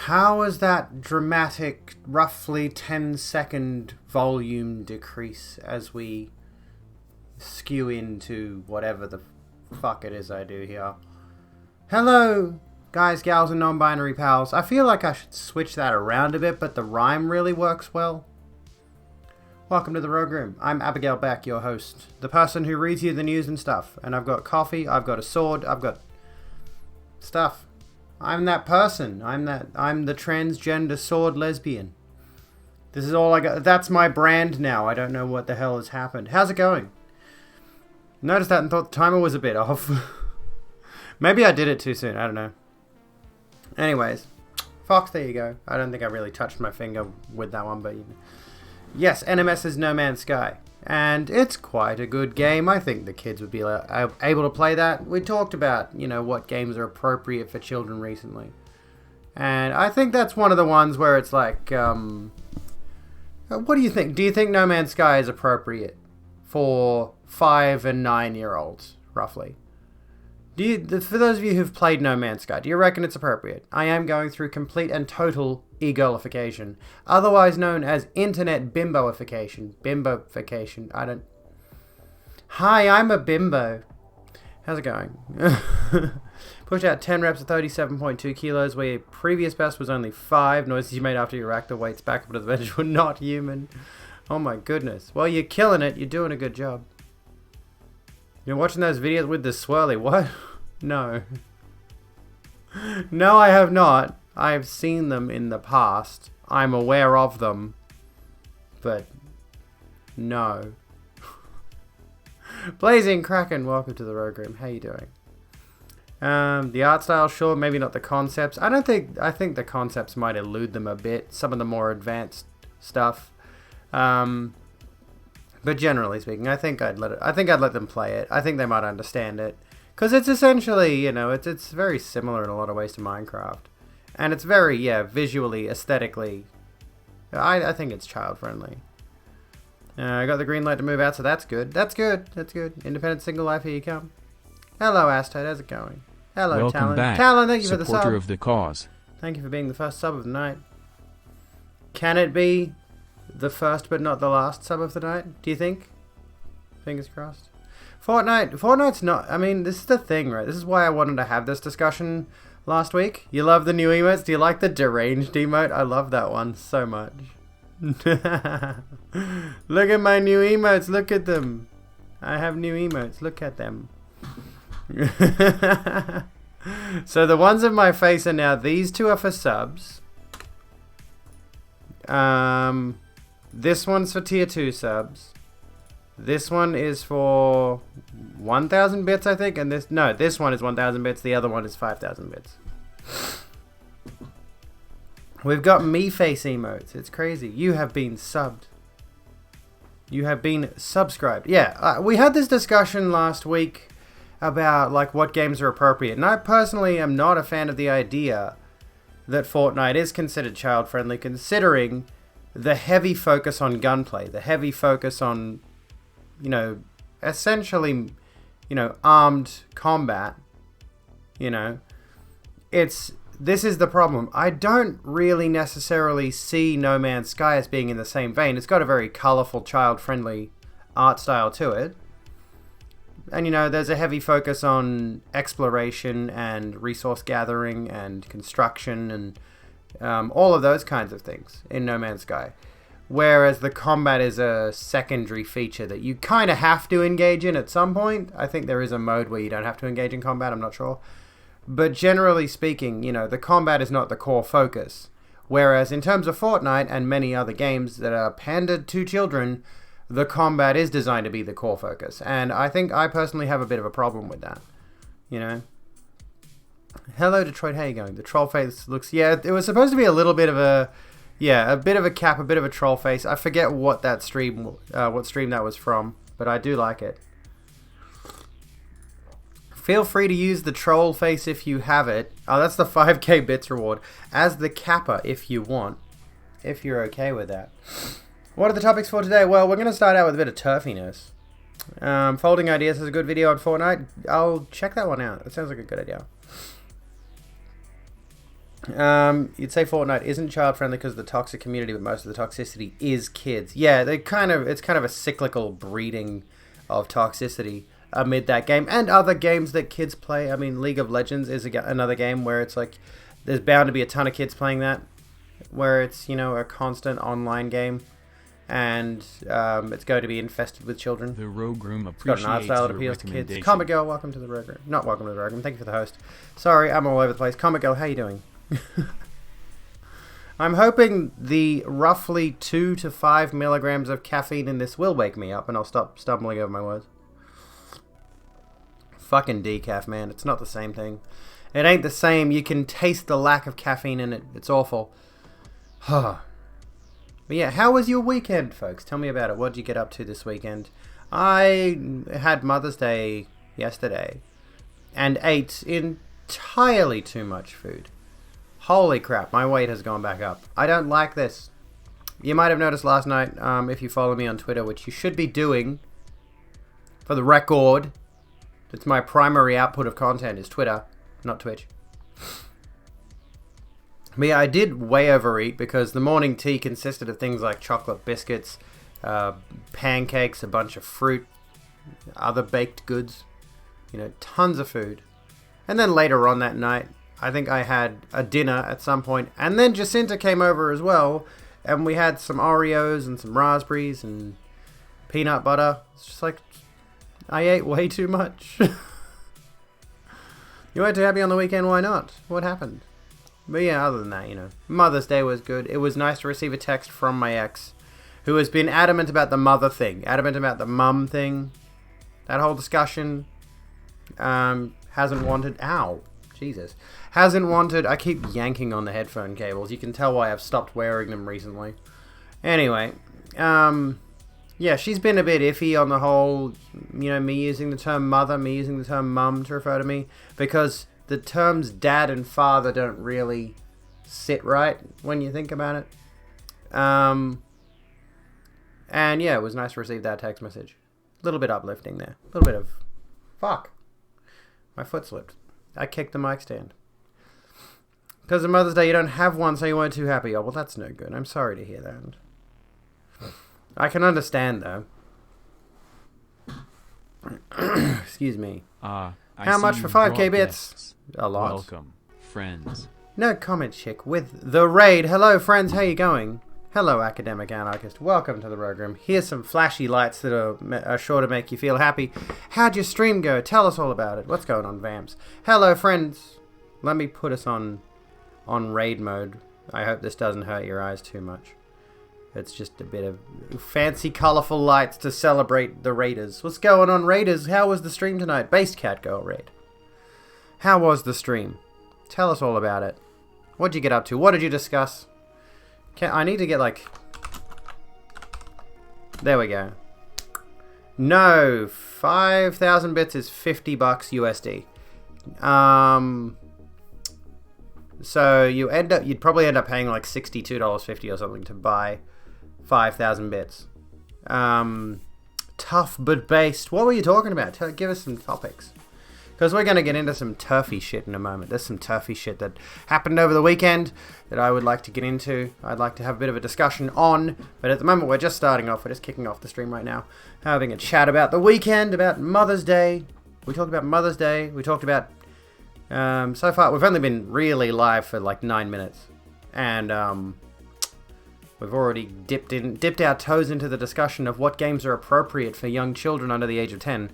How is that dramatic, roughly 10-second volume decrease as we skew into whatever the fuck it is I do here? Hello, guys, gals, and non-binary pals. I feel like I should switch that around a bit, but the rhyme really works well. Welcome to the Rogue Room. I'm Abigail Beck, your host, the person who reads you the news and stuff. And I've got coffee, I've got a sword, I've got stuff. I'm that person. I'm the transgender sword lesbian. This is all I got. That's my brand now. I don't know what the hell has happened. How's it going? Noticed that and thought the timer was a bit off. Maybe I did it too soon. I don't know. Anyways, Fox, there you go. I don't think I really touched my finger with that one, but you know. Yes, NMS is No Man's Sky. And it's quite a good game. I think the kids would be able to play that. We talked about, you know, what games are appropriate for children recently. And I think that's one of the ones where it's like, what do you think? Do you think No Man's Sky is appropriate for 5 and 9-year-olds, roughly? For those of you who've played No Man's Sky, do you reckon it's appropriate? I am going through complete and total e-girlification, otherwise known as internet bimboification. Bimbofication. Hi, I'm a bimbo. How's it going? Pushed out 10 reps at 37.2 kilos, where your previous best was only 5. Noises you made after you racked the weights back up to the bench were not human. Oh my goodness. Well, you're killing it. You're doing a good job. You're watching those videos with the swirly. What? No. No, I have not. I've seen them in the past. I'm aware of them. But no. Blazing Kraken, welcome to the Rogue Room. How you doing? The art style, sure, maybe not the concepts. I think the concepts might elude them a bit. Some of the more advanced stuff. But generally speaking, I think I'd let them play it. I think they might understand it. Because it's essentially, you know, it's very similar in a lot of ways to Minecraft. And it's very, visually, aesthetically, I think it's child-friendly. I got the green light to move out, so that's good. That's good. Independent single life, here you come. Hello, Astad, how's it going? Hello, Welcome Talon. back, Talon, thank you for the sub. supporter of the cause. Thank you for being the first sub of the night. Can it be the first but not the last sub of the night, do you think? Fingers crossed. Fortnite's not, I mean, this is the thing, right? This is why I wanted to have this discussion last week. You love the new emotes? Do you like the deranged emote? I love that one so much. Look at my new emotes. Look at them. I have new emotes. Look at them. So the ones of my face are now, these two are for subs. This one's for tier 2 subs. This one is for 1,000 bits, I think, and this one is 1,000 bits, the other one is 5,000 bits. We've got me face emotes. It's crazy. You have been subbed. You have been subscribed. Yeah, we had this discussion last week about like what games are appropriate, and I personally am not a fan of the idea that Fortnite is considered child-friendly, considering the heavy focus on gunplay, the heavy focus on, you know, essentially, you know, armed combat. You know, this is the problem. I don't really necessarily see No Man's Sky as being in the same vein. It's got a very colorful, child-friendly art style to it. And, you know, there's a heavy focus on exploration and resource gathering and construction and all of those kinds of things in No Man's Sky. Whereas the combat is a secondary feature that you kind of have to engage in at some point. I think there is a mode where you don't have to engage in combat, I'm not sure. But generally speaking, you know, the combat is not the core focus. Whereas in terms of Fortnite and many other games that are pandered to children, the combat is designed to be the core focus. And I think I personally have a bit of a problem with that. You know? Hello, Detroit. How you going? The troll face looks... Yeah, it was supposed to be a little bit of a... Yeah, a bit of a cap, a bit of a troll face. I forget what that stream... what stream that was from. But I do like it. Feel free to use the troll face if you have it. Oh, that's the 5k bits reward. As the kappa if you want. If you're okay with that. What are the topics for today? Well, we're going to start out with a bit of turfiness. Folding Ideas has a good video on Fortnite. I'll check that one out. It sounds like a good idea. You'd say Fortnite isn't child friendly because of the toxic community, but most of the toxicity is kids. Yeah, it's kind of a cyclical breeding of toxicity amid that game and other games that kids play. I mean, League of Legends is another game where it's like there's bound to be a ton of kids playing that, where it's a constant online game, and it's going to be infested with children. The Rogue Room appreciates it's got an art style that appeals to kids. Comic Girl, welcome to the Rogue Room. Not welcome to the Rogue Room. Thank you for the host. Sorry, I'm all over the place. Comic Girl, how you doing? I'm hoping the roughly 2 to 5 milligrams of caffeine in this will wake me up and I'll stop stumbling over my words. Fucking decaf, man. It's not the same thing. It ain't the same. You can taste the lack of caffeine in it. It's awful. But yeah, how was your weekend, folks? Tell me about it. What did you get up to this weekend? I had Mother's Day yesterday and ate entirely too much food. Holy crap, my weight has gone back up. I don't like this. You might have noticed last night, if you follow me on Twitter, which you should be doing, for the record, it's my primary output of content is Twitter, not Twitch. But yeah, I did way overeat because the morning tea consisted of things like chocolate biscuits, pancakes, a bunch of fruit, other baked goods, tons of food. And then later on that night, I think I had a dinner at some point, and then Jacinta came over as well, and we had some Oreos and some raspberries and peanut butter. It's just like, I ate way too much. You weren't too happy on the weekend, why not? What happened? But yeah, other than that, Mother's Day was good. It was nice to receive a text from my ex, who has been adamant about the mother thing, adamant about the mum thing. That whole discussion hasn't wanted... Ow. Jesus. Hasn't wanted... I keep yanking on the headphone cables. You can tell why I've stopped wearing them recently. Anyway, yeah, she's been a bit iffy on the whole, me using the term mother, me using the term mum to refer to me, because the terms dad and father don't really sit right when you think about it. And yeah, it was nice to receive that text message. A little bit uplifting there. A little bit of... Fuck. My foot slipped. I kicked the mic stand. Because of Mother's Day, you don't have one, so you weren't too happy. Oh, well, that's no good. I'm sorry to hear that. I can understand, though. Excuse me. How much for 5k bits? A lot. Welcome, friends. No comment, chick. With the raid. Hello, friends. How you going? Hello, academic anarchist. Welcome to the Rogue Room. Here's some flashy lights that are sure to make you feel happy. How'd your stream go? Tell us all about it. What's going on, Vamps? Hello, friends. Let me put us on raid mode. I hope this doesn't hurt your eyes too much. It's just a bit of fancy, colourful lights to celebrate the raiders. What's going on, raiders? How was the stream tonight? Based Cat Girl Raid. How was the stream? Tell us all about it. What'd you get up to? What did you discuss? I need to get like... There we go. No, 5,000 bits is $50 USD. So you'd probably end up paying like $62.50 or something to buy 5,000 bits. Tough but based. What were you talking about? Give us some topics. Because we're going to get into some turfy shit in a moment. There's some turfy shit that happened over the weekend that I would like to get into. I'd like to have a bit of a discussion on. But at the moment, we're just starting off. We're just kicking off the stream right now. Having a chat about the weekend, about Mother's Day. We talked about Mother's Day. We talked about... so far, we've only been really live for like 9 minutes. And we've already dipped our toes into the discussion of what games are appropriate for young children under the age of 10.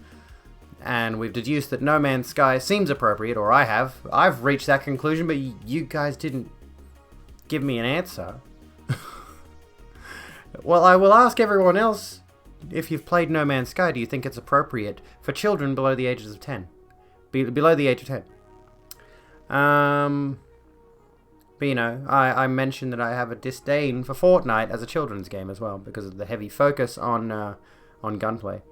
And we've deduced that No Man's Sky seems appropriate, or I have. I've reached that conclusion, but you guys didn't give me an answer. Well, I will ask everyone else, if you've played No Man's Sky, do you think it's appropriate for children below the ages of 10? Below the age of 10. But I mentioned that I have a disdain for Fortnite as a children's game as well, because of the heavy focus on gunplay.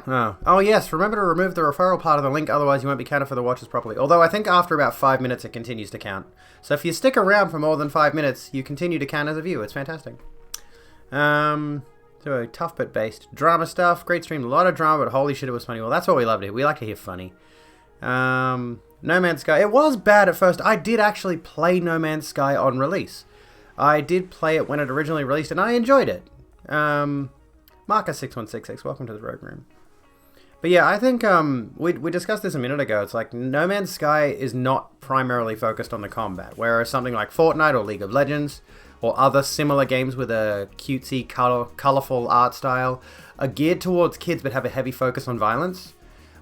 Oh yes, remember to remove the referral part of the link, otherwise you won't be counted for the watches properly. Although I think after about 5 minutes it continues to count. So if you stick around for more than 5 minutes, you continue to count as a view. It's fantastic. So tough but based. Drama stuff, great stream, a lot of drama, but holy shit it was funny. Well, that's what we love to hear. We like to hear funny. No Man's Sky, it was bad at first. I did actually play No Man's Sky on release. I did play it when it originally released, and I enjoyed it. Marcus6166, welcome to the Rogue Room. But yeah, I think we discussed this a minute ago. It's like No Man's Sky is not primarily focused on the combat, whereas something like Fortnite or League of Legends or other similar games with a cutesy, colorful art style are geared towards kids but have a heavy focus on violence.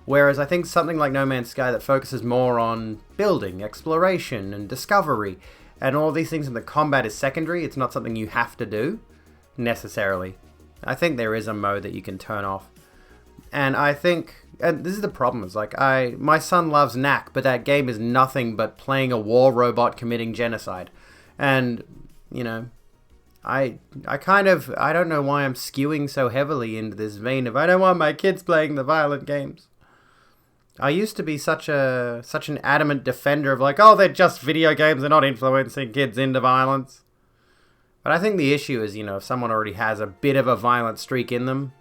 Whereas I think something like No Man's Sky that focuses more on building, exploration, and discovery, and all these things, and the combat is secondary. It's not something you have to do, necessarily. I think there is a mode that you can turn off. And I think, and this is the problem, is like, my son loves Knack, but that game is nothing but playing a war robot committing genocide. And, you know, I don't know why I'm skewing so heavily into this vein of, I don't want my kids playing the violent games. I used to be such an adamant defender of like, oh, they're just video games, they're not influencing kids into violence. But I think the issue is, you know, if someone already has a bit of a violent streak in them,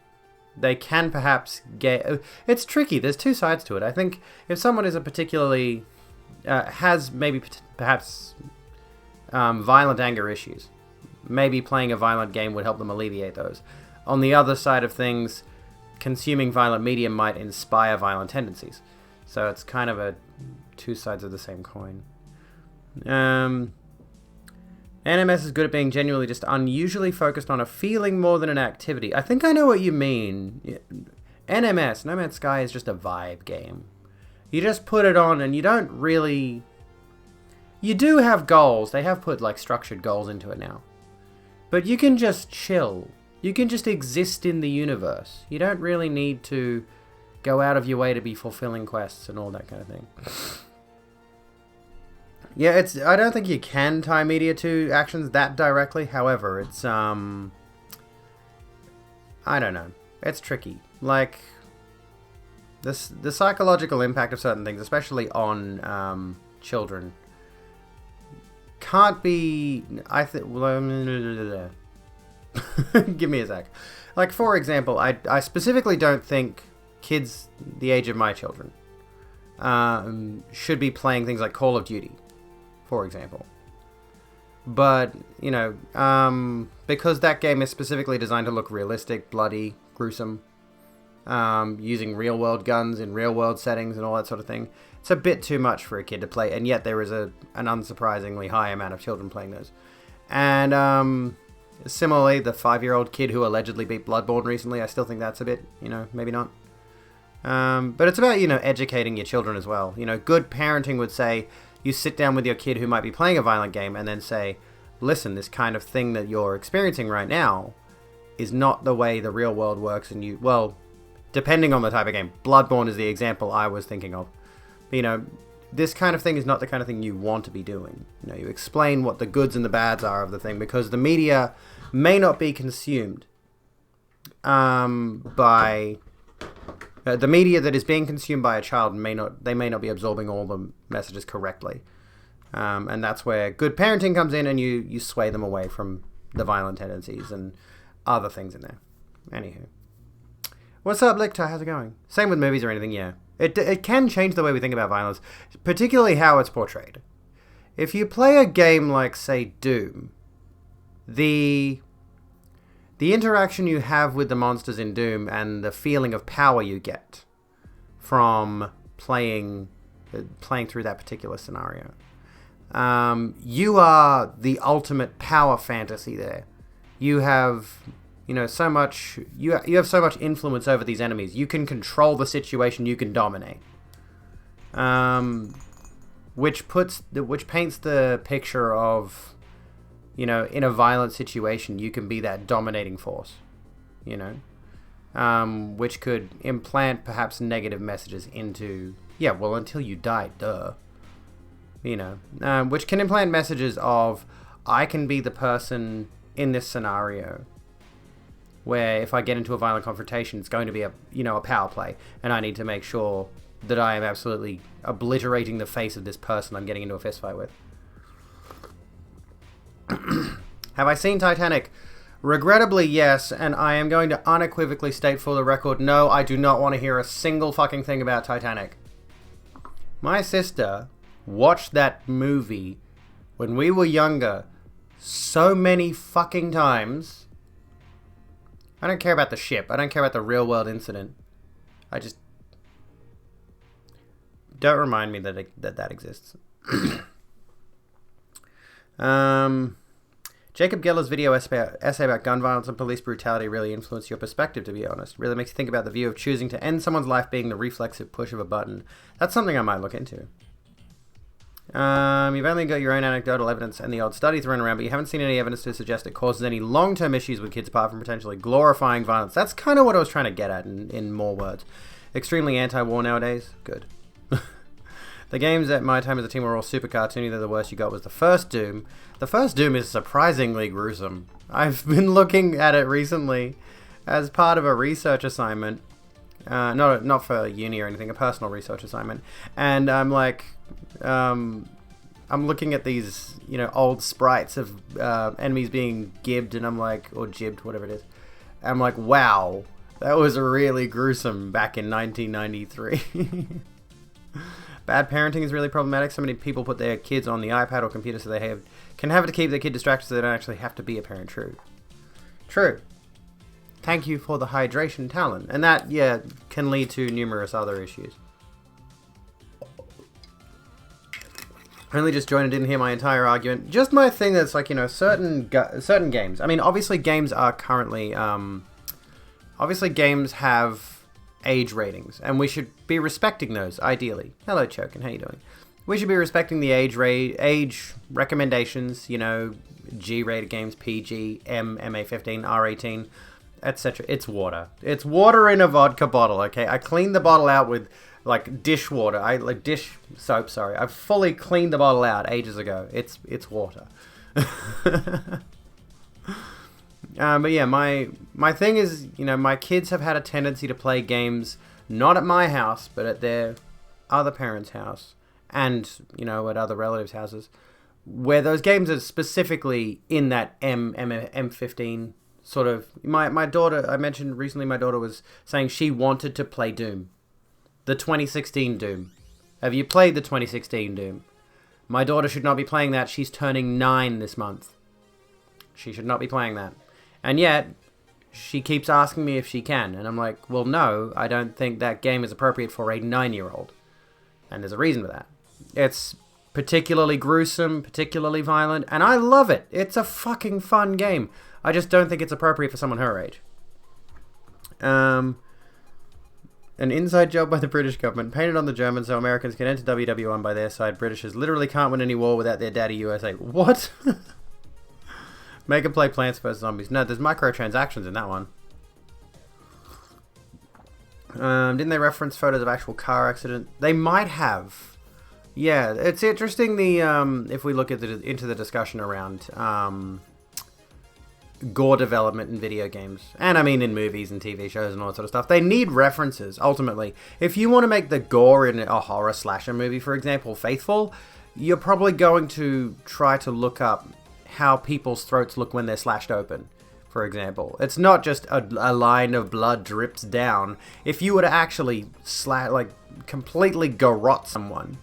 they can perhaps get... It's tricky. There's two sides to it. I think if someone is a particularly... has maybe perhaps violent anger issues, maybe playing a violent game would help them alleviate those. On the other side of things, consuming violent media might inspire violent tendencies. So it's kind of a two sides of the same coin. NMS is good at being genuinely just unusually focused on a feeling more than an activity. I think I know what you mean. NMS, No Man's Sky, is just a vibe game. You just put it on and you don't really... You do have goals. They have put like structured goals into it now. But you can just chill. You can just exist in the universe. You don't really need to go out of your way to be fulfilling quests and all that kind of thing. Yeah, I don't think you can tie media to actions that directly. However, it's, I don't know. It's tricky. Like, the psychological impact of certain things, especially on children, can't be, I think, give me a sec. Like, for example, I specifically don't think kids the age of my children should be playing things like Call of Duty, for example. But, you know, because that game is specifically designed to look realistic, bloody, gruesome, using real-world guns in real-world settings and all that sort of thing, it's a bit too much for a kid to play, and yet there is an unsurprisingly high amount of children playing those. And, similarly, the 5-year-old kid who allegedly beat Bloodborne recently, I still think that's a bit, you know, maybe not. But it's about, you know, educating your children as well. You know, good parenting would say, you sit down with your kid who might be playing a violent game and then say, listen, this kind of thing that you're experiencing right now is not the way the real world works. And you, well, depending on the type of game, Bloodborne is the example I was thinking of. But, you know, this kind of thing is not the kind of thing you want to be doing. You know, you explain what the goods and the bads are of the thing, because the media may not be consumed by... the media that is being consumed by a child may not be absorbing all the messages correctly. And that's where good parenting comes in, and you sway them away from the violent tendencies and other things in there. Anywho. What's up, Lictor? How's it going? Same with movies or anything, yeah. It can change the way we think about violence, particularly how it's portrayed. If you play a game like, say, Doom, the interaction you have with the monsters in Doom and the feeling of power you get from playing through that particular scenario. You are the ultimate power fantasy there. You have, you know, so much. You have so much influence over these enemies. You can control the situation. You can dominate. Which paints the picture of, you know, in a violent situation, you can be that dominating force, you know, which could implant perhaps negative messages into, yeah, well, until you die, duh, you know, which can implant messages of, I can be the person in this scenario where if I get into a violent confrontation, it's going to be a power play, and I need to make sure that I am absolutely obliterating the face of this person I'm getting into a fist fight with. Have I seen Titanic? Regrettably, yes, and I am going to unequivocally state for the record, no, I do not want to hear a single fucking thing about Titanic. My sister watched that movie when we were younger so many fucking times. I don't care about the ship. I don't care about the real world incident. I just... Don't remind me that exists. Jacob Geller's video essay about gun violence and police brutality really influenced your perspective, to be honest. Really makes you think about the view of choosing to end someone's life being the reflexive push of a button. That's something I might look into. You've only got your own anecdotal evidence and the odd study thrown around, but you haven't seen any evidence to suggest it causes any long-term issues with kids apart from potentially glorifying violence. That's kind of what I was trying to get at in more words. Extremely anti-war nowadays. Good. The games at my time as a teen were all super cartoony, though the worst you got was the first Doom. The first Doom is surprisingly gruesome. I've been looking at it recently as part of a research assignment. Not for uni or anything, a personal research assignment. And I'm like, I'm looking at these, old sprites of enemies being gibbed, and I'm like, or jibbed, whatever it is. I'm like, wow, that was really gruesome back in 1993. Bad parenting is really problematic. So many people put their kids on the iPad or computer so they can have to keep their kid distracted so they don't actually have to be a parent. True. Thank you for the hydration, Talon. And that, can lead to numerous other issues. I only just joined and didn't hear my entire argument. Just my thing that's like, certain games. I mean, obviously games are currently... obviously games have age ratings, and we should be respecting those, ideally. Hello, Chokin, how you doing? We should be respecting the age recommendations, G-rated games, PG, MA15, R18, etc. It's water. It's water in a vodka bottle, okay? I cleaned the bottle out with, dishwater. Dish soap, sorry. I fully cleaned the bottle out ages ago. It's water. But yeah, my thing is, my kids have had a tendency to play games not at my house, but at their other parents' house, and, at other relatives' houses, where those games are specifically in that M15 sort of... My daughter, I mentioned recently, my daughter was saying she wanted to play Doom. The 2016 Doom. Have you played the 2016 Doom? My daughter should not be playing that. She's turning 9 this month. She should not be playing that. And yet, she keeps asking me if she can. And I'm like, well, no, I don't think that game is appropriate for a 9-year-old. And there's a reason for that. It's particularly gruesome, particularly violent, and I love it. It's a fucking fun game. I just don't think it's appropriate for someone her age. An inside job by the British government, painted on the Germans so Americans can enter WW1 by their side. Britishers literally can't win any war without their daddy USA. What? Make them play Plants vs. Zombies. No, there's microtransactions in that one. Didn't they reference photos of actual car accident? They might have. Yeah, it's interesting if we look at into the discussion around gore development in video games. And I mean in movies and TV shows and all that sort of stuff. They need references, ultimately. If you want to make the gore in a horror slasher movie, for example, faithful, you're probably going to try to look up how people's throats look when they're slashed open, for example. It's not just a line of blood drips down. If you were to actually completely garrot someone,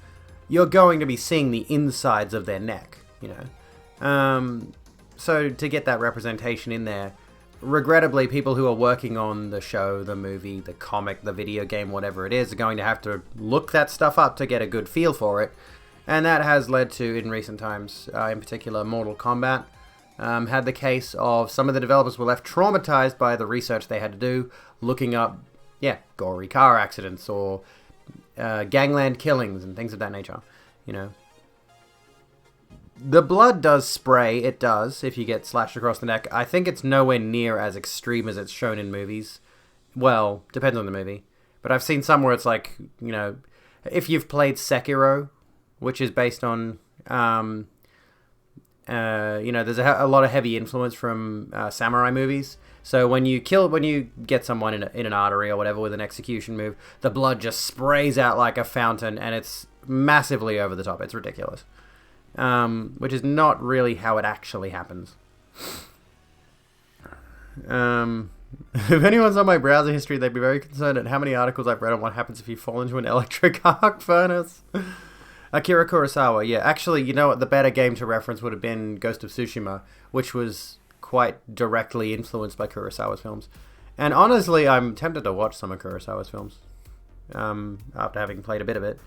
you're going to be seeing the insides of their neck, So to get that representation in there, regrettably, people who are working on the show, the movie, the comic, the video game, whatever it is, are going to have to look that stuff up to get a good feel for it. And that has led to, in recent times, in particular, Mortal Kombat, had the case of some of the developers were left traumatized by the research they had to do, looking up, gory car accidents or gangland killings and things of that nature, The blood does spray, it does, if you get slashed across the neck. I think it's nowhere near as extreme as it's shown in movies. Well, depends on the movie. But I've seen some where it's like, if you've played Sekiro, which is based on, there's a lot of heavy influence from samurai movies. So when you get someone in an artery or whatever with an execution move, the blood just sprays out like a fountain, and it's massively over the top. It's ridiculous. Which is not really how it actually happens. If anyone's on my browser history, they'd be very concerned at how many articles I've read on what happens if you fall into an electric arc furnace. Akira Kurosawa, yeah. Actually, you know what? The better game to reference would have been Ghost of Tsushima, which was quite directly influenced by Kurosawa's films. And honestly, I'm tempted to watch some of Kurosawa's films after having played a bit of it.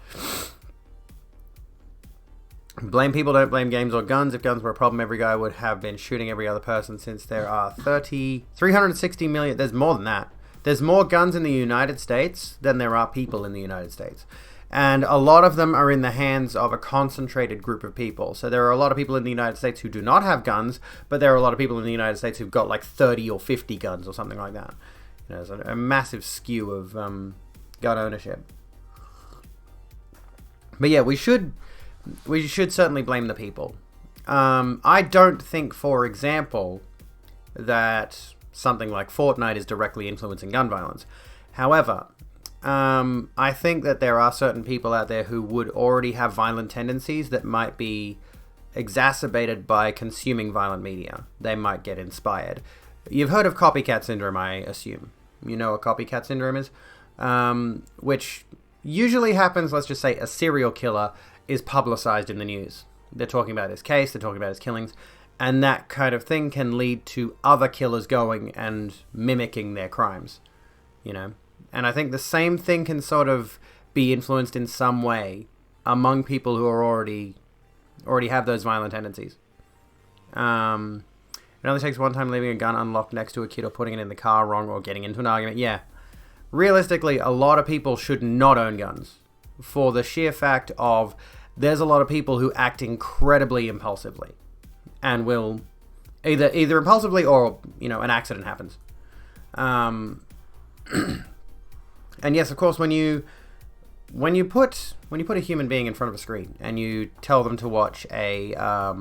Blame people, don't blame games or guns. If guns were a problem, every guy would have been shooting every other person since there are 360 million. There's more than that. There's more guns in the United States than there are people in the United States. And a lot of them are in the hands of a concentrated group of people. So there are a lot of people in the United States who do not have guns, but there are a lot of people in the United States who've got like 30 or 50 guns or something like that. You know, there's a massive skew of gun ownership. But yeah, we should certainly blame the people. I don't think, for example, that something like Fortnite is directly influencing gun violence. However, I think that there are certain people out there who would already have violent tendencies that might be exacerbated by consuming violent media. They might get inspired. You've heard of copycat syndrome, I assume. You know what copycat syndrome is? Which usually happens, let's just say, a serial killer is publicized in the news. They're talking about his case, they're talking about his killings, and that kind of thing can lead to other killers going and mimicking their crimes, you know? And I think the same thing can sort of be influenced in some way among people who are already have those violent tendencies. It only takes one time leaving a gun unlocked next to a kid or putting it in the car wrong or getting into an argument. Yeah. Realistically, a lot of people should not own guns for the sheer fact of there's a lot of people who act incredibly impulsively and will either impulsively or, you know, an accident happens. And yes, of course, when you put a human being in front of a screen and you tell them to watch a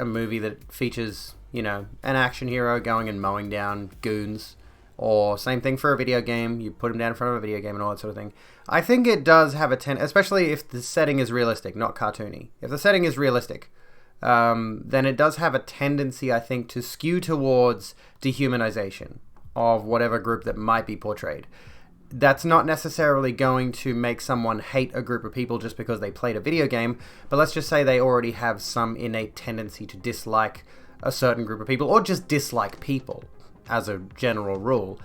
movie that features, you know, an action hero going and mowing down goons, or same thing for a video game, you put them down in front of a video game and all that sort of thing. I think it does have especially if the setting is realistic, not cartoony. If the setting is realistic, then it does have a tendency, I think, to skew towards dehumanization of whatever group that might be portrayed. That's not necessarily going to make someone hate a group of people just because they played a video game, but let's just say they already have some innate tendency to dislike a certain group of people, or just dislike people as a general rule.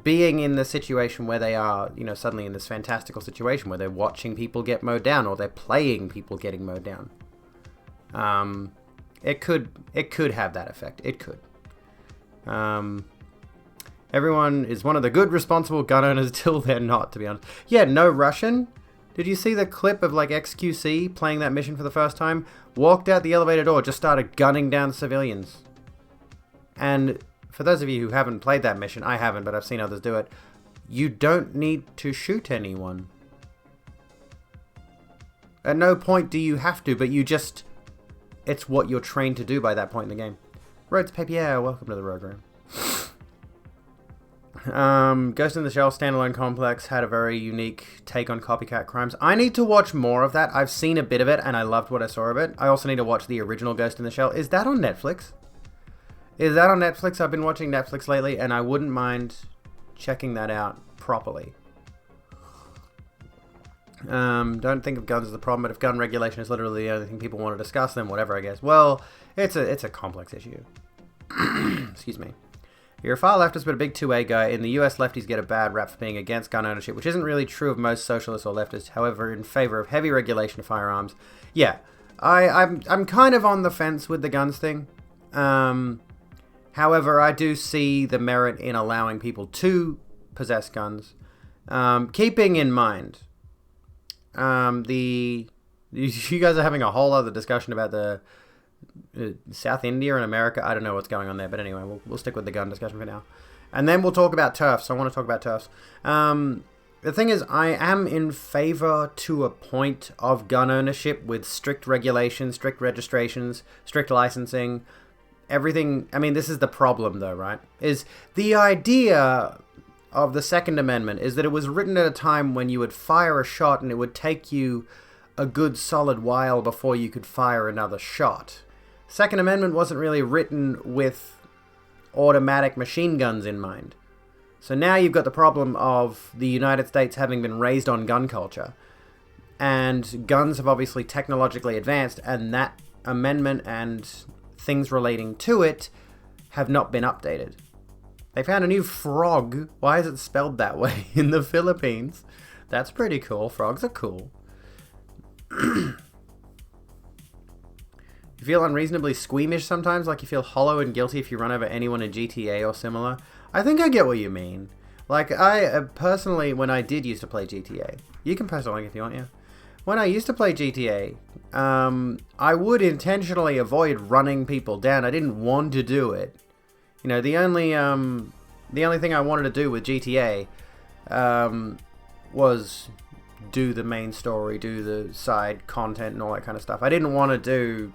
Being in the situation where they are, you know, suddenly in this fantastical situation where they're watching people get mowed down, or they're playing people getting mowed down. It could have that effect. It could. Everyone is one of the good, responsible gun owners till they're not, to be honest. Yeah, no Russian. Did you see the clip of, like, XQC playing that mission for the first time? Walked out the elevator door, just started gunning down civilians. And for those of you who haven't played that mission, I haven't, but I've seen others do it, you don't need to shoot anyone. At no point do you have to, but it's what you're trained to do by that point in the game. Road to Papier, welcome to the Rogue Room. Ghost in the Shell standalone complex had a very unique take on copycat crimes. I need to watch more of that. I've seen a bit of it and I loved what I saw of it. I also need to watch the original Ghost in the Shell. Is that on Netflix? I've been watching Netflix lately and I wouldn't mind checking that out properly. Don't think of guns as the problem, but if gun regulation is literally the only thing people want to discuss, then whatever, I guess. Well, it's a complex issue. Excuse me. You're a far leftist but a big 2A guy. In the US, lefties get a bad rap for being against gun ownership, which isn't really true of most socialists or leftists, however, in favor of heavy regulation of firearms. Yeah, I'm kind of on the fence with the guns thing. However, I do see the merit in allowing people to possess guns. Keeping in mind, you guys are having a whole other discussion about the South India and America. I don't know what's going on there, but anyway, we'll stick with the gun discussion for now. And then we'll talk about TERFs. I want to talk about TERFs. The thing is, I am in favor to a point of gun ownership with strict regulations, strict registrations, strict licensing, everything. I mean, this is the problem, though, right? Is the idea of the Second Amendment is that it was written at a time when you would fire a shot and it would take you a good solid while before you could fire another shot. Second Amendment wasn't really written with automatic machine guns in mind. So now you've got the problem of the United States having been raised on gun culture. And guns have obviously technologically advanced, and that amendment and things relating to it have not been updated. They found a new frog. Why is it spelled that way in the Philippines? That's pretty cool. Frogs are cool. You feel unreasonably squeamish sometimes, like you feel hollow and guilty if you run over anyone in GTA or similar. I think I get what you mean. Like, I personally, when I did used to play GTA, you can post a link if you want, yeah. When I used to play GTA, I would intentionally avoid running people down. I didn't want to do it. You know, the only thing I wanted to do with GTA was do the main story, do the side content and all that kind of stuff. I didn't want to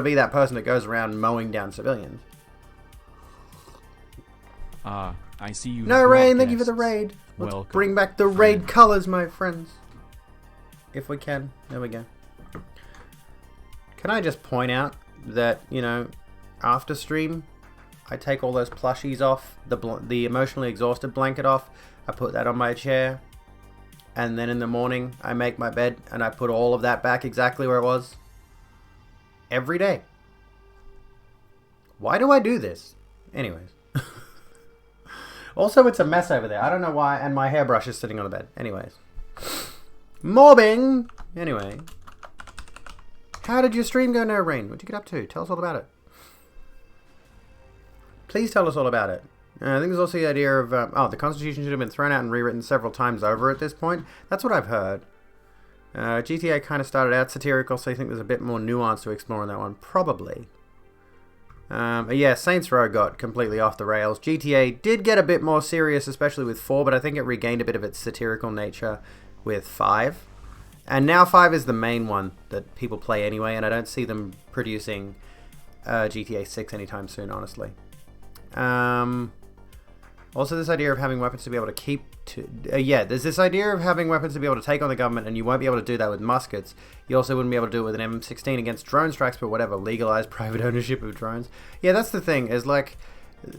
be that person that goes around mowing down civilians. I see you. No, Rain, thank you for the raid. Let's bring back the raid colors, my friends. If we can. There we go. Can I just point out that, you know, after stream, I take all those plushies off, the emotionally exhausted blanket off, I put that on my chair, and then in the morning, I make my bed, and I put all of that back exactly where it was. Every day. Why do I do this? Anyways. Also, it's a mess over there. I don't know why, and my hairbrush is sitting on the bed. Anyways. Mobbing! Anyway. How did your stream go, No Rain? What'd you get up to? Tell us all about it. Please tell us all about it. I think there's also the idea of, the Constitution should have been thrown out and rewritten several times over at this point. That's what I've heard. GTA kind of started out satirical, so I think there's a bit more nuance to explore in that one. Probably. Yeah, Saints Row got completely off the rails. GTA did get a bit more serious, especially with 4, but I think it regained a bit of its satirical nature with 5. And now 5 is the main one that people play anyway, and I don't see them producing GTA 6 anytime soon, honestly. Also, this idea of having weapons to be able to there's this idea of having weapons to be able to take on the government, and you won't be able to do that with muskets. You also wouldn't be able to do it with an M16 against drone strikes, but whatever, legalized private ownership of drones. Yeah, that's the thing, is like,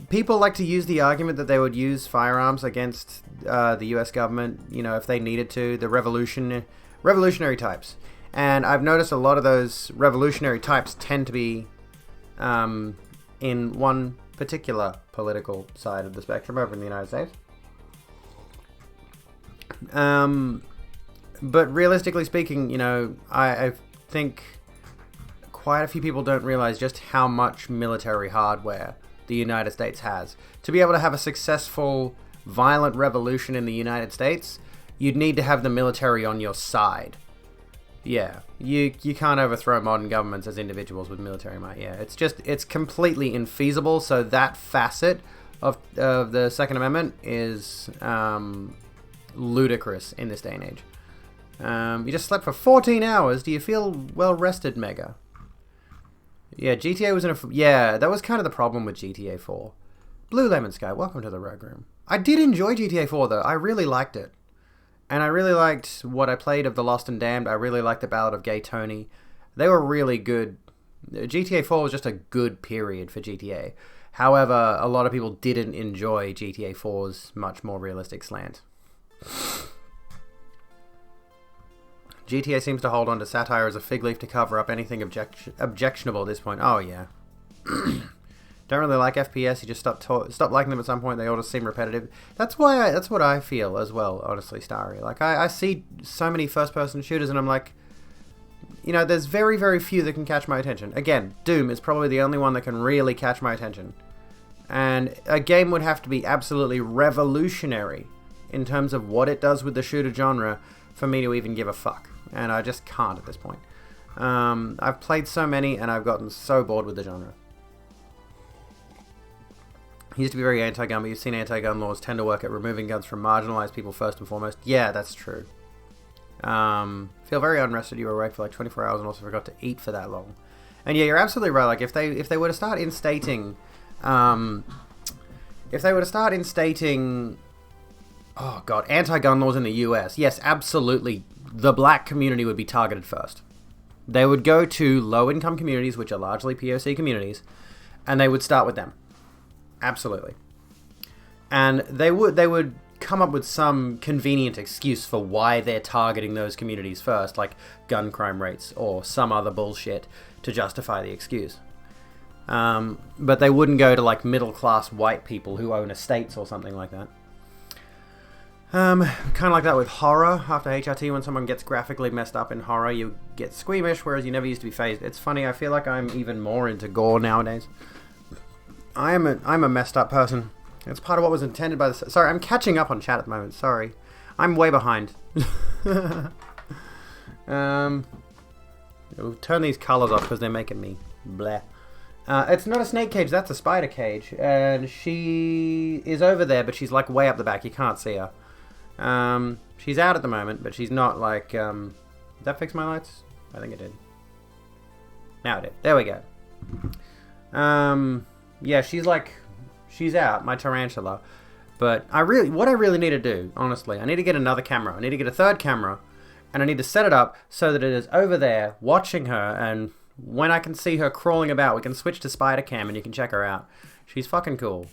people like to use the argument that they would use firearms against the US government, you know, if they needed to, the revolutionary types. And I've noticed a lot of those revolutionary types tend to be in one particular political side of the spectrum over in the United States. But realistically speaking, you know, I think quite a few people don't realize just how much military hardware the United States has. To be able to have a successful, violent revolution in the United States, you'd need to have the military on your side. Yeah, you can't overthrow modern governments as individuals with military might. Yeah, it's completely infeasible. So that facet of the Second Amendment is ludicrous in this day and age. You just slept for 14 hours. Do you feel well rested, Mega? Yeah, GTA was that was kind of the problem with GTA 4. Blue Lemon Sky, welcome to the Rogue Room. I did enjoy GTA 4 though. I really liked it. And I really liked what I played of The Lost and Damned. I really liked The Ballad of Gay Tony. They were really good. GTA 4 was just a good period for GTA. However, a lot of people didn't enjoy GTA 4's much more realistic slant. GTA seems to hold on to satire as a fig leaf to cover up anything objectionable at this point. Oh, yeah. Don't really like FPS. You just stop liking them at some point. They all just seem repetitive. That's what I feel as well, honestly, Starry. Like, I see so many first-person shooters, and I'm like, you know, there's very, very few that can catch my attention. Again, Doom is probably the only one that can really catch my attention. And a game would have to be absolutely revolutionary in terms of what it does with the shooter genre for me to even give a fuck. And I just can't at this point. I've played so many, and I've gotten so bored with the genre. He used to be very anti-gun, but you've seen anti-gun laws tend to work at removing guns from marginalized people first and foremost. Yeah, that's true. Feel very unrested. You were awake for like 24 hours and also forgot to eat for that long. And yeah, you're absolutely right. Like if they were to start instating, oh god, anti-gun laws in the US, yes, absolutely, the black community would be targeted first. They would go to low-income communities, which are largely POC communities, and they would start with them. Absolutely. And they would come up with some convenient excuse for why they're targeting those communities first, like gun crime rates or some other bullshit to justify the excuse. But they wouldn't go to like middle-class white people who own estates or something like that. Kind of like that with horror. After HRT, when someone gets graphically messed up in horror, you get squeamish, whereas you never used to be phased. It's funny, I feel like I'm even more into gore nowadays. I'm a messed up person. It's part of what was intended by the... Sorry, I'm catching up on chat at the moment. Sorry. I'm way behind. We'll turn these colors off because they're making me bleh. It's not a snake cage, that's a spider cage. And she is over there, but she's like way up the back. You can't see her. She's out at the moment, but she's not like... Did that fix my lights? I think it did. Now it did. There we go. Yeah, she's like... She's out, my tarantula. But what I really need to do, honestly, I need to get another camera. I need to get a third camera. And I need to set it up so that it is over there watching her. And when I can see her crawling about, we can switch to spider cam and you can check her out. She's fucking cool.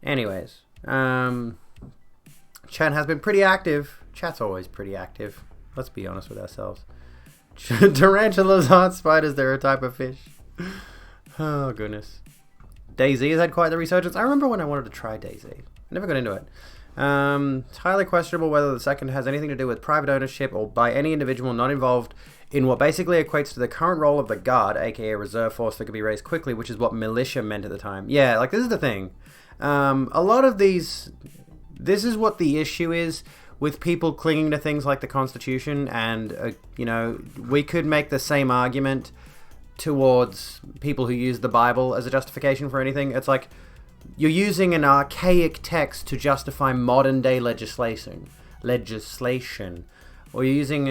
Anyways. Chat has been pretty active. Chat's always pretty active. Let's be honest with ourselves. Tarantulas aren't spiders, they're a type of fish. Oh, goodness. DayZ has had quite the resurgence. I remember when I wanted to try DayZ. I never got into it. It's highly questionable whether the second has anything to do with private ownership or by any individual not involved in what basically equates to the current role of the Guard, aka reserve force that could be raised quickly, which is what militia meant at the time. Yeah, like this is the thing. A lot of these... This is what the issue is with people clinging to things like the Constitution, and, you know, we could make the same argument towards people who use the Bible as a justification for anything. It's like you're using an archaic text to justify modern day legislation, or you're using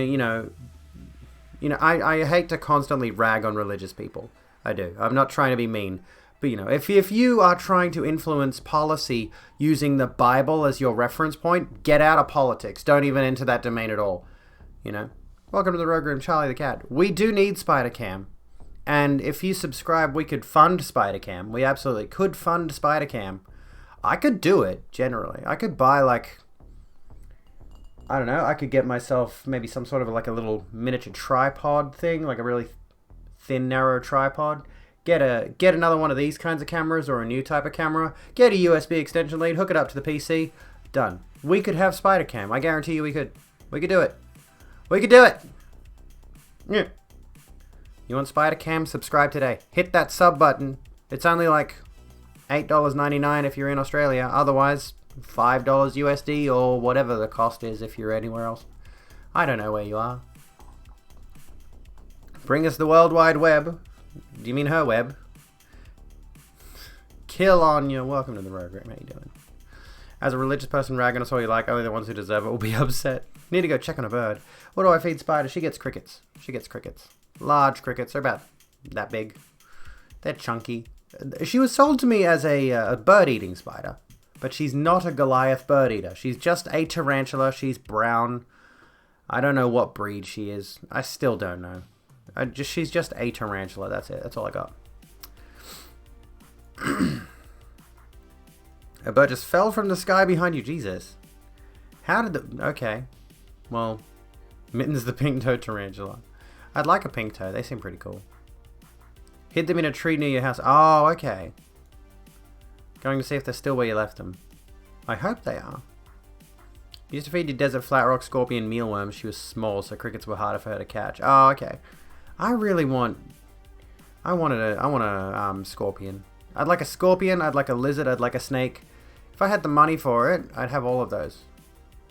I hate to constantly rag on religious people. I do. I'm not trying to be mean, but you know, if you are trying to influence policy using the Bible as your reference point, get out of politics. Don't even enter that domain at all. You know. Welcome to the Rogue Room, Charlie the Cat. We do need Spider-Cam. And if you subscribe, we could fund Spider-Cam. We absolutely could fund Spider-Cam. I could do it, generally. I could buy, like... I don't know. I could get myself maybe some sort of, like, a little miniature tripod thing. Like a really thin, narrow tripod. Get another one of these kinds of cameras or a new type of camera. Get a USB extension lead. Hook it up to the PC. Done. We could have Spider-Cam. I guarantee you we could. We could do it. We could do it! Yeah. You want Spider-Cam? Subscribe today. Hit that sub button. It's only like $8.99 if you're in Australia. Otherwise, $5 USD or whatever the cost is if you're anywhere else. I don't know where you are. Bring us the World Wide Web. Do you mean her web? Kill on you. Welcome to the Rogue Room. How you doing? As a religious person, ragging us all you like. Only the ones who deserve it will be upset. Need to go check on a bird. What do I feed Spider? She gets crickets. She gets crickets. Large crickets. They're about that big. They're chunky. She was sold to me as a bird-eating spider, but she's not a Goliath bird-eater. She's just a tarantula. She's brown. I don't know what breed she is. I still don't know. She's just a tarantula. That's it. That's all I got. A bird just fell from the sky behind you. Jesus. How did the... Okay. Well, Mitten's the pink-toed tarantula. I'd like a pink toe. They seem pretty cool. Hid them in a tree near your house. Oh, okay. Going to see if they're still where you left them. I hope they are. You used to feed your desert flat rock scorpion mealworms. She was small, so crickets were harder for her to catch. Oh, okay. I want a scorpion. I'd like a scorpion. I'd like a lizard. I'd like a snake. If I had the money for it, I'd have all of those.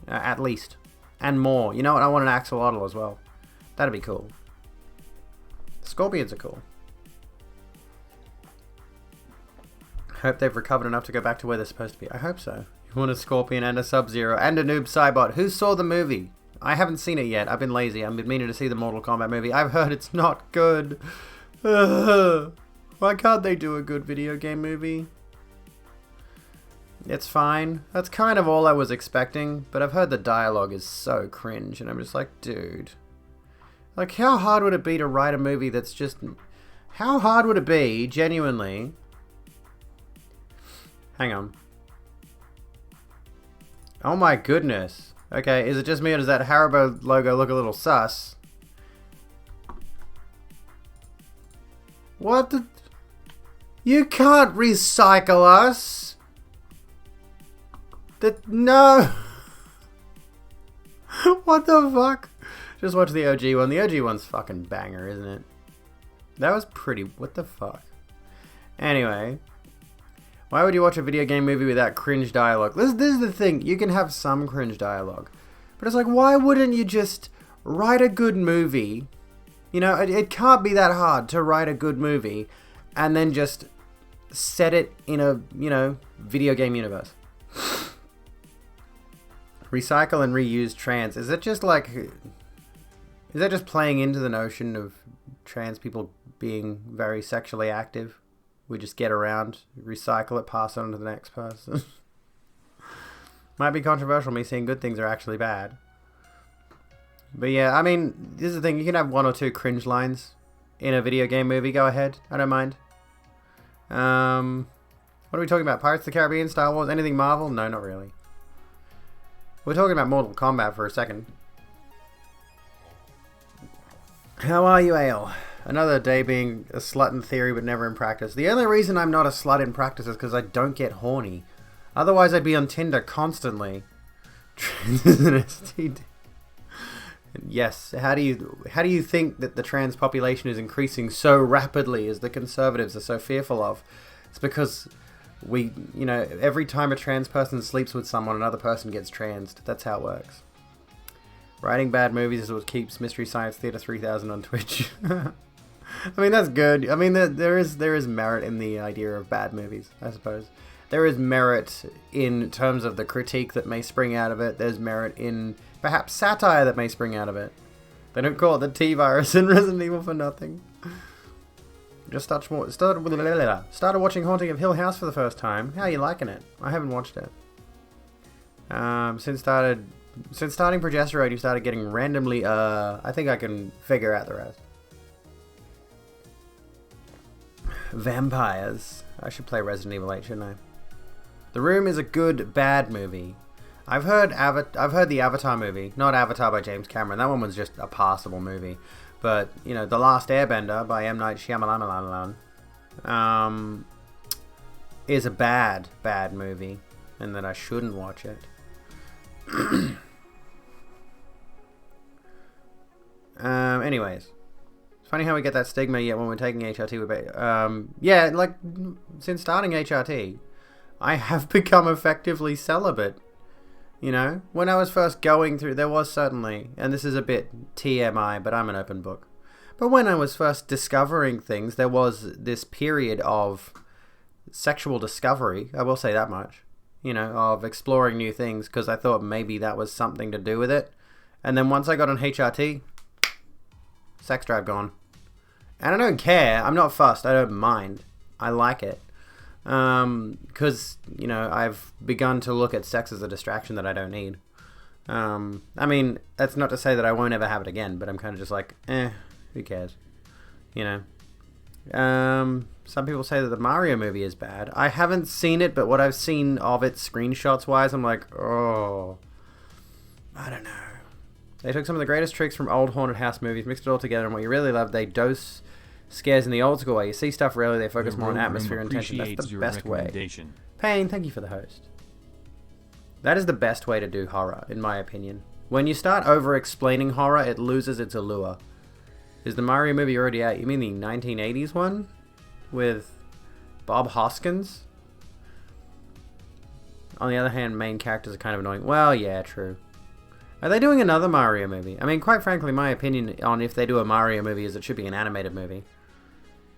At least. And more. You know what? I want an axolotl as well. That'd be cool. Scorpions are cool. Hope they've recovered enough to go back to where they're supposed to be. I hope so. You want a Scorpion and a Sub-Zero and a Noob Saibot. Who saw the movie? I haven't seen it yet. I've been lazy. I've been meaning to see the Mortal Kombat movie. I've heard it's not good. Why can't they do a good video game movie? It's fine. That's kind of all I was expecting, but I've heard the dialogue is so cringe, and I'm just like, dude. Like, how hard would it be to write a movie that's just... How hard would it be, genuinely, Hang on. Oh my goodness. Okay, is it just me or does that Haribo logo look a little sus? What the... You can't recycle us! No! What the fuck? Just watch the OG one. The OG one's fucking banger, isn't it? That was pretty... What the fuck? Anyway... Why would you watch a video game movie without cringe dialogue? This is the thing. You can have some cringe dialogue. But it's like, why wouldn't you just write a good movie? You know, it can't be that hard to write a good movie and then just set it in a, you know, video game universe. Recycle and reuse trans. Is it just like... Is that just playing into the notion of trans people being very sexually active? We just get around, recycle it, pass it on to the next person. Might be controversial, me saying good things are actually bad. But yeah, I mean, this is the thing. You can have one or two cringe lines in a video game movie. Go ahead. I don't mind. What are we talking about? Pirates of the Caribbean, Star Wars, anything Marvel? No, not really. We're talking about Mortal Kombat for a second. How are you, Ale? Another day being a slut in theory but never in practice. The only reason I'm not a slut in practice is because I don't get horny. Otherwise I'd be on Tinder constantly. Trans is an STD. Yes, how do you think that the trans population is increasing so rapidly as the conservatives are so fearful of? It's because we, you know, every time a trans person sleeps with someone, another person gets transed. That's how it works. Writing bad movies is what keeps Mystery Science Theater 3000 on Twitch. I mean, that's good. I mean, there is merit in the idea of bad movies, I suppose. There is merit in terms of the critique that may spring out of it. There's merit in perhaps satire that may spring out of it. They don't call it the T-virus in Resident Evil for nothing. Just started watching Haunting of Hill House for the first time. How are you liking it? I haven't watched it. Since starting Progesterone, you started getting randomly, I think I can figure out the rest. Vampires. I should play Resident Evil 8, shouldn't I? The Room is a good, bad movie. I've heard the Avatar movie. Not Avatar by James Cameron. That one was just a passable movie. But, you know, The Last Airbender by M. Night Shyamalan is a bad, bad movie. And that I shouldn't watch it. Anyways. It's funny how we get that stigma yet when we're taking HRT. Yeah, like, since starting HRT, I have become effectively celibate. You know? When I was first going through, there was certainly, and this is a bit TMI, but I'm an open book. But when I was first discovering things, there was this period of sexual discovery, I will say that much. You know, of exploring new things, because I thought maybe that was something to do with it. And then once I got on HRT, sex drive gone. And I don't care. I'm not fussed. I don't mind. I like it. Because, you know, I've begun to look at sex as a distraction that I don't need. I mean, that's not to say that I won't ever have it again, but I'm kind of just like, who cares? You know? Some people say that the Mario movie is bad. I haven't seen it, but what I've seen of it screenshots-wise, I'm like, oh, I don't know. They took some of the greatest tricks from old haunted house movies, mixed it all together, and what you really love, they dose scares in the old school way. You see stuff rarely, they focus more on atmosphere and tension. That's the best way. Payne, thank you for the host. That is the best way to do horror, in my opinion. When you start over-explaining horror, it loses its allure. Is the Mario movie already out? You mean the 1980s one? With Bob Hoskins? On the other hand, main characters are kind of annoying. Well, yeah, true. Are they doing another Mario movie? I mean, quite frankly, my opinion on if they do a Mario movie is it should be an animated movie.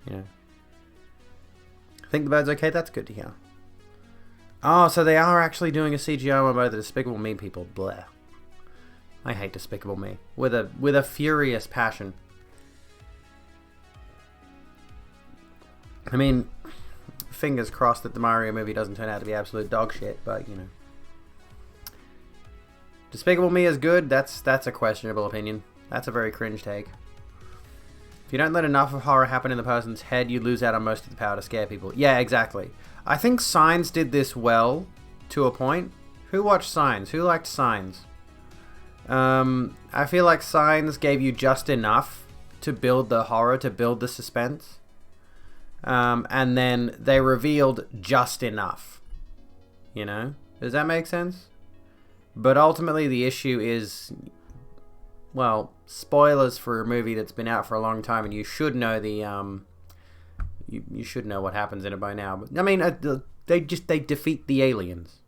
You know. Think the bird's okay? That's good to hear. Oh, so they are actually doing a CGI one by the Despicable Me people. Bleh. I hate Despicable Me. With a furious passion. I mean, fingers crossed that the Mario movie doesn't turn out to be absolute dog shit, but, you know. Despicable Me is good, that's a questionable opinion. That's a very cringe take. If you don't let enough of horror happen in the person's head, you lose out on most of the power to scare people. Yeah, exactly. I think Signs did this well, to a point. Who watched Signs? Who liked Signs? I feel like Signs gave you just enough to build the horror, to build the suspense. And then they revealed just enough. You know? Does that make sense? But ultimately the issue is, well, spoilers for a movie that's been out for a long time, and you should know the, you should know what happens in it by now. But I mean, they defeat the aliens.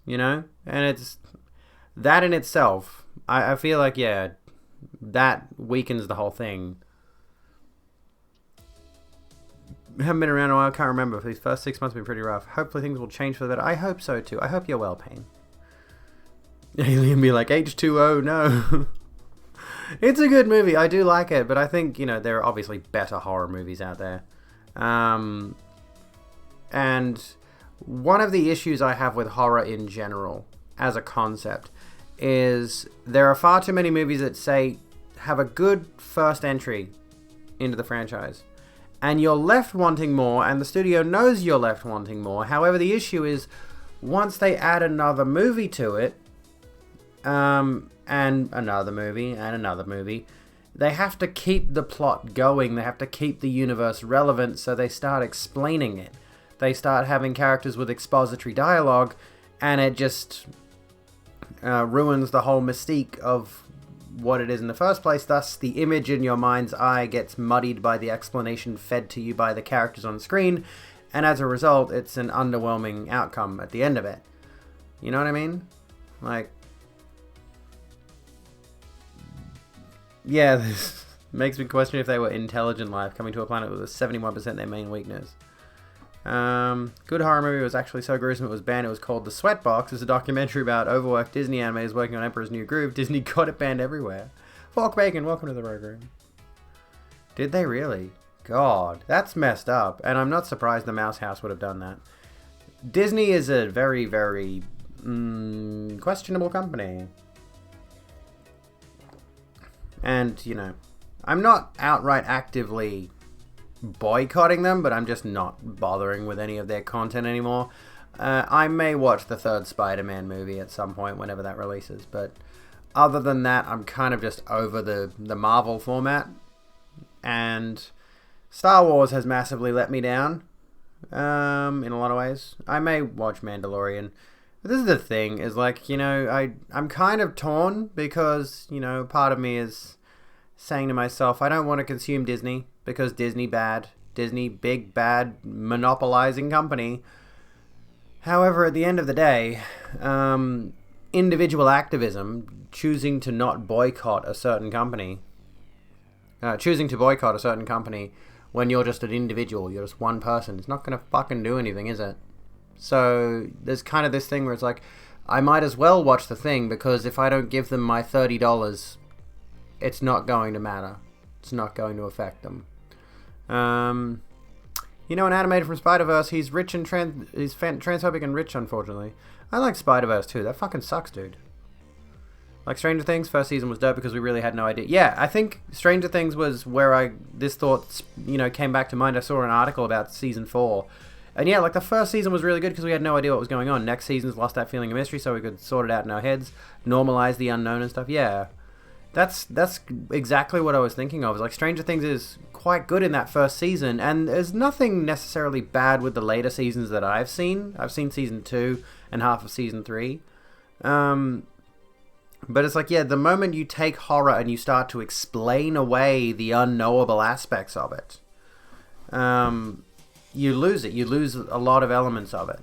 You know? And it's, that in itself, I feel like, yeah, that weakens the whole thing. Haven't been around a while, can't remember. These first 6 months have been pretty rough. Hopefully things will change for the better. I hope so too. I hope you're well, Payne. Alien be like, H2O, no. It's a good movie. I do like it, but I think, you know, there are obviously better horror movies out there. And one of the issues I have with horror in general, as a concept, is there are far too many movies that say, have a good first entry into the franchise. And you're left wanting more, and the studio knows you're left wanting more. However, the issue is, once they add another movie to it, and another movie, and another movie, they have to keep the plot going. They have to keep the universe relevant, so they start explaining it. They start having characters with expository dialogue, and it just ruins the whole mystique of what it is in the first place. Thus, the image in your mind's eye gets muddied by the explanation fed to you by the characters on screen, and as a result, it's an underwhelming outcome at the end of it. You know what I mean? Like, yeah, this makes me question if they were intelligent life coming to a planet with a 71% their main weakness. Good horror movie was actually so gruesome it was banned. It was called The Sweatbox. It's a documentary about overworked Disney animators working on Emperor's New Groove. Disney got it banned everywhere. Fork Bacon, welcome to the program. Did they really? God, that's messed up. And I'm not surprised the Mouse House would have done that. Disney is a very, very questionable company. And, you know, I'm not outright actively boycotting them, but I'm just not bothering with any of their content anymore. I may watch the third Spider-Man movie at some point whenever that releases, but other than that, I'm kind of just over the Marvel format, and Star Wars has massively let me down in a lot of ways. I may watch Mandalorian, but this is the thing, is like, you know, I'm kind of torn because, you know, part of me is saying to myself, I don't want to consume Disney, because Disney bad. Disney, big, bad, monopolizing company. However, at the end of the day, individual activism, choosing to not boycott a certain company, when you're just an individual, you're just one person, it's not going to fucking do anything, is it? So, there's kind of this thing where it's like, I might as well watch the thing, because if I don't give them my $30, it's not going to matter. It's not going to affect them. You know, an animator from Spider-Verse, he's rich and he's transphobic and rich, unfortunately. I like Spider-Verse too. That fucking sucks, dude. Like Stranger Things, first season was dope because we really had no idea. Yeah, I think Stranger Things was where this thought, you know, came back to mind. I saw an article about season 4. And yeah, like the first season was really good because we had no idea what was going on. Next season's lost that feeling of mystery, so we could sort it out in our heads, normalize the unknown and stuff. Yeah. That's exactly what I was thinking of. Like, Stranger Things is quite good in that first season, and there's nothing necessarily bad with the later seasons that I've seen. I've seen season 2 and half of season 3. But it's like, yeah, the moment you take horror and you start to explain away the unknowable aspects of it, you lose it. You lose a lot of elements of it.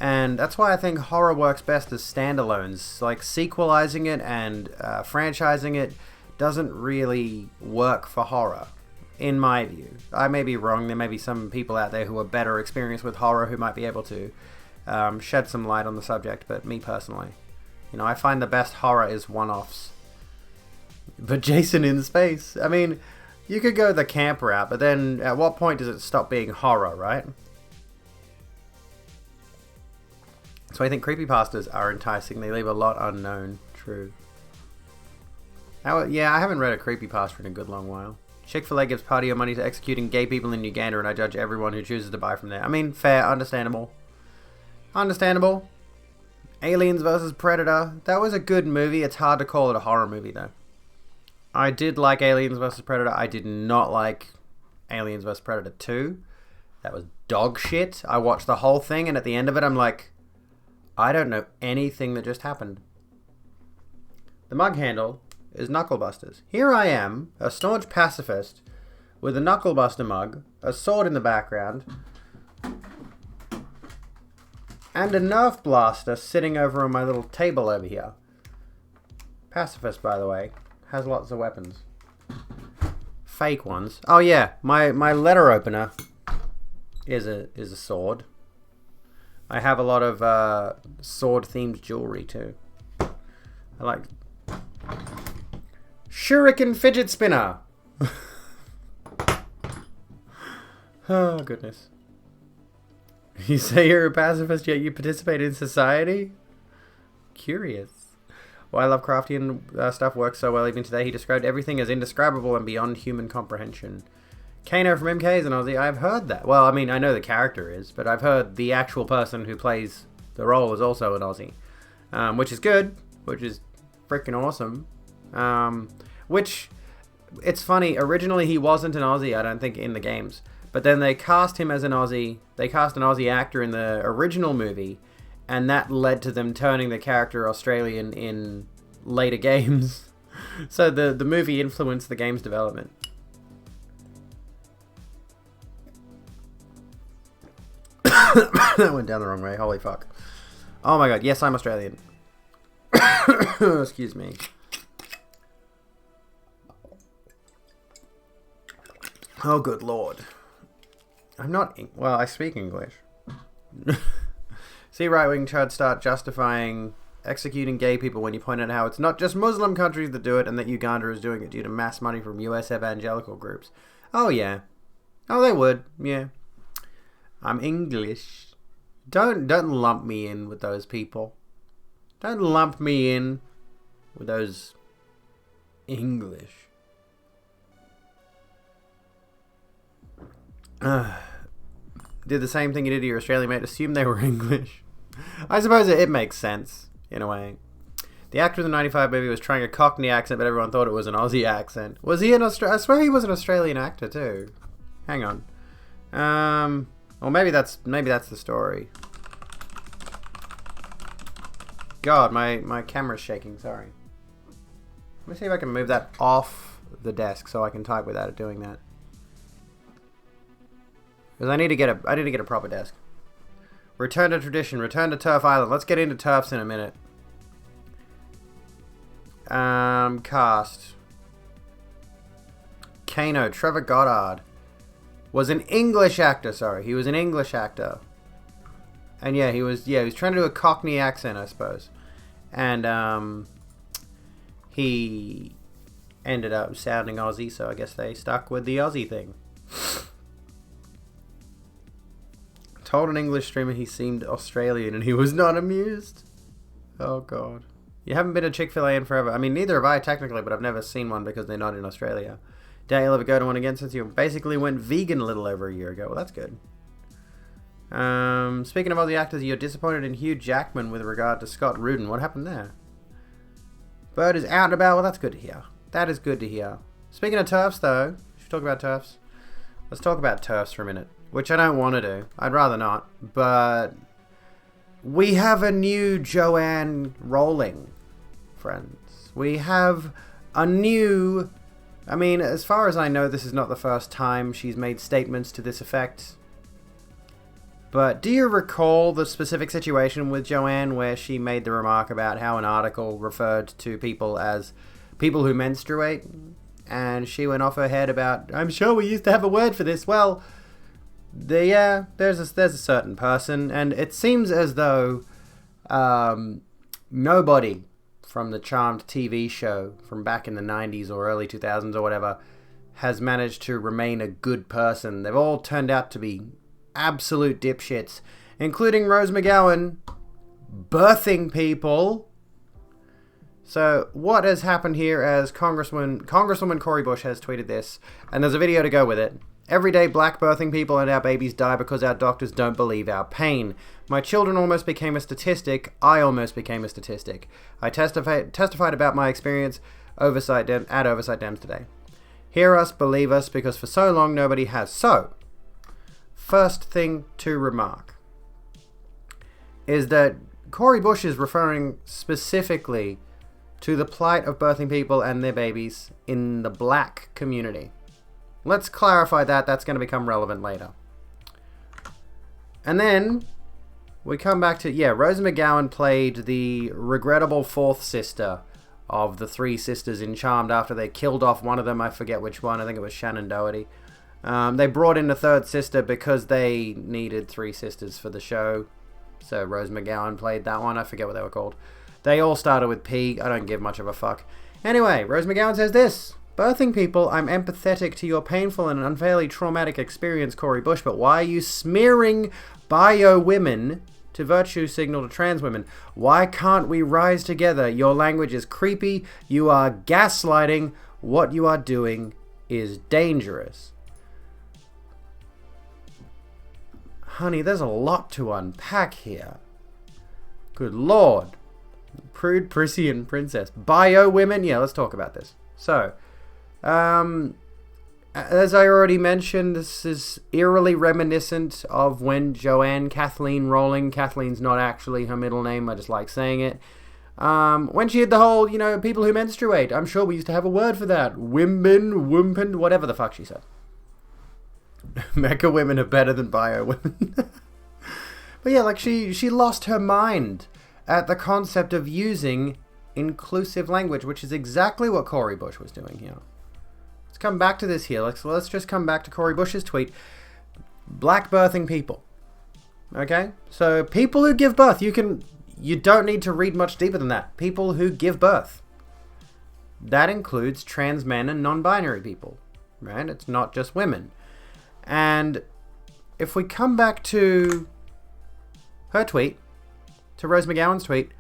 And that's why I think horror works best as standalones. Like, sequelizing it and franchising it doesn't really work for horror, in my view. I may be wrong. There may be some people out there who are better experienced with horror who might be able to shed some light on the subject, but me personally, you know, I find the best horror is one-offs. But Jason in Space, I mean, you could go the camp route, but then at what point does it stop being horror, right? So I think creepypastas are enticing. They leave a lot unknown. True. Yeah, I haven't read a creepypasta in a good long while. Chick-fil-A gives part of your money to executing gay people in Uganda, and I judge everyone who chooses to buy from there. I mean, fair, understandable. Understandable. Aliens vs. Predator. That was a good movie. It's hard to call it a horror movie, though. I did like Aliens vs. Predator. I did not like Aliens vs. Predator 2. That was dog shit. I watched the whole thing, and at the end of it, I'm like, I don't know anything that just happened. The mug handle is Knucklebusters. Here I am, a staunch pacifist, with a Knucklebuster mug, a sword in the background, and a Nerf blaster sitting over on my little table over here. Pacifist, by the way, has lots of weapons. Fake ones. Oh yeah, my letter opener is a sword. I have a lot of sword-themed jewelry too. I like Shuriken fidget spinner. Oh goodness. You say you're a pacifist, yet you participate in society? Curious. Why Lovecraftian stuff works so well even today. He described everything as indescribable and beyond human comprehension. Kano from MK is an Aussie. I've heard that. Well, I mean, I know the character is, but I've heard the actual person who plays the role is also an Aussie. Which is good. Which is freaking awesome. Which, it's funny, originally he wasn't an Aussie, I don't think, in the games. But then they cast him as an Aussie. They cast an Aussie actor in the original movie, and that led to them turning the character Australian in later games. So the movie influenced the game's development. That went down the wrong way. Holy fuck. Oh my god. Yes, I'm Australian. Excuse me. Oh, good lord. I'm not... Well, I speak English. See right-wing chuds start justifying executing gay people when you point out how it's not just Muslim countries that do it and that Uganda is doing it due to mass money from US evangelical groups. Oh, yeah. Oh, they would. Yeah. I'm English. Don't lump me in with those people. Don't lump me in with those English. Did the same thing you did to your Australian mate. Assume they were English. I suppose it makes sense, in a way. The actor in the 95 movie was trying a Cockney accent, but everyone thought it was an Aussie accent. Was he an Australian? I swear he was an Australian actor, too. Hang on. Or maybe that's the story. God, my camera's shaking, sorry. Let me see if I can move that off the desk so I can type without it doing that. Because I need to get a proper desk. Return to tradition. Return to Turf Island. Let's get into turfs in a minute. Cast. Kano. Trevor Goddard was an English actor. Sorry, he was an English actor. And yeah, he was trying to do a Cockney accent, I suppose. And he ended up sounding Aussie, so I guess they stuck with the Aussie thing. Told an English streamer he seemed Australian and he was not amused. Oh god. You haven't been to Chick-fil-A in forever. I mean, neither have I technically, but I've never seen one because they're not in Australia. Doubt you'll ever go to one again since you basically went vegan a little over a year ago. Well, that's good. Speaking of Aussie actors, you're disappointed in Hugh Jackman with regard to Scott Rudin. What happened there? Bird is out and about. Well, that's good to hear. That is good to hear. Speaking of turfs, though, should we talk about turfs? Let's talk about turfs for a minute. Which I don't want to do. I'd rather not. But we have a new Joanne Rowling, friends. We have a new... I mean, as far as I know, this is not the first time she's made statements to this effect. But do you recall the specific situation with Joanne where she made the remark about how an article referred to people as people who menstruate? And she went off her head about, I'm sure we used to have a word for this. Well... there's a certain person, and it seems as though nobody from the Charmed TV show from back in the 90s or early 2000s or whatever has managed to remain a good person. They've all turned out to be absolute dipshits, including Rose McGowan birthing people. So what has happened here as Congresswoman Cori Bush has tweeted this, and there's a video to go with it. Every day black birthing people and our babies die because our doctors don't believe our pain. My children almost became a statistic. I almost became a statistic. I testified about my experience at Oversight Dems today. Hear us, believe us, because for so long nobody has. So, first thing to remark is that Cori Bush is referring specifically to the plight of birthing people and their babies in the black community. Let's clarify that. That's going to become relevant later. And then we come back to, Rosa McGowan played the regrettable fourth sister of the three sisters in Charmed after they killed off one of them. I forget which one. I think it was Shannon Doherty. They brought in the third sister because they needed three sisters for the show. So Rose McGowan played that one. I forget what they were called. They all started with P. I don't give much of a fuck. Anyway, Rose McGowan says this. Birthing people, I'm empathetic to your painful and unfairly traumatic experience, Cori Bush, but why are you smearing bio women to virtue signal to trans women? Why can't we rise together? Your language is creepy. You are gaslighting. What you are doing is dangerous. Honey, there's a lot to unpack here. Good Lord. Prude, prissy, and princess. Bio women? Yeah, let's talk about this. So, as I already mentioned, this is eerily reminiscent of when Joanne Kathleen Rowling, Kathleen's not actually her middle name, I just like saying it, when she had the whole, people who menstruate, I'm sure we used to have a word for that, wompin, whatever the fuck she said. Mecha women are better than bio women. But yeah, she lost her mind at the concept of using inclusive language, which is exactly what Cori Bush was doing here. Let's come back to this here. Let's just come back to Cori Bush's tweet. Black birthing people. Okay? So people who give birth, you don't need to read much deeper than that. People who give birth. That includes trans men and non-binary people. Right? It's not just women. And if we come back to her tweet, to Rose McGowan's tweet,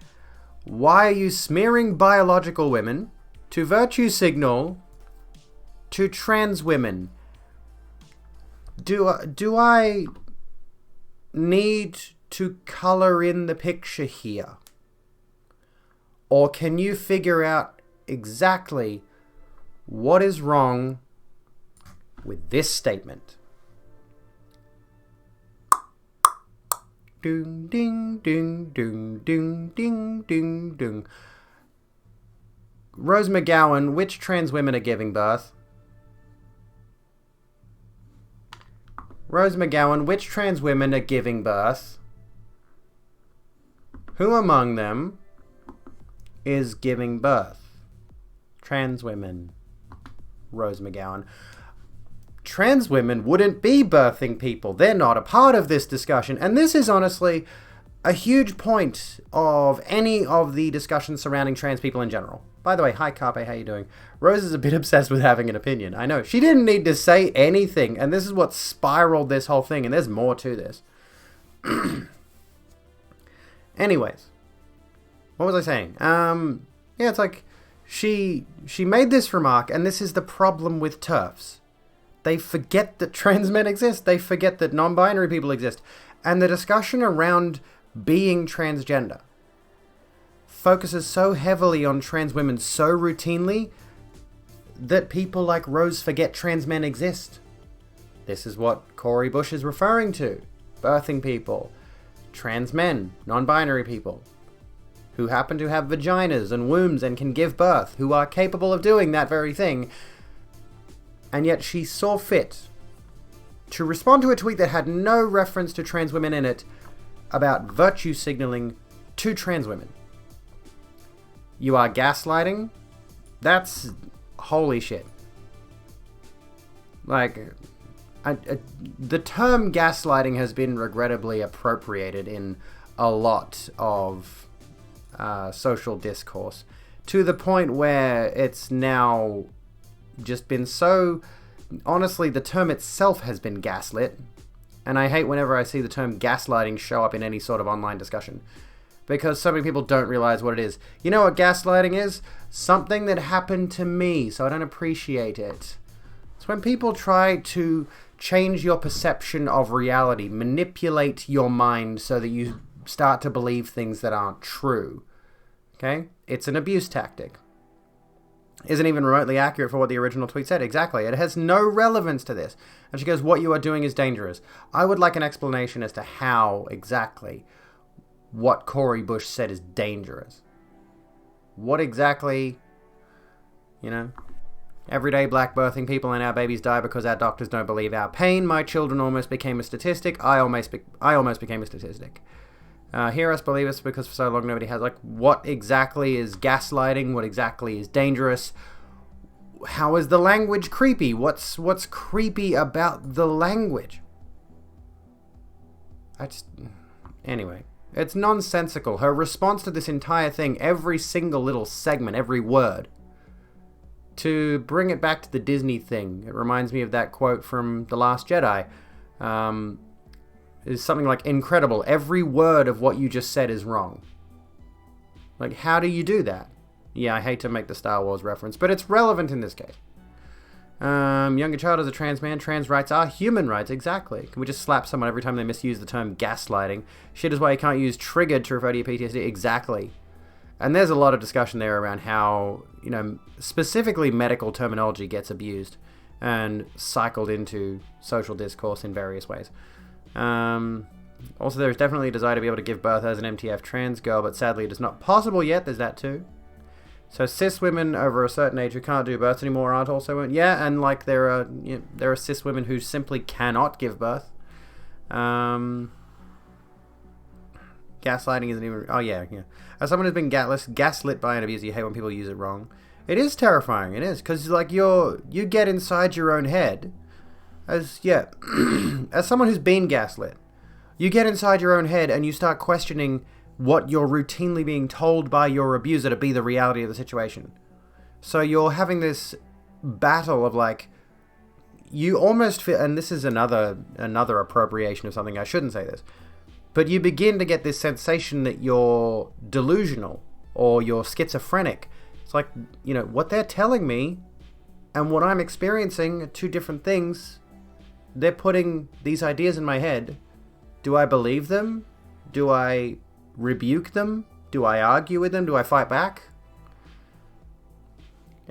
why are you smearing biological women to virtue signal to trans women? Do I need to color in the picture here? Or can you figure out exactly what is wrong with this statement? Ding, ding, ding, ding, ding, ding, ding, ding. Rose McGowan, which trans women are giving birth? Rose McGowan, which trans women are giving birth? Who among them is giving birth? Trans women. Rose McGowan. Trans women wouldn't be birthing people. They're not a part of this discussion. And this is honestly a huge point of any of the discussions surrounding trans people in general. By the way, hi Carpe, how you doing? Rose is a bit obsessed with having an opinion. I know. She didn't need to say anything. And this is what spiraled this whole thing. And there's more to this. Anyways. What was I saying? Yeah, it's like she made this remark, and this is the problem with TERFs. They forget that trans men exist. They forget that non-binary people exist. And the discussion around being transgender focuses so heavily on trans women so routinely that people like Rose forget trans men exist. This is what Cori Bush is referring to. Birthing people, trans men, non-binary people, who happen to have vaginas and wombs and can give birth, who are capable of doing that very thing. And yet she saw fit to respond to a tweet that had no reference to trans women in it about virtue signaling to trans women. You are gaslighting? That's holy shit. Like, the term gaslighting has been regrettably appropriated in a lot of social discourse to the point where it's now just been so... Honestly, the term itself has been gaslit, and I hate whenever I see the term gaslighting show up in any sort of online discussion. because so many people don't realize what it is. You know what gaslighting is? Something that happened to me, so I don't appreciate it. It's when people try to change your perception of reality, manipulate your mind so that you start to believe things that aren't true. Okay? It's an abuse tactic. Isn't even remotely accurate for what the original tweet said. Exactly. It has no relevance to this. And she goes, what you are doing is dangerous. I would like an explanation as to how exactly what Cori Bush said is dangerous. What exactly, everyday black birthing people and our babies die because our doctors don't believe our pain. My children almost became a statistic. I almost became a statistic. Hear us, believe us, because for so long nobody has. What exactly is gaslighting? What exactly is dangerous? How is the language creepy? What's creepy about the language? Anyway, it's nonsensical. Her response to this entire thing, every single little segment, every word. To bring it back to the Disney thing, it reminds me of that quote from The Last Jedi. Is something like, incredible. Every word of what you just said is wrong. How do you do that? Yeah, I hate to make the Star Wars reference, but it's relevant in this case. Younger child is a trans man. Trans rights are human rights. Exactly. Can we just slap someone every time they misuse the term gaslighting? Shit is why you can't use triggered to refer to your PTSD. Exactly. And there's a lot of discussion there around how, specifically medical terminology gets abused and cycled into social discourse in various ways. Also, there is definitely a desire to be able to give birth as an MTF trans girl, but sadly it is not possible yet. There's that too. So cis women over a certain age who can't do births anymore aren't also... Yeah, and there are cis women who simply cannot give birth. Gaslighting isn't even... Oh, yeah. As someone who's been gaslit by an abuser, you hate when people use it wrong. It is terrifying. It is. Because, you get inside your own head... As someone who's been gaslit, you get inside your own head and you start questioning what you're routinely being told by your abuser to be the reality of the situation. So you're having this battle of you almost feel, and this is another appropriation of something, I shouldn't say this, but you begin to get this sensation that you're delusional or you're schizophrenic. It's what they're telling me and what I'm experiencing are two different things. They're putting these ideas in my head. Do I believe them? Do I rebuke them? Do I argue with them? Do I fight back?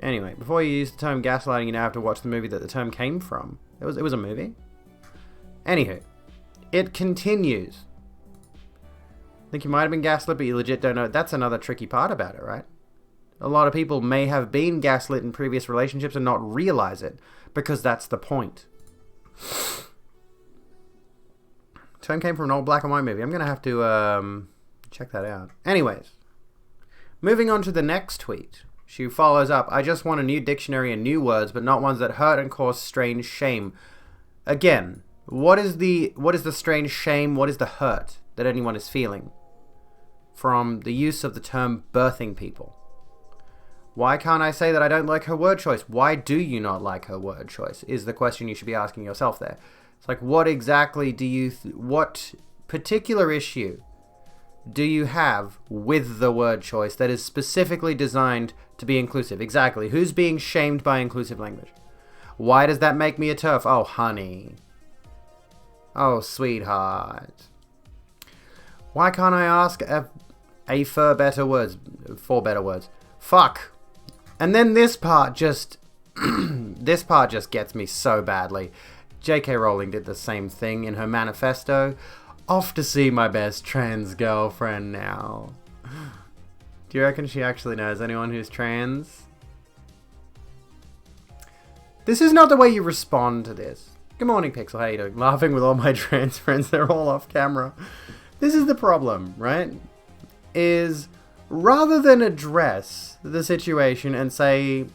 Anyway, before you use the term gaslighting, you now have to watch the movie that the term came from. It was a movie. Anywho, it continues. I think you might have been gaslit, but you legit don't know. That's another tricky part about it, right? A lot of people may have been gaslit in previous relationships and not realize it, because that's the point. Term came from an old black and white movie. I'm going to have to check that out. Anyways, moving on to the next tweet. She follows up, I just want a new dictionary and new words, but not ones that hurt and cause strange shame. Again, what is the strange shame? What is the hurt that anyone is feeling from the use of the term birthing people? Why can't I say that I don't like her word choice? Why do you not like her word choice? Is the question you should be asking yourself there. It's what exactly do you... what particular issue do you have with the word choice that is specifically designed to be inclusive? Exactly. Who's being shamed by inclusive language? Why does that make me a TERF? Oh, honey. Oh, sweetheart. Why can't I ask for better words? Fuck. And then this part just... this part just gets me so badly. J.K. Rowling did the same thing in her manifesto. Off to see my best trans girlfriend now. Do you reckon she actually knows anyone who's trans? This is not the way you respond to this. Good morning, Pixel. How you doing? Laughing with all my trans friends. They're all off camera. This is the problem, right? Is rather than address the situation and say...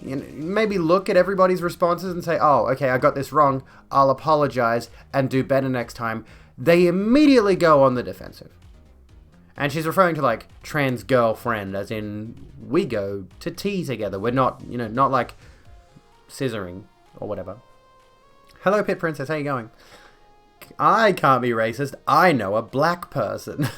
maybe look at everybody's responses and say, oh, okay, I got this wrong, I'll apologize and do better next time. They immediately go on the defensive. And she's referring to trans girlfriend, as in we go to tea together. We're not, not scissoring or whatever. Hello, Pit Princess, how you going? I can't be racist. I know a black person.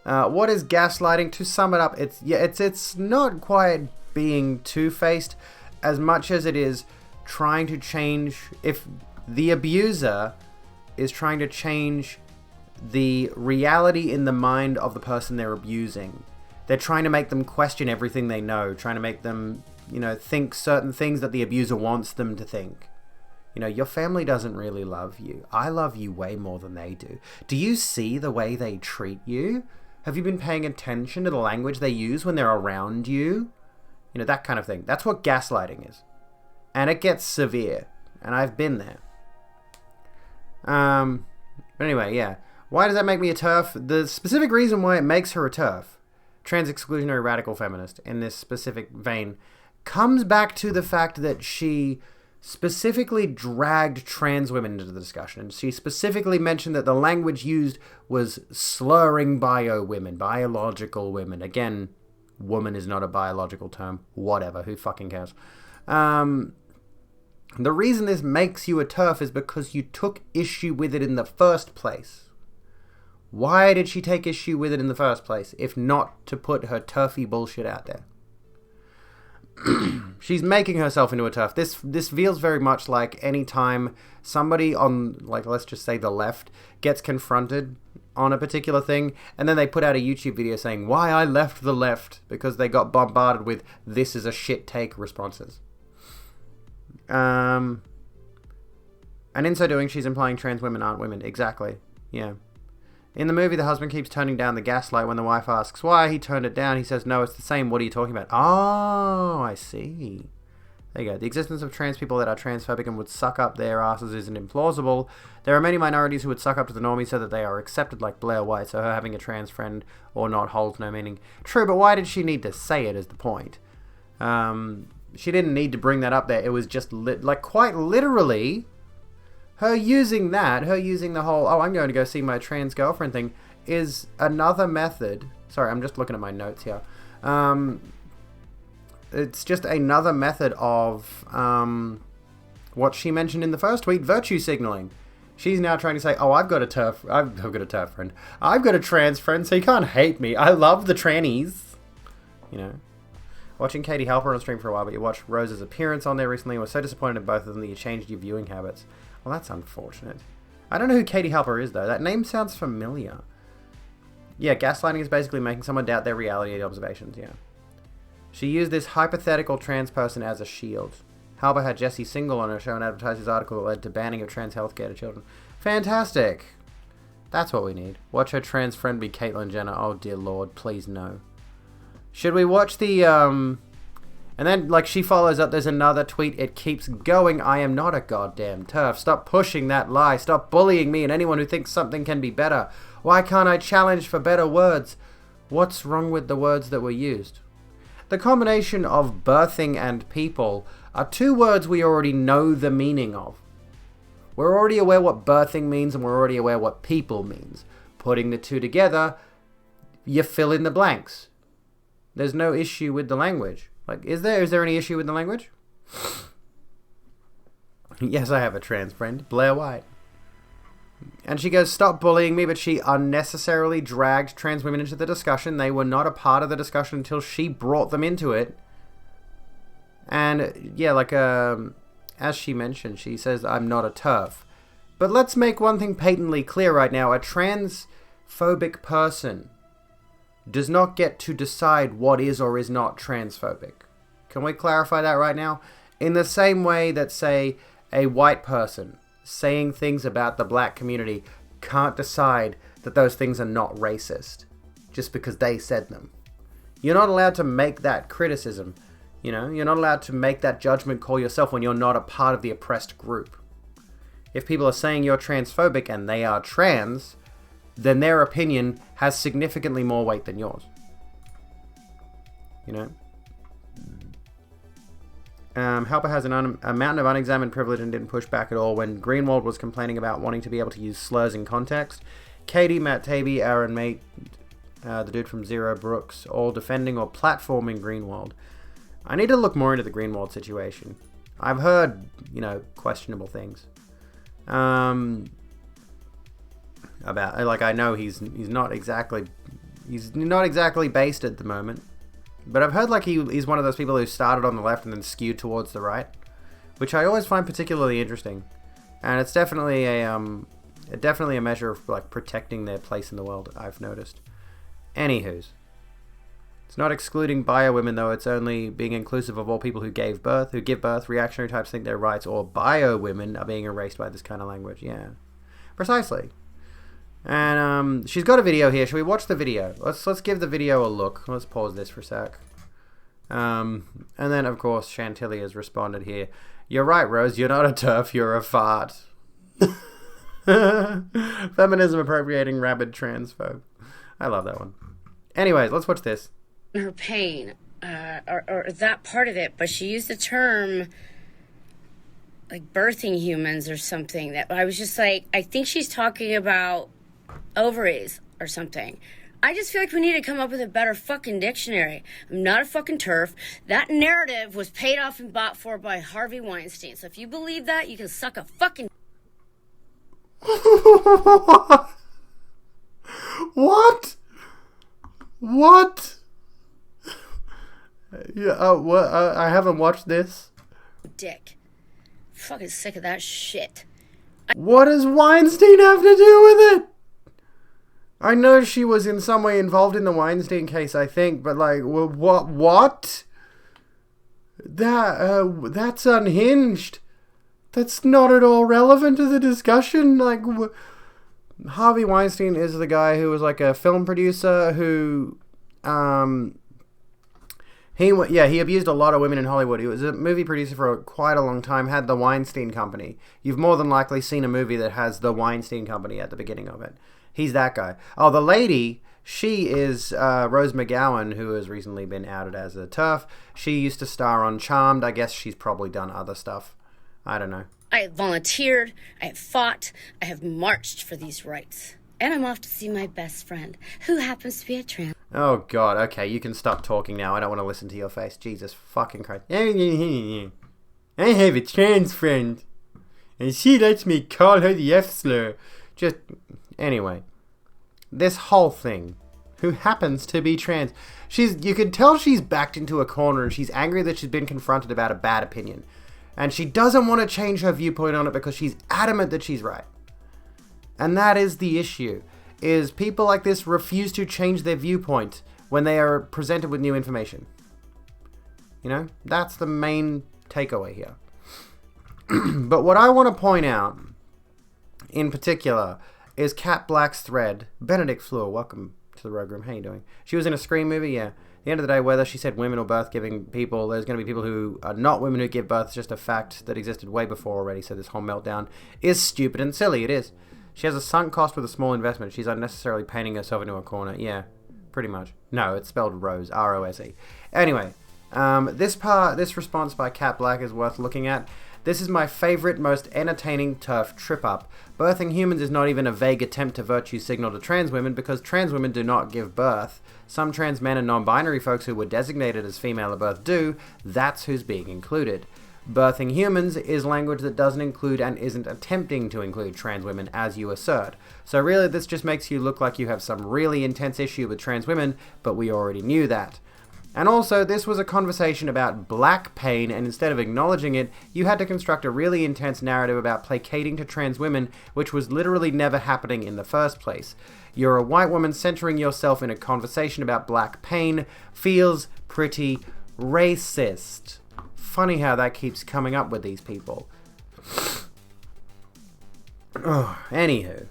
What is gaslighting? To sum it up, it's not quite being two-faced as much as it is trying to change. If the abuser is trying to change the reality in the mind of the person they're abusing, they're trying to make them question everything they know, trying to make them, think certain things that the abuser wants them to think. Your family doesn't really love you. I love you way more than they do. Do you see the way they treat you? Have you been paying attention to the language they use when they're around you? That kind of thing. That's what gaslighting is. And it gets severe. And I've been there. But anyway, yeah. Why does that make me a TERF? The specific reason why it makes her a TERF, trans-exclusionary radical feminist, in this specific vein, comes back to the fact that she specifically dragged trans women into the discussion. And she specifically mentioned that the language used was slurring biological women. Again, woman is not a biological term. Whatever, who fucking cares? The reason this makes you a TERF is because you took issue with it in the first place. Why did she take issue with it in the first place, if not to put her TERFy bullshit out there? She's making herself into a TERF. This feels very much like any time somebody on, let's just say the left, gets confronted on a particular thing, and then they put out a YouTube video saying, why I left the left, because they got bombarded with, this is a shit take responses. And in so doing, she's implying trans women aren't women. Exactly. Yeah. In the movie, the husband keeps turning down the gaslight. When the wife asks why he turned it down, he says, no, it's the same. What are you talking about? Oh, I see. There you go. The existence of trans people that are transphobic and would suck up their asses isn't implausible. There are many minorities who would suck up to the normies so that they are accepted, like Blair White, so her having a trans friend or not holds no meaning. True, but why did she need to say it is the point? She didn't need to bring that up there. It was just, quite literally, her using the whole, I'm going to go see my trans girlfriend thing, is another method. Sorry, I'm just looking at my notes here. It's just another method of what she mentioned in the first tweet, virtue signaling. She's now trying to say, I've got a TERF friend. I've got a trans friend, so you can't hate me. I love the trannies. Watching Katie Halper on stream for a while, but you watched Rose's appearance on there recently and was so disappointed in both of them that you changed your viewing habits. Well, that's unfortunate. I don't know who Katie Halper is, though. That name sounds familiar. Yeah, gaslighting is basically making someone doubt their reality and observations, yeah. She used this hypothetical trans person as a shield. Halper had Jesse Single on her show and advertised his article that led to banning of trans healthcare to children. Fantastic! That's what we need. Watch her trans friend be Caitlyn Jenner. Oh, dear Lord, please no. Should we watch the, And then, she follows up, there's another tweet, it keeps going, I am not a goddamn TERF. Stop pushing that lie. Stop bullying me and anyone who thinks something can be better. Why can't I challenge for better words? What's wrong with the words that were used? The combination of birthing and people are two words we already know the meaning of. We're already aware what birthing means and we're already aware what people means. Putting the two together, you fill in the blanks. There's no issue with the language. Is there any issue with the language? Yes, I have a trans friend, Blair White. And she goes, stop bullying me, but she unnecessarily dragged trans women into the discussion. They were not a part of the discussion until she brought them into it. And, yeah, as she mentioned, she says, I'm not a TERF. But let's make one thing patently clear right now. A transphobic person does not get to decide what is or is not transphobic. Can we clarify that right now? In the same way that, say, a white person saying things about the black community can't decide that those things are not racist just because they said them. You're not allowed to make that criticism. You're not allowed to make that judgment call yourself when you're not a part of the oppressed group. If people are saying you're transphobic and they are trans, then their opinion has significantly more weight than yours. Halper has a mountain of unexamined privilege and didn't push back at all when Greenwald was complaining about wanting to be able to use slurs in context. Katie, Matt Taibbi, Aaron Mate, the dude from Zero Brooks, all defending or platforming Greenwald. I need to look more into the Greenwald situation. I've heard, questionable things. About, I know he's not exactly He's not exactly based at the moment. But I've heard like he's one of those people who started on the left and then skewed towards the right, which I always find particularly interesting. And it's definitely a measure of like protecting their place in the world, I've noticed. Anywho's. It's not excluding bio women though, it's only being inclusive of all people who give birth. Reactionary types think their rights or bio women are being erased by this kind of language. Yeah. Precisely. And she's got a video here. Should we watch the video? Let's give the video a look. Let's pause this for a sec. And then of course Chantilly has responded here. You're right, Rose, you're not a TERF, you're a fart. Feminism appropriating rabid transphobe. I love that one. Anyways, let's watch this. Her pain, or that part of it, but she used the term like birthing humans or something that I was just like, I think she's talking about ovaries or something. I just feel like we need to come up with a better fucking dictionary. I'm not a fucking TERF. That narrative was paid off and bought for by Harvey Weinstein. So if you believe that, you can suck a fucking... What? What? Yeah, what? I haven't watched this. Dick. Fucking sick of that shit. What does Weinstein have to do with it? I know she was in some way involved in the Weinstein case, I think, but like, what? That's unhinged. That's not at all relevant to the discussion. Like, Harvey Weinstein is the guy who was like a film producer who, he abused a lot of women in Hollywood. He was a movie producer for quite a long time, had the Weinstein Company. You've more than likely seen a movie that has the Weinstein Company at the beginning of it. He's that guy. Oh, the lady, she is Rose McGowan, who has recently been outed as a TERF. She used to star on Charmed. I guess she's probably done other stuff. I don't know. I have volunteered, I have fought, I have marched for these rights. And I'm off to see my best friend, who happens to be a trans. Oh, God. Okay, you can stop talking now. I don't want to listen to your face. Jesus fucking Christ. I have a trans friend, and she lets me call her the F-slur. Just... Anyway, this whole thing, who happens to be trans, you could tell she's backed into a corner and she's angry that she's been confronted about a bad opinion. And she doesn't want to change her viewpoint on it because she's adamant that she's right. And that is the issue, is people like this refuse to change their viewpoint when they are presented with new information. You know, that's the main takeaway here. But what I want to point out, in particular, is Cat Black's thread. Benedict Fleur, welcome to the Rogue Room. How you doing? She was in a Scream movie, yeah. At the end of the day, whether she said women or birth-giving people, there's going to be people who are not women who give birth. It's just a fact that existed way before already, so this whole meltdown is stupid and silly. It is. She has a sunk cost with a small investment. She's unnecessarily painting herself into a corner. Yeah, pretty much. No, it's spelled Rose, R-O-S-E. Anyway, this response by Cat Black is worth looking at. This is my favorite, most entertaining TERF trip-up. Birthing humans is not even a vague attempt to virtue signal to trans women because trans women do not give birth. Some trans men and non-binary folks who were designated as female at birth do. That's who's being included. Birthing humans is language that doesn't include and isn't attempting to include trans women, as you assert. So really, this just makes you look like you have some really intense issue with trans women, but we already knew that. And also, this was a conversation about black pain, and instead of acknowledging it, you had to construct a really intense narrative about placating to trans women, which was literally never happening in the first place. You're a white woman centering yourself in a conversation about black pain feels pretty racist. Funny how that keeps coming up with these people. Oh, anywho.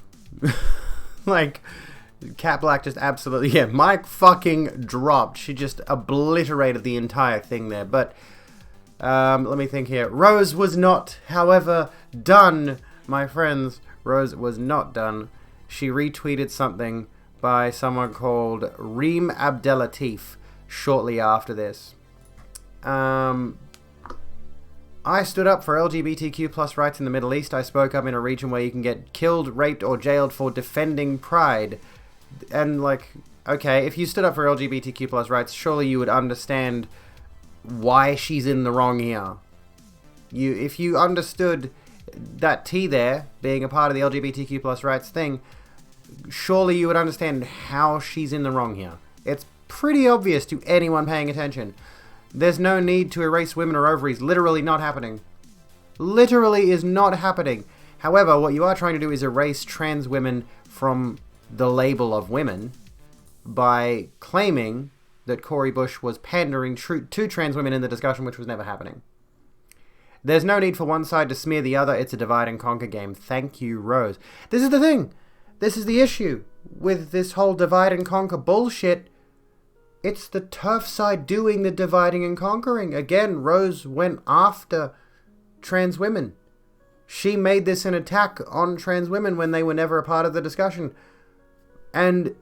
Like... Cat Black just absolutely, yeah, mic fucking dropped. She just obliterated the entire thing there. But, let me think here. Rose was not, however, done, my friends. Rose was not done. She retweeted something by someone called Reem Abdelatif shortly after this. I stood up for LGBTQ plus rights in the Middle East. I spoke up in a region where you can get killed, raped, or jailed for defending pride. And, like, okay, if you stood up for LGBTQ plus rights, surely you would understand why she's in the wrong here. If you understood that T there, being a part of the LGBTQ plus rights thing, surely you would understand how she's in the wrong here. It's pretty obvious to anyone paying attention. There's no need to erase women or ovaries. Literally not happening. Literally is not happening. However, what you are trying to do is erase trans women from the label of women by claiming that Cori Bush was pandering to trans women in the discussion, which was never happening. There's no need for one side to smear the other. It's a divide and conquer game. Thank you, Rose. This is the thing. This is the issue with this whole divide and conquer bullshit. It's the TERF side doing the dividing and conquering. Again, Rose went after trans women. She made this an attack on trans women when they were never a part of the discussion. And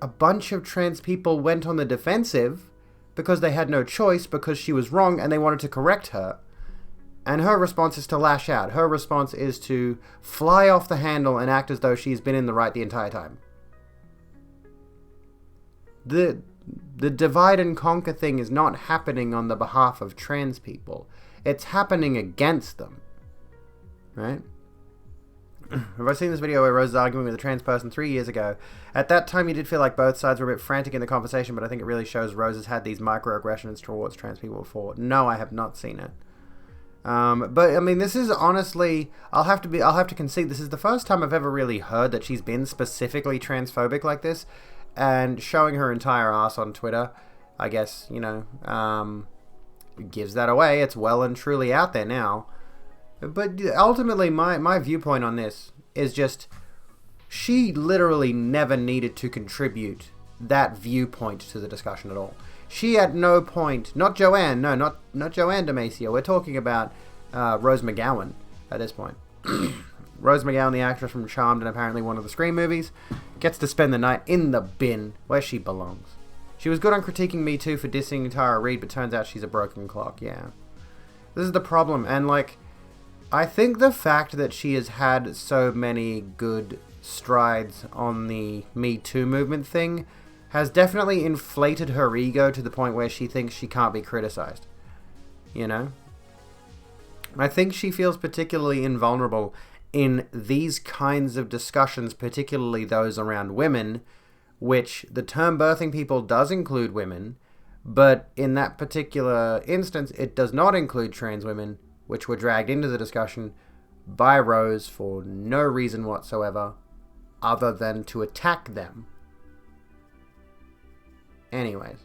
a bunch of trans people went on the defensive because they had no choice, because she was wrong and they wanted to correct her. And her response is to lash out. Her response is to fly off the handle and act as though she's been in the right the entire time. The divide and conquer thing is not happening on the behalf of trans people. It's happening against them. Right? Have I seen this video where Rose is arguing with a trans person 3 years ago? At that time, you did feel like both sides were a bit frantic in the conversation, but I think it really shows Rose has had these microaggressions towards trans people before. No, I have not seen it. But I mean, this is honestly, I'll have to concede, this is the first time I've ever really heard that she's been specifically transphobic like this, and showing her entire ass on Twitter, I guess, you know, gives that away. It's well and truly out there now. But ultimately, my viewpoint on this is just, she literally never needed to contribute that viewpoint to the discussion at all. She at no point, not Joanne, no, not Joanne Damasio, we're talking about Rose McGowan at this point. Rose McGowan, the actress from Charmed and apparently one of the Scream movies, gets to spend the night in the bin where she belongs. She was good on critiquing Me Too for dissing Tara Reid, but turns out she's a broken clock, yeah. This is the problem, and like, I think the fact that she has had so many good strides on the Me Too movement thing has definitely inflated her ego to the point where she thinks she can't be criticized. You know? I think she feels particularly invulnerable in these kinds of discussions, particularly those around women, which the term birthing people does include women, but in that particular instance, it does not include trans women, which were dragged into the discussion by Rose for no reason whatsoever other than to attack them. Anyways.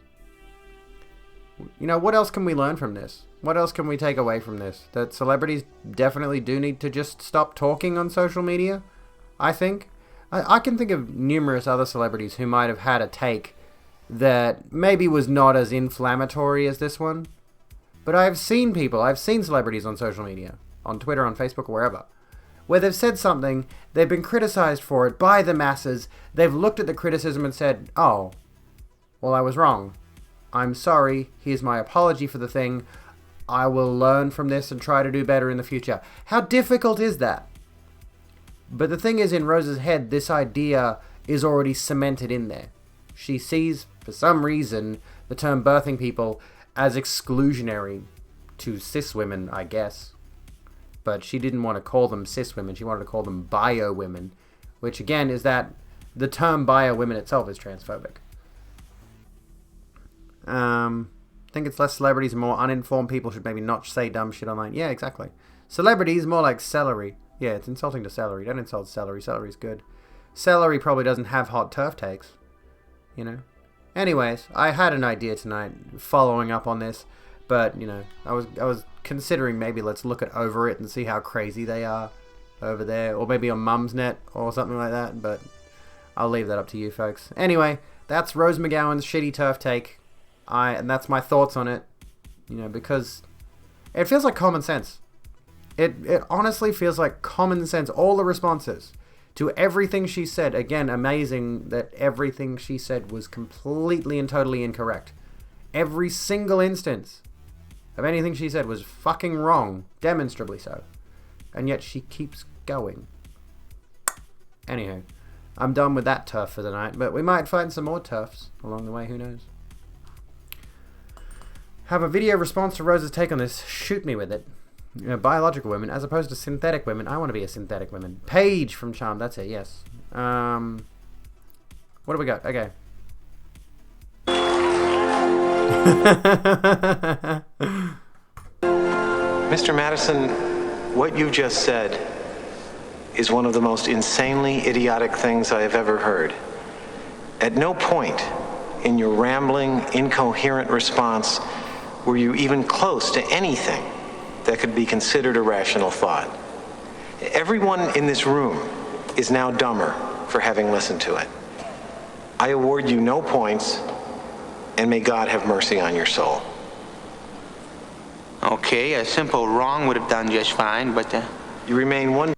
You know, what else can we learn from this? What else can we take away from this? That celebrities definitely do need to just stop talking on social media, I think. I can think of numerous other celebrities who might have had a take that maybe was not as inflammatory as this one. But I've seen celebrities on social media, on Twitter, on Facebook, or wherever, where they've said something, they've been criticized for it by the masses, they've looked at the criticism and said, oh, well, I was wrong. I'm sorry, here's my apology for the thing, I will learn from this and try to do better in the future. How difficult is that? But the thing is, in Rose's head, this idea is already cemented in there. She sees, for some reason, the term birthing people as exclusionary to cis women, I guess. But she didn't want to call them cis women, she wanted to call them bio women, which again is that the term bio women itself is transphobic. I think it's less celebrities and more uninformed people should maybe not say dumb shit online. Yeah, exactly. Celebrities, more like celery. Yeah, it's insulting to celery. Don't insult celery. Celery's good. Celery probably doesn't have hot turf takes. You know? Anyways, I had an idea tonight following up on this, but, you know, I was considering maybe let's look at Over It and see how crazy they are over there, or maybe on Mumsnet or something like that, but I'll leave that up to you folks. Anyway, that's Rose McGowan's shitty turf take, and that's my thoughts on it, you know, because it feels like common sense. It honestly feels like common sense. All the responses to everything she said, again, amazing that everything she said was completely and totally incorrect. Every single instance of anything she said was fucking wrong, demonstrably so. And yet she keeps going. Anyhow, I'm done with that turf for the night, but we might find some more turfs along the way, who knows. Have a video response to Rose's take on this. Shoot me with it. You know, biological women as opposed to synthetic women. I want to be a synthetic woman. Paige from Charmed, that's it, yes. What do we got? Okay. Mr. Madison, what you just said is one of the most insanely idiotic things I have ever heard. At no point in your rambling, incoherent response were you even close to anything that could be considered a rational thought. Everyone in this room is now dumber for having listened to it. I award you no points, and may God have mercy on your soul. Okay, a simple wrong would have done just fine, but You remain one.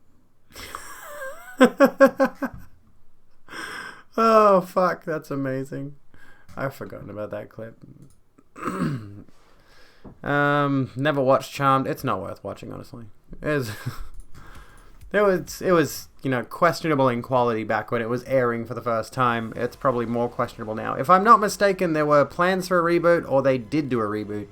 Oh, fuck, that's amazing. I've forgotten about that clip. Never watched Charmed. It's not worth watching, honestly. It was, you know, questionable in quality back when it was airing for the first time. It's probably more questionable now. If I'm not mistaken, there were plans for a reboot, or they did do a reboot.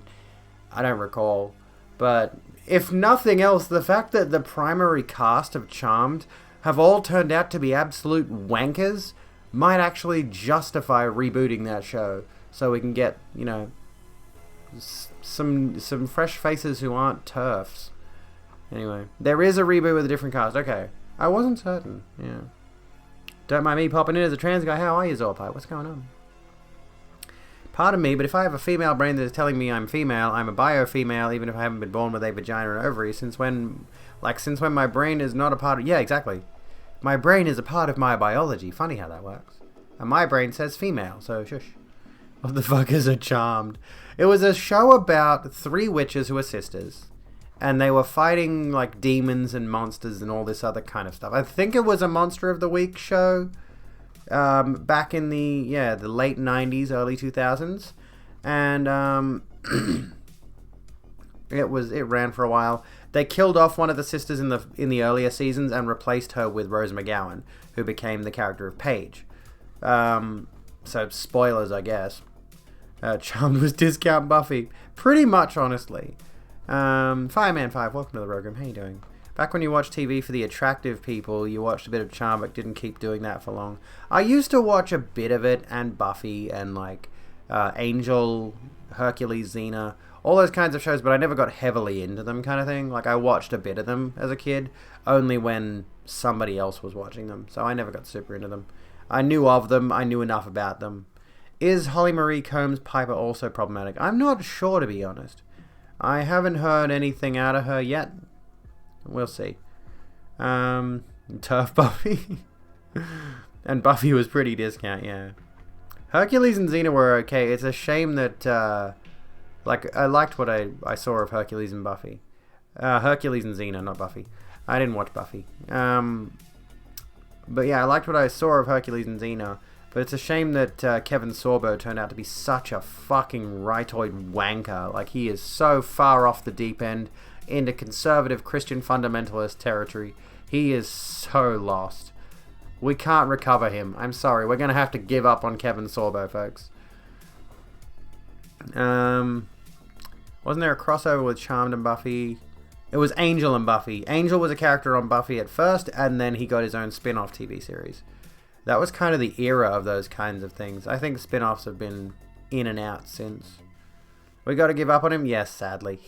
I don't recall. But if nothing else, the fact that the primary cast of Charmed have all turned out to be absolute wankers might actually justify rebooting that show, so we can get, you know, some fresh faces who aren't TERFs. Anyway, there is a reboot with a different cast. Okay, I wasn't certain. Yeah, don't mind me popping in as a trans guy. How are you, Zorpite? What's going on? Pardon me, but if I have a female brain that is telling me I'm female, I'm a bio-female, even if I haven't been born with a vagina and ovary. Since when my brain is not a part of... Yeah, exactly. My brain is a part of my biology. Funny how that works. And my brain says female, so shush. What the fuck is a Charmed? It was a show about 3 witches who were sisters. And they were fighting, like, demons and monsters and all this other kind of stuff. I think it was a Monster of the Week show. Back in the late 90s, early 2000s. And, it ran for a while. They killed off one of the sisters in the earlier seasons and replaced her with Rose McGowan, who became the character of Paige. So spoilers, I guess. Charmed was discount Buffy. Pretty much, honestly. Fireman5, welcome to the program. How you doing? Back when you watched TV for the attractive people, you watched a bit of Charmed, but didn't keep doing that for long. I used to watch a bit of it, and Buffy, and like Angel, Hercules, Xena, all those kinds of shows, but I never got heavily into them kind of thing. Like, I watched a bit of them as a kid, only when somebody else was watching them, so I never got super into them. I knew of them, I knew enough about them. Is Holly Marie Combs Piper also problematic? I'm not sure, to be honest. I haven't heard anything out of her yet. We'll see. Tough Buffy. And Buffy was pretty discount, yeah. Hercules and Xena were okay. It's a shame that, I liked what I saw of Hercules and Buffy. Hercules and Xena, not Buffy. I didn't watch Buffy. But yeah, I liked what I saw of Hercules and Xena. But it's a shame that Kevin Sorbo turned out to be such a fucking rightoid wanker. Like, he is so far off the deep end into conservative Christian fundamentalist territory. He is so lost. We can't recover him. I'm sorry. We're going to have to give up on Kevin Sorbo, folks. Wasn't there a crossover with Charmed and Buffy? It was Angel and Buffy. Angel was a character on Buffy at first, and then he got his own spin-off TV series. That was kind of the era of those kinds of things. I think spin-offs have been in and out since. We got to give up on him? Yes, sadly.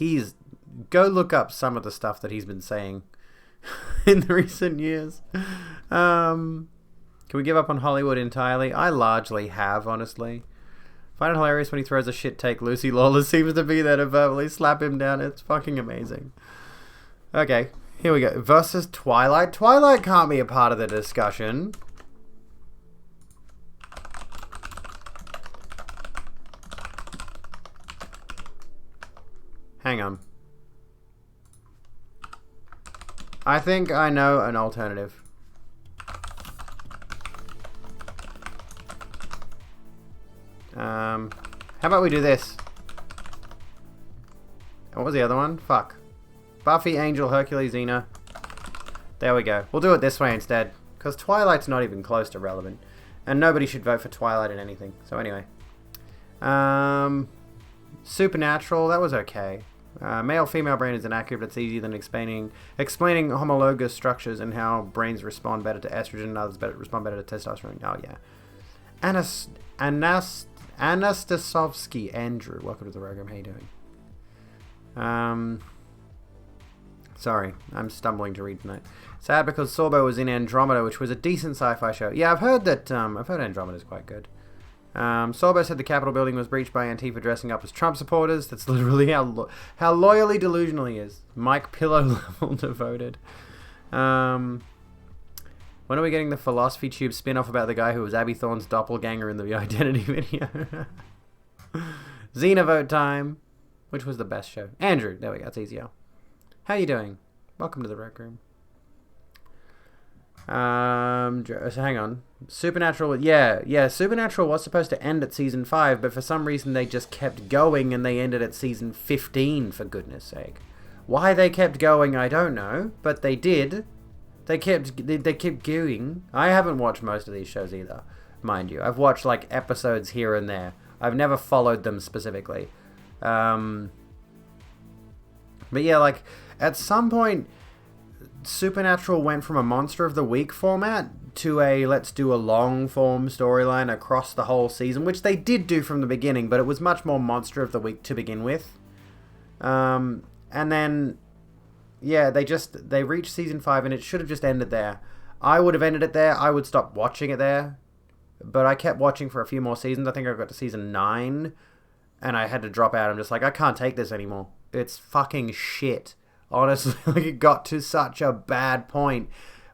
Go look up some of the stuff that he's been saying in the recent years. Can we give up on Hollywood entirely? I largely have, honestly. Find it hilarious when he throws a shit take. Lucy Lawless seems to be there to verbally slap him down. It's fucking amazing. Okay, here we go. Versus Twilight. Twilight can't be a part of the discussion. Hang on. I think I know an alternative. How about we do this? What was the other one? Fuck. Buffy, Angel, Hercules, Xena. There we go. We'll do it this way instead. Because Twilight's not even close to relevant. And nobody should vote for Twilight in anything. So anyway. Supernatural, that was okay. Male-female brain is inaccurate, but it's easier than explaining homologous structures and how brains respond better to estrogen and others respond better to testosterone. Oh, yeah. Anastasovsky Andrew. Welcome to the program. How you doing? Sorry, I'm stumbling to read tonight. Sad because Sorbo was in Andromeda, which was a decent sci-fi show. Yeah, I've heard Andromeda's quite good. Sorbo said the Capitol building was breached by Antifa dressing up as Trump supporters. That's literally how loyally delusional he is. Mike Pillow level devoted. When are we getting the Philosophy Tube spin-off about the guy who was Abby Thorne's doppelganger in the Identity video? Xenovote time. Which was the best show? Andrew. There we go. It's easier. How you doing? Welcome to the Rec Room. So hang on. Supernatural, yeah, Supernatural was supposed to end at season 5, but for some reason they just kept going and they ended at season 15, for goodness sake. Why they kept going, I don't know, but they did. They kept going. I haven't watched most of these shows either, mind you. I've watched like episodes here and there. I've never followed them specifically. But yeah, like at some point Supernatural went from a Monster of the Week format to a let's do a long form storyline across the whole season, which they did do from the beginning, but it was much more Monster of the Week to begin with. And then, yeah, they reached season 5 and it should have just ended there. I would have ended it there. I would stop watching it there. But I kept watching for a few more seasons. I think I got to season 9 and I had to drop out. I'm just like, I can't take this anymore. It's fucking shit. Honestly, like it got to such a bad point.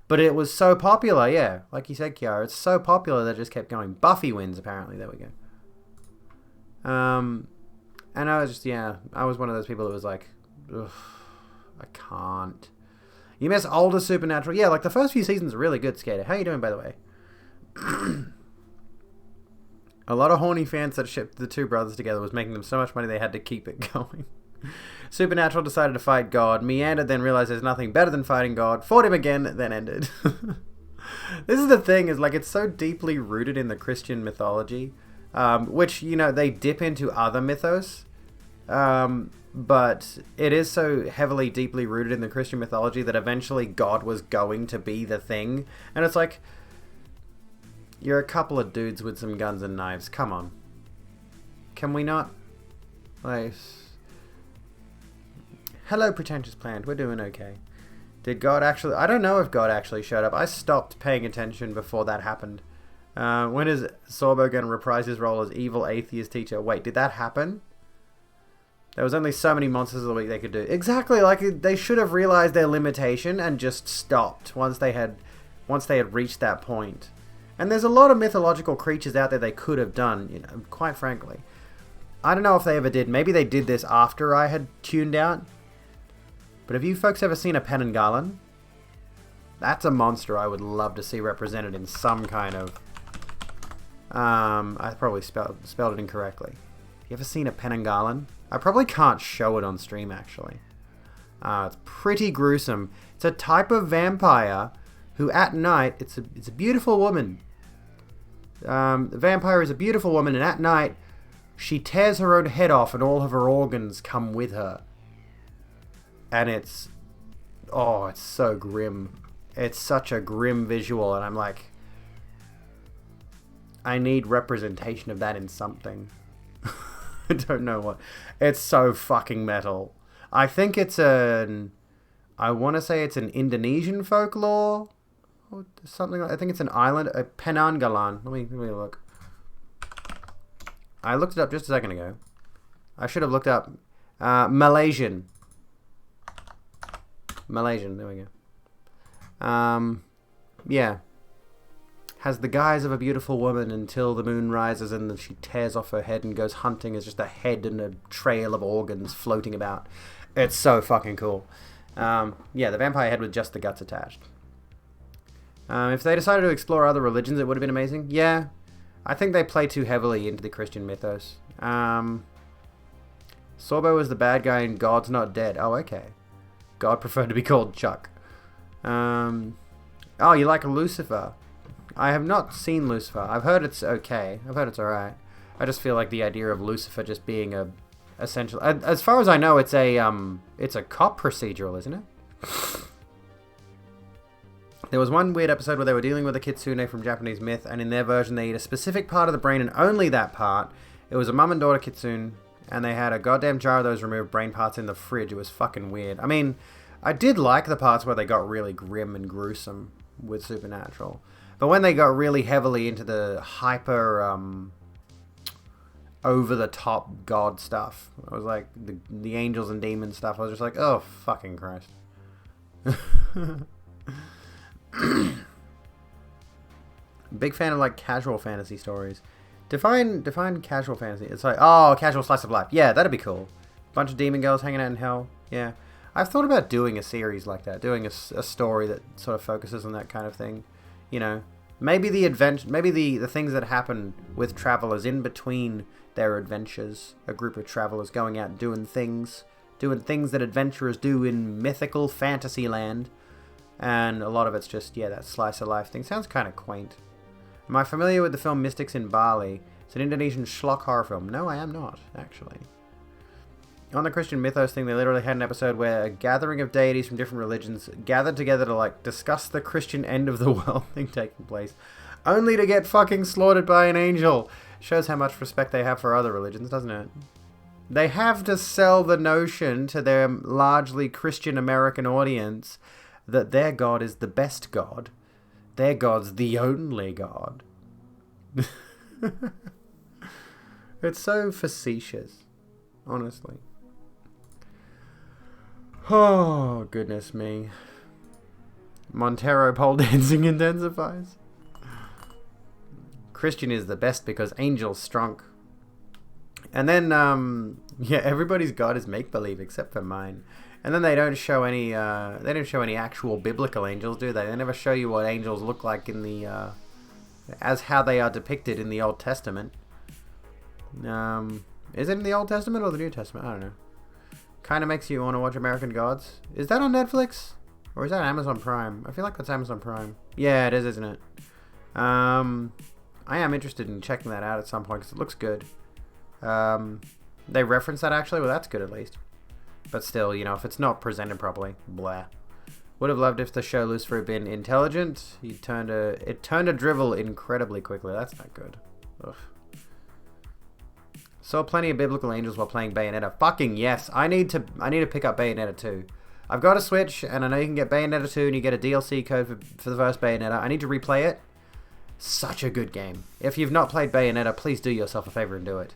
But it was so popular, yeah. Like you said, Kiara, it's so popular that it just kept going. Buffy wins, apparently. There we go. And I was just, yeah, I was one of those people that was like, ugh, I can't. You miss older Supernatural. Yeah, like the first few seasons are really good, Skater. How you doing, by the way? A lot of horny fans that shipped the two brothers together was making them so much money they had to keep it going. Supernatural decided to fight God, meandered, then realized there's nothing better than fighting God, fought him again, then ended. This is the thing, is like it's so deeply rooted in the Christian mythology, which, you know, they dip into other mythos, but it is so heavily, deeply rooted in the Christian mythology that eventually God was going to be the thing, and it's like, you're a couple of dudes with some guns and knives, come on. Can we not? Like... Hello, Pretentious Plant. We're doing okay. Did God actually... I don't know if God actually showed up. I stopped paying attention before that happened. When is Sorbo going to reprise his role as evil atheist teacher? Wait, did that happen? There was only so many monsters of the week they could do. Exactly, like they should have realized their limitation and just stopped once they had reached that point. And there's a lot of mythological creatures out there they could have done, you know, quite frankly. I don't know if they ever did. Maybe they did this after I had tuned out. But have you folks ever seen a Penanggalan? That's a monster I would love to see represented in some kind of... I probably spelled it incorrectly. You ever seen a Penanggalan? I probably can't show it on stream, actually. It's pretty gruesome. It's a type of vampire who at night... It's a beautiful woman. The vampire is a beautiful woman, and at night she tears her own head off and all of her organs come with her. And it's so grim. It's such a grim visual, and I'm like, I need representation of that in something. I don't know what. It's so fucking metal. I think it's I want to say it's an Indonesian folklore, or something. I think it's an island, a Penanggalan. Let me look. I looked it up just a second ago. I should have looked up Malaysian, there we go. Yeah. Has the guise of a beautiful woman until the moon rises and then she tears off her head and goes hunting as just a head and a trail of organs floating about. It's so fucking cool. Yeah, the vampire head with just the guts attached. If they decided to explore other religions, it would have been amazing. Yeah. I think they play too heavily into the Christian mythos. Sorbo is the bad guy and God's not dead. Oh, okay. God preferred to be called Chuck. Oh, you like Lucifer? I have not seen Lucifer. I've heard it's okay. I've heard it's alright. I just feel like the idea of Lucifer just being a essentially. As far as I know, it's a cop procedural, isn't it? There was one weird episode where they were dealing with a kitsune from Japanese myth, and in their version they eat a specific part of the brain and only that part. It was a mum and daughter kitsune, and they had a goddamn jar of those removed brain parts in the fridge. It was fucking weird. I mean, I did like the parts where they got really grim and gruesome with Supernatural. But when they got really heavily into the hyper, over-the-top god stuff, I was like, the angels and demons stuff, I was just like, oh, fucking Christ. Big fan of like casual fantasy stories. Define casual fantasy. It's like, oh, casual slice of life. Yeah, that'd be cool. Bunch of demon girls hanging out in hell. Yeah, I've thought about doing a series like that, doing a story that sort of focuses on that kind of thing. You know, maybe the adventure, maybe the things that happen with travelers in between their adventures. A group of travelers going out and doing things that adventurers do in mythical fantasy land. And a lot of it's just, yeah, that slice of life thing. Sounds kind of quaint. Am I familiar with the film Mystics in Bali? It's an Indonesian schlock horror film. No, I am not, actually. On the Christian mythos thing, they literally had an episode where a gathering of deities from different religions gathered together to, like, discuss the Christian end of the world thing taking place. Only to get fucking slaughtered by an angel. Shows how much respect they have for other religions, doesn't it? They have to sell the notion to their largely Christian American audience that their God is the best God. Their God's the only God. It's so facetious, honestly. Oh, goodness me. Montero pole dancing intensifies. Christian is the best because Angel's strong. And then, yeah, everybody's God is make-believe except for mine. And then they don't show any actual biblical angels, do they? They never show you what angels look like in the, as how they are depicted in the Old Testament. Is it in the Old Testament or the New Testament? I don't know. Kind of makes you want to watch American Gods. Is that on Netflix? Or is that Amazon Prime? I feel like that's Amazon Prime. Yeah, it is, isn't it? I am interested in checking that out at some point because it looks good. They reference that actually? Well, that's good at least. But still, you know, if it's not presented properly, blah. Would have loved if the show Lucifer had been intelligent. It turned a drivel incredibly quickly. That's not good. Ugh. Saw plenty of biblical angels while playing Bayonetta. Fucking yes. I need to pick up Bayonetta 2. I've got a Switch, and I know you can get Bayonetta 2, and you get a DLC code for the first Bayonetta. I need to replay it. Such a good game. If you've not played Bayonetta, please do yourself a favor and do it.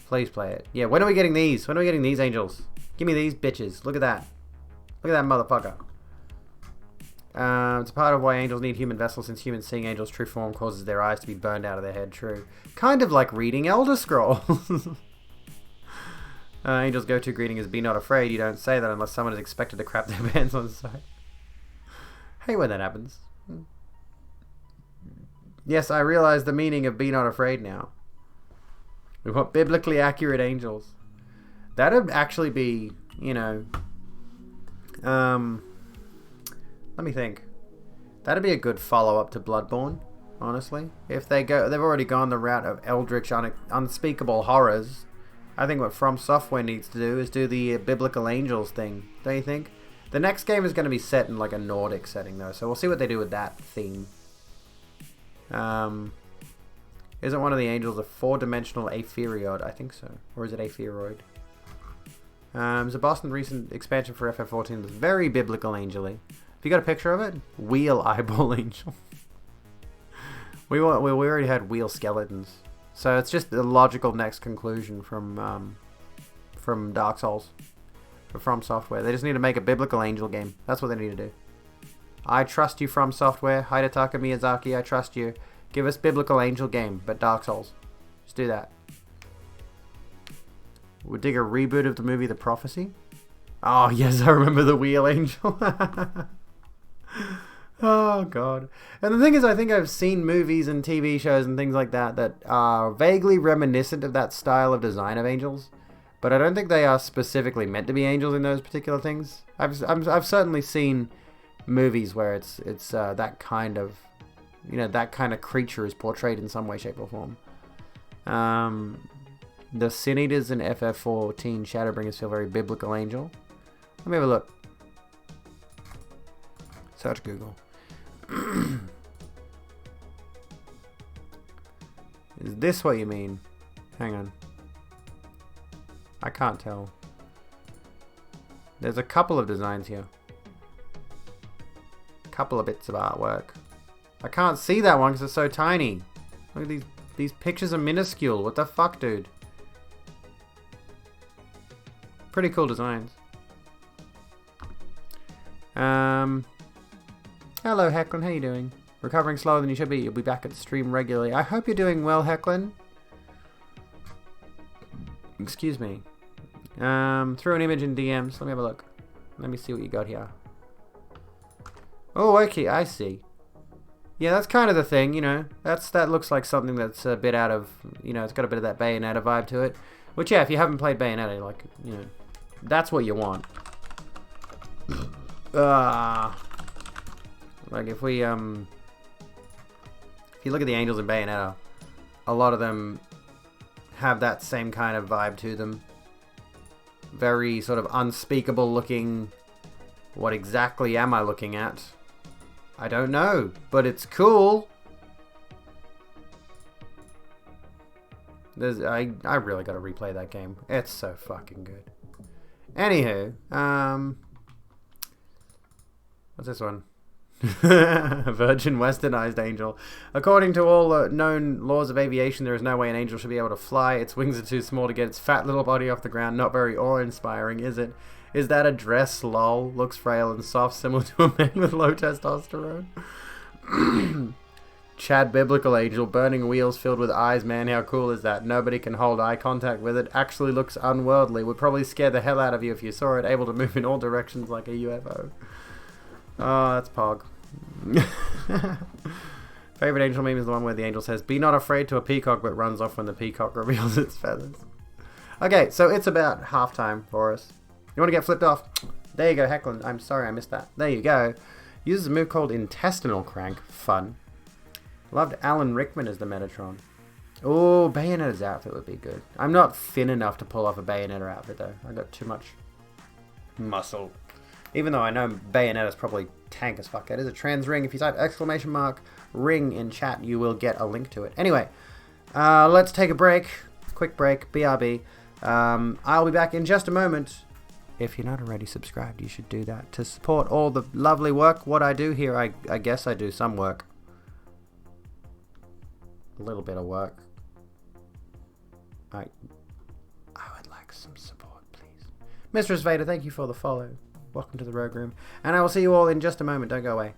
Please play it. Yeah, when are we getting these? When are we getting these angels? Give me these bitches. Look at that. Look at that motherfucker. It's a part of why angels need human vessels, since humans seeing angels' true form causes their eyes to be burned out of their head. True. Kind of like reading Elder Scrolls. Angels' go-to greeting is "Be not afraid." You don't say that unless someone is expected to crap their pants on the side. Hate when that happens. Yes, I realize the meaning of "Be not afraid" now. We want biblically accurate angels. That'd actually be, you know, let me think. That'd be a good follow-up to Bloodborne, honestly. If they've already gone the route of eldritch, unspeakable horrors. I think what From Software needs to do is do the biblical angels thing, don't you think? The next game is going to be set in like a Nordic setting though, so we'll see what they do with that theme. Isn't one of the angels a four-dimensional apheroid? I think so. Or is it apheroid? There's a boss in the recent expansion for FF14 that's very biblical angel-y. Have you got a picture of it? Wheel eyeball angel. we already had wheel skeletons. So it's just the logical next conclusion from Dark Souls. From Software. They just need to make a biblical angel game. That's what they need to do. I trust you, From Software. Hidetaka Miyazaki, I trust you. Give us biblical angel game, but Dark Souls. Just do that. We'll dig a reboot of the movie The Prophecy. Oh, yes, I remember the Wheel Angel. Oh, God. And the thing is, I think I've seen movies and TV shows and things like that that are vaguely reminiscent of that style of design of angels. But I don't think they are specifically meant to be angels in those particular things. I've certainly seen movies where it's that kind of, you know, that kind of creature is portrayed in some way, shape, or form. The Sin Eaters and FF14 Shadowbringers feel very biblical, Angel. Let me have a look. Search Google. Is this what you mean? Hang on. I can't tell. There's a couple of designs here. A couple of bits of artwork. I can't see that one because it's so tiny. Look at these. These pictures are minuscule. What the fuck, dude? Pretty cool designs. Hello, Hecklin. How you doing? Recovering slower than you should be. You'll be back at the stream regularly. I hope you're doing well, Hecklin. Excuse me. Through an image in DMs. Let me have a look. Let me see what you got here. Oh, okay. I see. Yeah, that's kind of the thing, you know. That looks like something that's a bit out of, you know, it's got a bit of that Bayonetta vibe to it. Which, yeah, if you haven't played Bayonetta, like, you know, that's what you want. Like, if we, if you look at the angels in Bayonetta, a lot of them have that same kind of vibe to them. Very sort of unspeakable looking. What exactly am I looking at? I don't know, but it's cool. I really got to replay that game. It's so fucking good. Anywho, what's this one? Virgin westernized angel. According to all known laws of aviation, there is no way an angel should be able to fly. Its wings are too small to get its fat little body off the ground. Not very awe-inspiring, is it? Is that a dress, lol? Looks frail and soft, similar to a man with low testosterone. Chad Biblical Angel, burning wheels filled with eyes, man, how cool is that? Nobody can hold eye contact with it. Actually looks unworldly. Would probably scare the hell out of you if you saw it, able to move in all directions like a UFO. Oh, that's Pog. Favorite angel meme is the one where the angel says, "Be not afraid" to a peacock, but runs off when the peacock reveals its feathers. Okay, so it's about halftime for us. You want to get flipped off? There you go, Hecklin. I'm sorry I missed that. There you go. Uses a move called Intestinal Crank. Fun. Loved Alan Rickman as the Metatron. Oh, Bayonetta's outfit would be good. I'm not thin enough to pull off a Bayonetta outfit, though. I got too much muscle. Even though I know Bayonetta's probably tank as fuck. It is a trans ring. If you type !ring in chat, you will get a link to it. Anyway, let's take a break. Quick break. BRB. I'll be back in just a moment. If you're not already subscribed, you should do that to support all the lovely work. What I do here, I guess I do some work. A little bit of work. I would like some support, please. Mistress Vader, thank you for the follow. Welcome to the Rogue Room. And I will see you all in just a moment. Don't go away.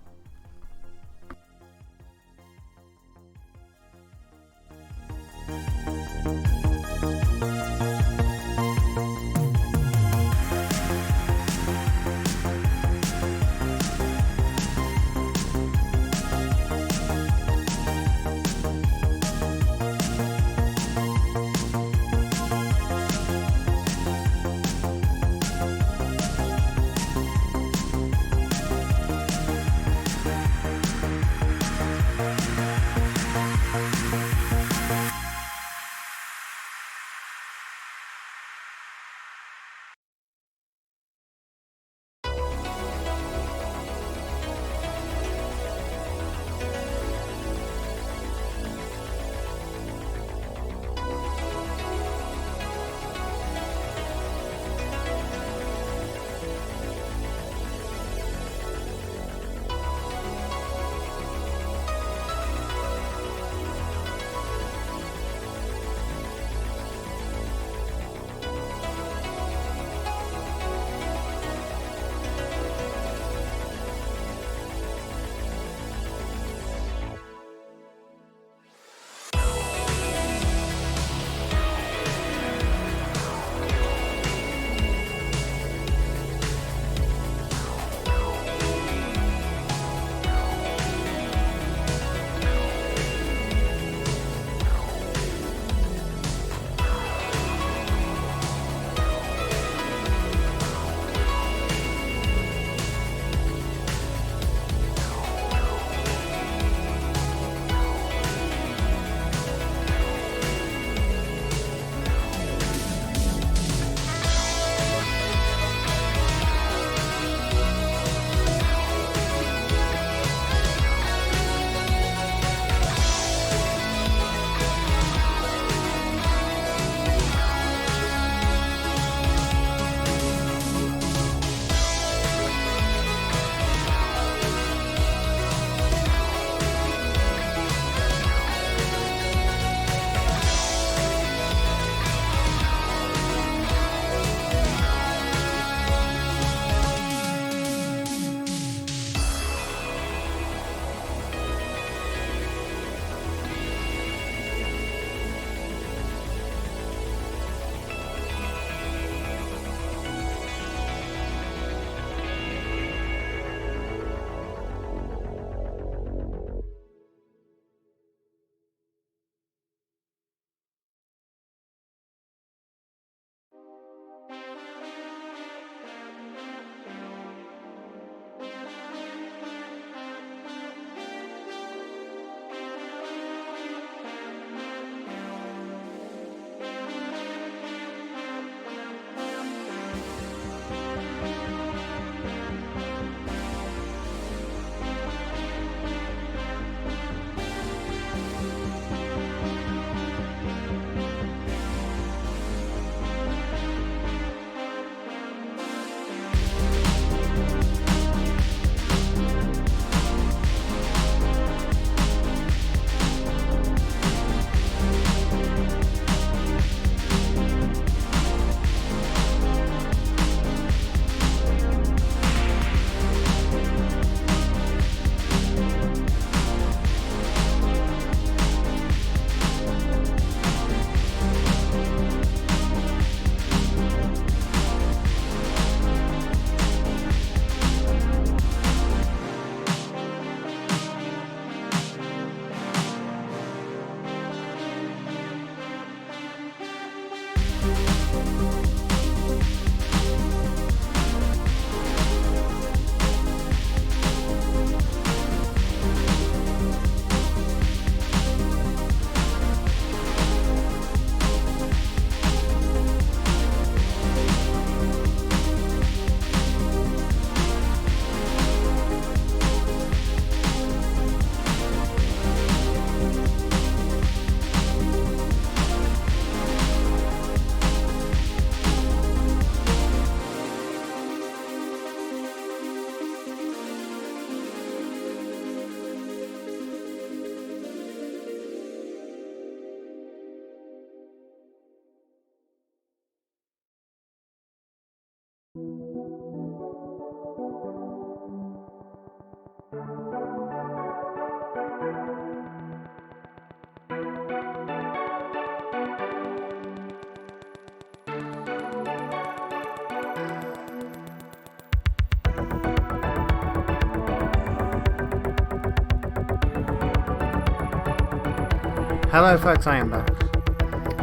Hello folks, I am back.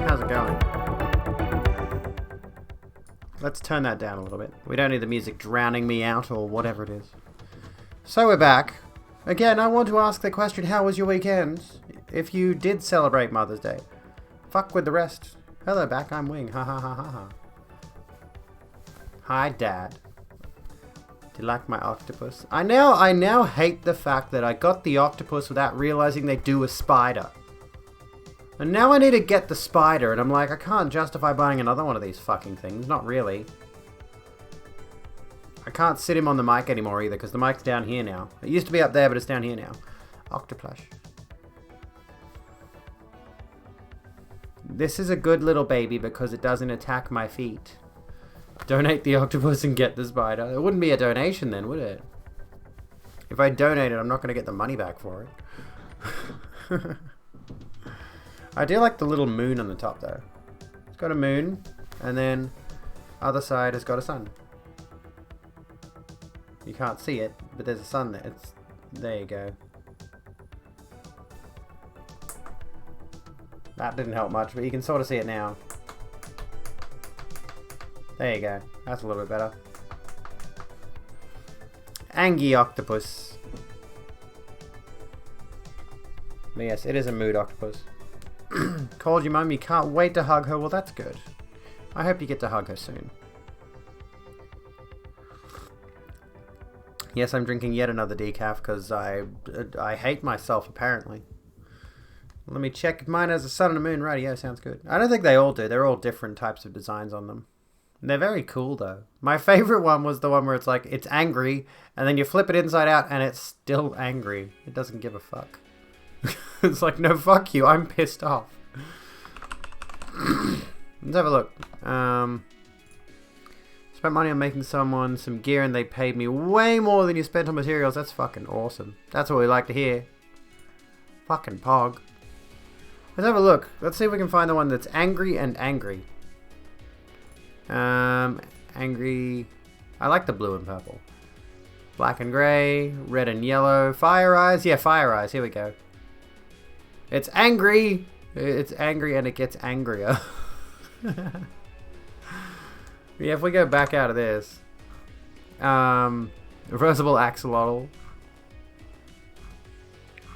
How's it going? Let's turn that down a little bit. We don't need the music drowning me out or whatever it is. So we're back. Again, I want to ask the question, how was your weekend? If you did celebrate Mother's Day. Fuck with the rest. Hello back, I'm Wing. Ha ha ha ha ha. Hi Dad. Do you like my octopus? I now hate the fact that I got the octopus without realizing they do a spider. And now I need to get the spider, and I'm like, I can't justify buying another one of these fucking things. Not really. I can't sit him on the mic anymore either, because the mic's down here now. It used to be up there, but it's down here now. Octoplush. This is a good little baby because it doesn't attack my feet. Donate the octopus and get the spider. It wouldn't be a donation then, would it? If I donate it, I'm not going to get the money back for it. I do like the little moon on the top though. It's got a moon, and then other side has got a sun. You can't see it, but there's a sun there. There you go. That didn't help much, but you can sort of see it now. There you go. That's a little bit better. Angie octopus. But yes, it is a mood octopus. Called your mum, you can't wait to hug her. Well, that's good. I hope you get to hug her soon. Yes, I'm drinking yet another decaf because I hate myself, apparently. Let me check if mine has a sun and a moon. Right, yeah, sounds good. I don't think they all do. They're all different types of designs on them. And they're very cool, though. My favorite one was the one where it's like, it's angry, and then you flip it inside out, and it's still angry. It doesn't give a fuck. It's like, no, fuck you. I'm pissed off. Let's have a look. Spent money on making someone some gear, and they paid me way more than you spent on materials. That's fucking awesome. That's what we like to hear. Fucking pog. Let's have a look. Let's see if we can find the one that's angry and angry. Angry. I like the blue and purple. Black and grey, red and yellow, fire eyes. Yeah, fire eyes. Here we go. It's angry. It's angry and it gets angrier. Yeah, if we go back out of this. Reversible axolotl.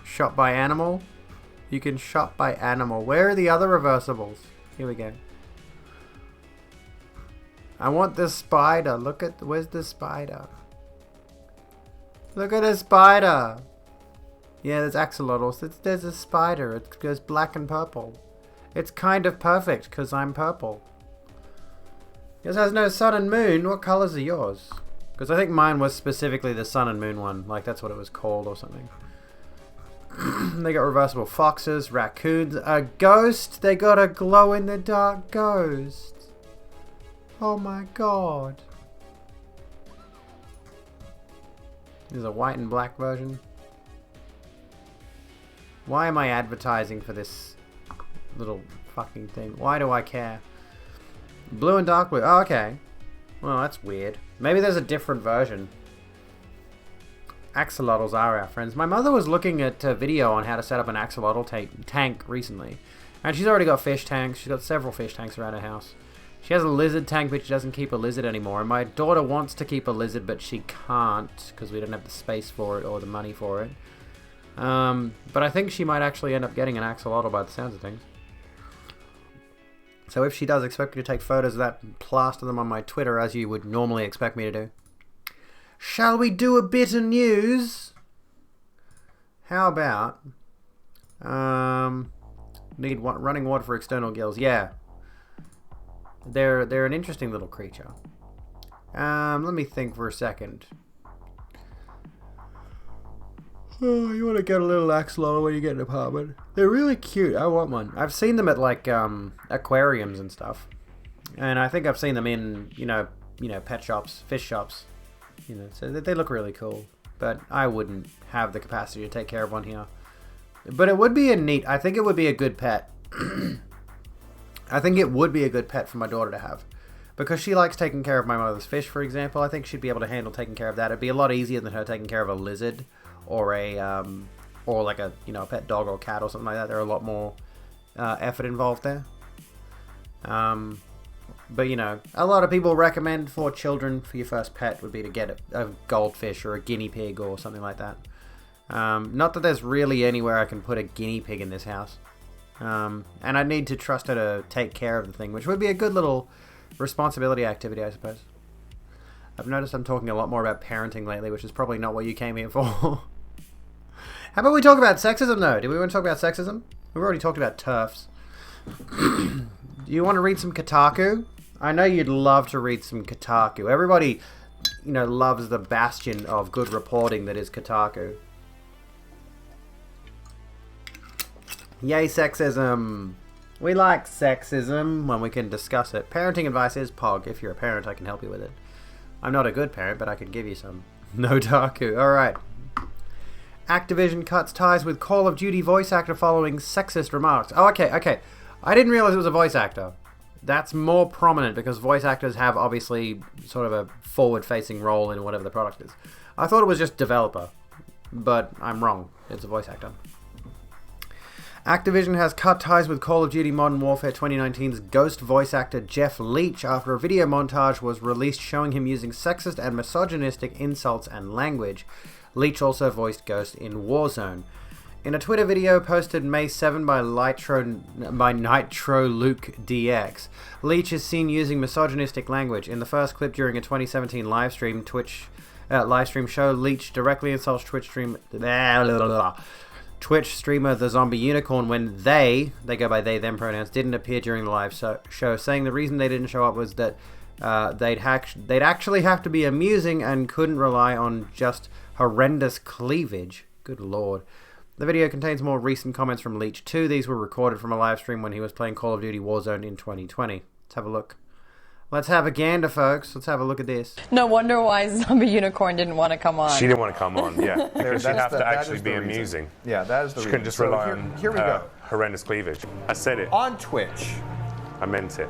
Shot by animal. You can shot by animal. Where are the other reversibles? Here we go. I want the spider. Look at, where's the spider? Look at the spider. Yeah, there's axolotls. There's a spider. It goes black and purple. It's kind of perfect because I'm purple. Yours has no sun and moon. What colors are yours? Because I think mine was specifically the sun and moon one. Like that's what it was called or something. They got reversible foxes, raccoons, a ghost. They got a glow in the dark ghost. Oh my god. There's a white and black version. Why am I advertising for this little fucking thing? Why do I care? Blue and dark blue. Oh, okay. Well, that's weird. Maybe there's a different version. Axolotls are our friends. My mother was looking at a video on how to set up an axolotl tank recently. And she's already got fish tanks. She's got several fish tanks around her house. She has a lizard tank, but she doesn't keep a lizard anymore. And my daughter wants to keep a lizard, but she can't because we don't have the space for it or the money for it. But I think she might actually end up getting an axolotl by the sounds of things. So if she does, expect me to take photos of that and plaster them on my Twitter as you would normally expect me to do. Shall we do a bit of news? How about need running water for external gills? Yeah, they're an interesting little creature. Let me think for a second. Oh, you want to get a little axolotl when you get an apartment? They're really cute. I want one. I've seen them at like aquariums and stuff, and I think I've seen them in you know pet shops, fish shops. You know, so they look really cool. But I wouldn't have the capacity to take care of one here. But it would be I think it would be a good pet. I think it would be a good pet for my daughter to have. Because she likes taking care of my mother's fish, for example. I think she'd be able to handle taking care of that. It'd be a lot easier than her taking care of a lizard or a or like a a pet dog or cat or something like that. They're a lot more effort involved there. But you know, a lot of people recommend for children for your first pet would be to get a goldfish or a guinea pig or something like that. Not that there's really anywhere I can put a guinea pig in this house. And I need to trust her to take care of the thing, which would be a good little responsibility activity, I suppose. I've noticed I'm talking a lot more about parenting lately, which is probably not what you came here for. How about we talk about sexism, though? Do we want to talk about sexism? We've already talked about TERFs. Do you want to read some Kotaku? I know you'd love to read some Kotaku. Everybody, you know, loves the bastion of good reporting that is Kotaku. Yay, sexism. We like sexism when we can discuss it. Parenting advice is POG. If you're a parent, I can help you with it. I'm not a good parent, but I can give you some. No Taku. Alright. Activision cuts ties with Call of Duty voice actor following sexist remarks. Oh, okay. I didn't realize it was a voice actor. That's more prominent because voice actors have obviously sort of a forward-facing role in whatever the product is. I thought it was just developer, but I'm wrong. It's a voice actor. Activision has cut ties with Call of Duty Modern Warfare 2019's Ghost voice actor Jeff Leach after a video montage was released showing him using sexist and misogynistic insults and language. Leach also voiced Ghost in Warzone. In a Twitter video posted May 7 by Nitro Luke DX, Leach is seen using misogynistic language. In the first clip during a 2017 livestream show, Leach directly insults Twitch streamer The Zombie Unicorn when they go by they them pronouns, didn't appear during the live show, saying the reason they didn't show up was that they'd actually have to be amusing and couldn't rely on just horrendous cleavage. Good lord. The video contains more recent comments from Leach too. These were recorded from a live stream when he was playing Call of Duty Warzone in 2020. Let's have a look. Let's have a gander, folks. Let's have a look at this. No wonder why Zombie Unicorn didn't want to come on. She didn't want to come on, yeah. Because she'd have to actually be amusing. Yeah, that is the reason. She couldn't just rely on here we go. Horrendous cleavage. I said it. On Twitch. I meant it.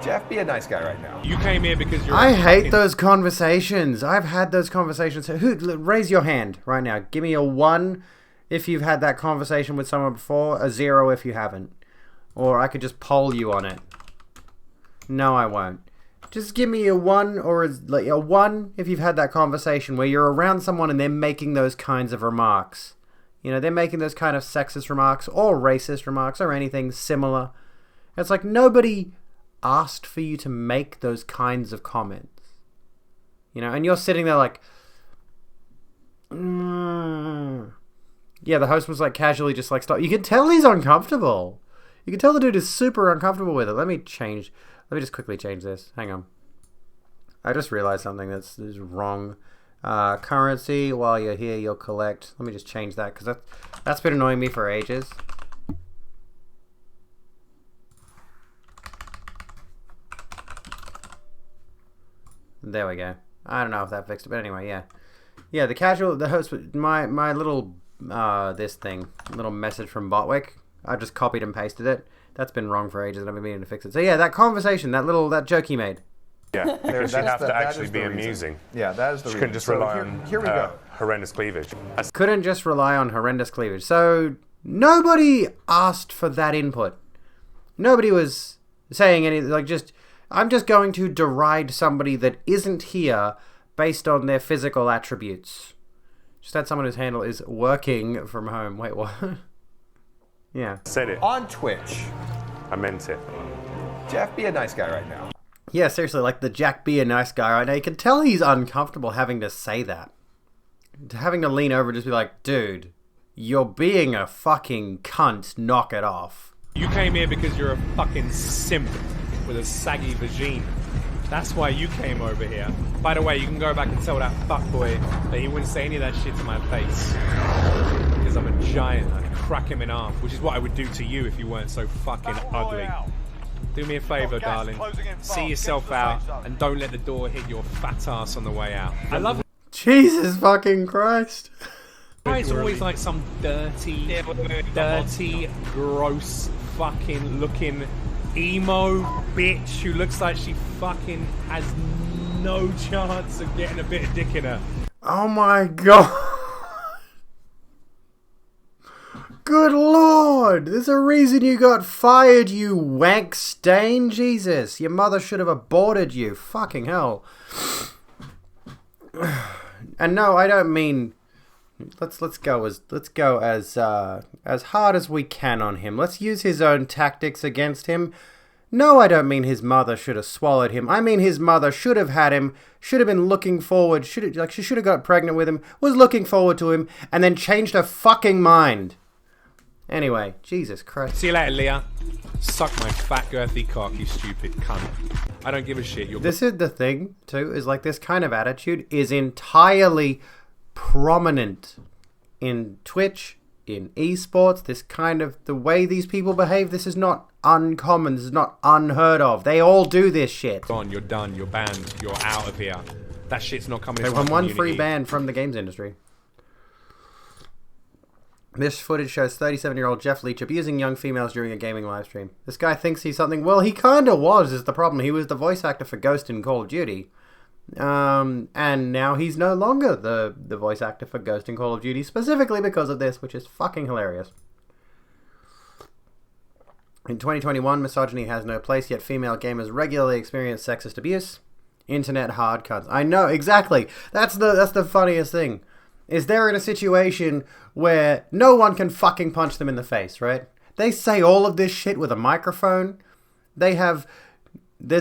Jeff, be a nice guy right now. You came here because you're. I hate those conversations. I've had those conversations. Raise your hand right now. Give me a 1 if you've had that conversation with someone before, a 0 if you haven't. Or I could just poll you on it. No, I won't. Just give me a 1 or a 1 if you've had that conversation where you're around someone and they're making those kinds of remarks. You know, they're making those kind of sexist remarks or racist remarks or anything similar. It's like nobody asked for you to make those kinds of comments. You know, and you're sitting there like... Yeah, the host was like casually just like, stop. You can tell he's uncomfortable. You can tell the dude is super uncomfortable with it. Let me just quickly change this. Hang on. I just realized something that's wrong. Currency, while you're here, you'll collect. Let me just change that because that's been annoying me for ages. There we go. I don't know if that fixed it, but anyway, yeah. Yeah, the host, my little, little message from Botwick, I just copied and pasted it. That's been wrong for ages and I've been meaning to fix it. So yeah, that conversation, that joke he made. Yeah, because she'd have to actually be amusing. Yeah, that is the reason. She couldn't just rely on here we go. Horrendous cleavage. Couldn't just rely on horrendous cleavage. So nobody asked for that input. Nobody was saying anything, like I'm just going to deride somebody that isn't here based on their physical attributes. Just had someone whose handle is working from home. Wait, what? Yeah. Said it. On Twitch. I meant it. Jeff, be a nice guy right now. Yeah, seriously, like the Jack be a nice guy right now. You can tell he's uncomfortable having to say that. Having to lean over and just be like, dude, you're being a fucking cunt, knock it off. You came here because you're a fucking simp with a saggy vagina. That's why you came over here. By the way, you can go back and tell that fuckboy that he wouldn't say any of that shit to my face. Because I'm a giant. I'd crack him in half, which is what I would do to you if you weren't so fucking ugly. Do me a favour, darling. See yourself out and don't let the door hit your fat ass on the way out. I love it. Jesus fucking Christ. It's always like some dirty, gross, fucking looking emo bitch who looks like she fucking has no chance of getting a bit of dick in her. Oh my god. Good lord! There's a reason you got fired, you wank stain. Jesus, your mother should have aborted you. Fucking hell. And no, I don't mean. Let's go as hard as we can on him. Let's use his own tactics against him. No, I don't mean his mother should have swallowed him. I mean his mother should have had him, should have been looking forward, she should have got pregnant with him, was looking forward to him, and then changed her fucking mind. Anyway, Jesus Christ. See you later, Leah. Suck my fat girthy cock, you stupid cunt. I don't give a shit. This is the thing, too, is like this kind of attitude is entirely prominent in Twitch, in esports. This kind of, the way these people behave, this is not uncommon, this is not unheard of. They all do this shit. Gone, you're done, you're banned, you're out of here. That shit's not coming into my community. One free ban from the games industry. This footage shows 37-year-old Jeff Leach abusing young females during a gaming live stream. This guy thinks he's something. Well, he kind of was, is the problem. He was the voice actor for Ghost in Call of Duty. And now he's no longer the voice actor for Ghost in Call of Duty, specifically because of this, which is fucking hilarious. In 2021, misogyny has no place, yet female gamers regularly experience sexist abuse. Internet hard cuts. I know, exactly. That's the funniest thing. Is they're in a situation where no one can fucking punch them in the face, right? They say all of this shit with a microphone. There's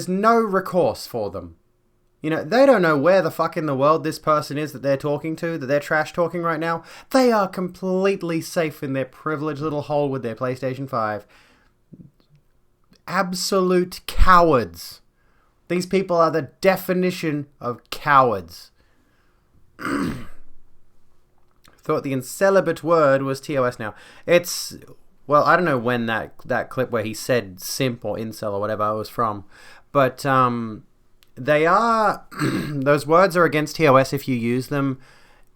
no recourse for them. You know, they don't know where the fuck in the world this person is that they're talking to, that they're trash talking right now. They are completely safe in their privileged little hole with their PlayStation 5. Absolute cowards. These people are the definition of cowards. Thought the incelibate word was TOS now. It's, well, I don't know when that clip where he said simp or incel or whatever was from. But they are, those words are against TOS if you use them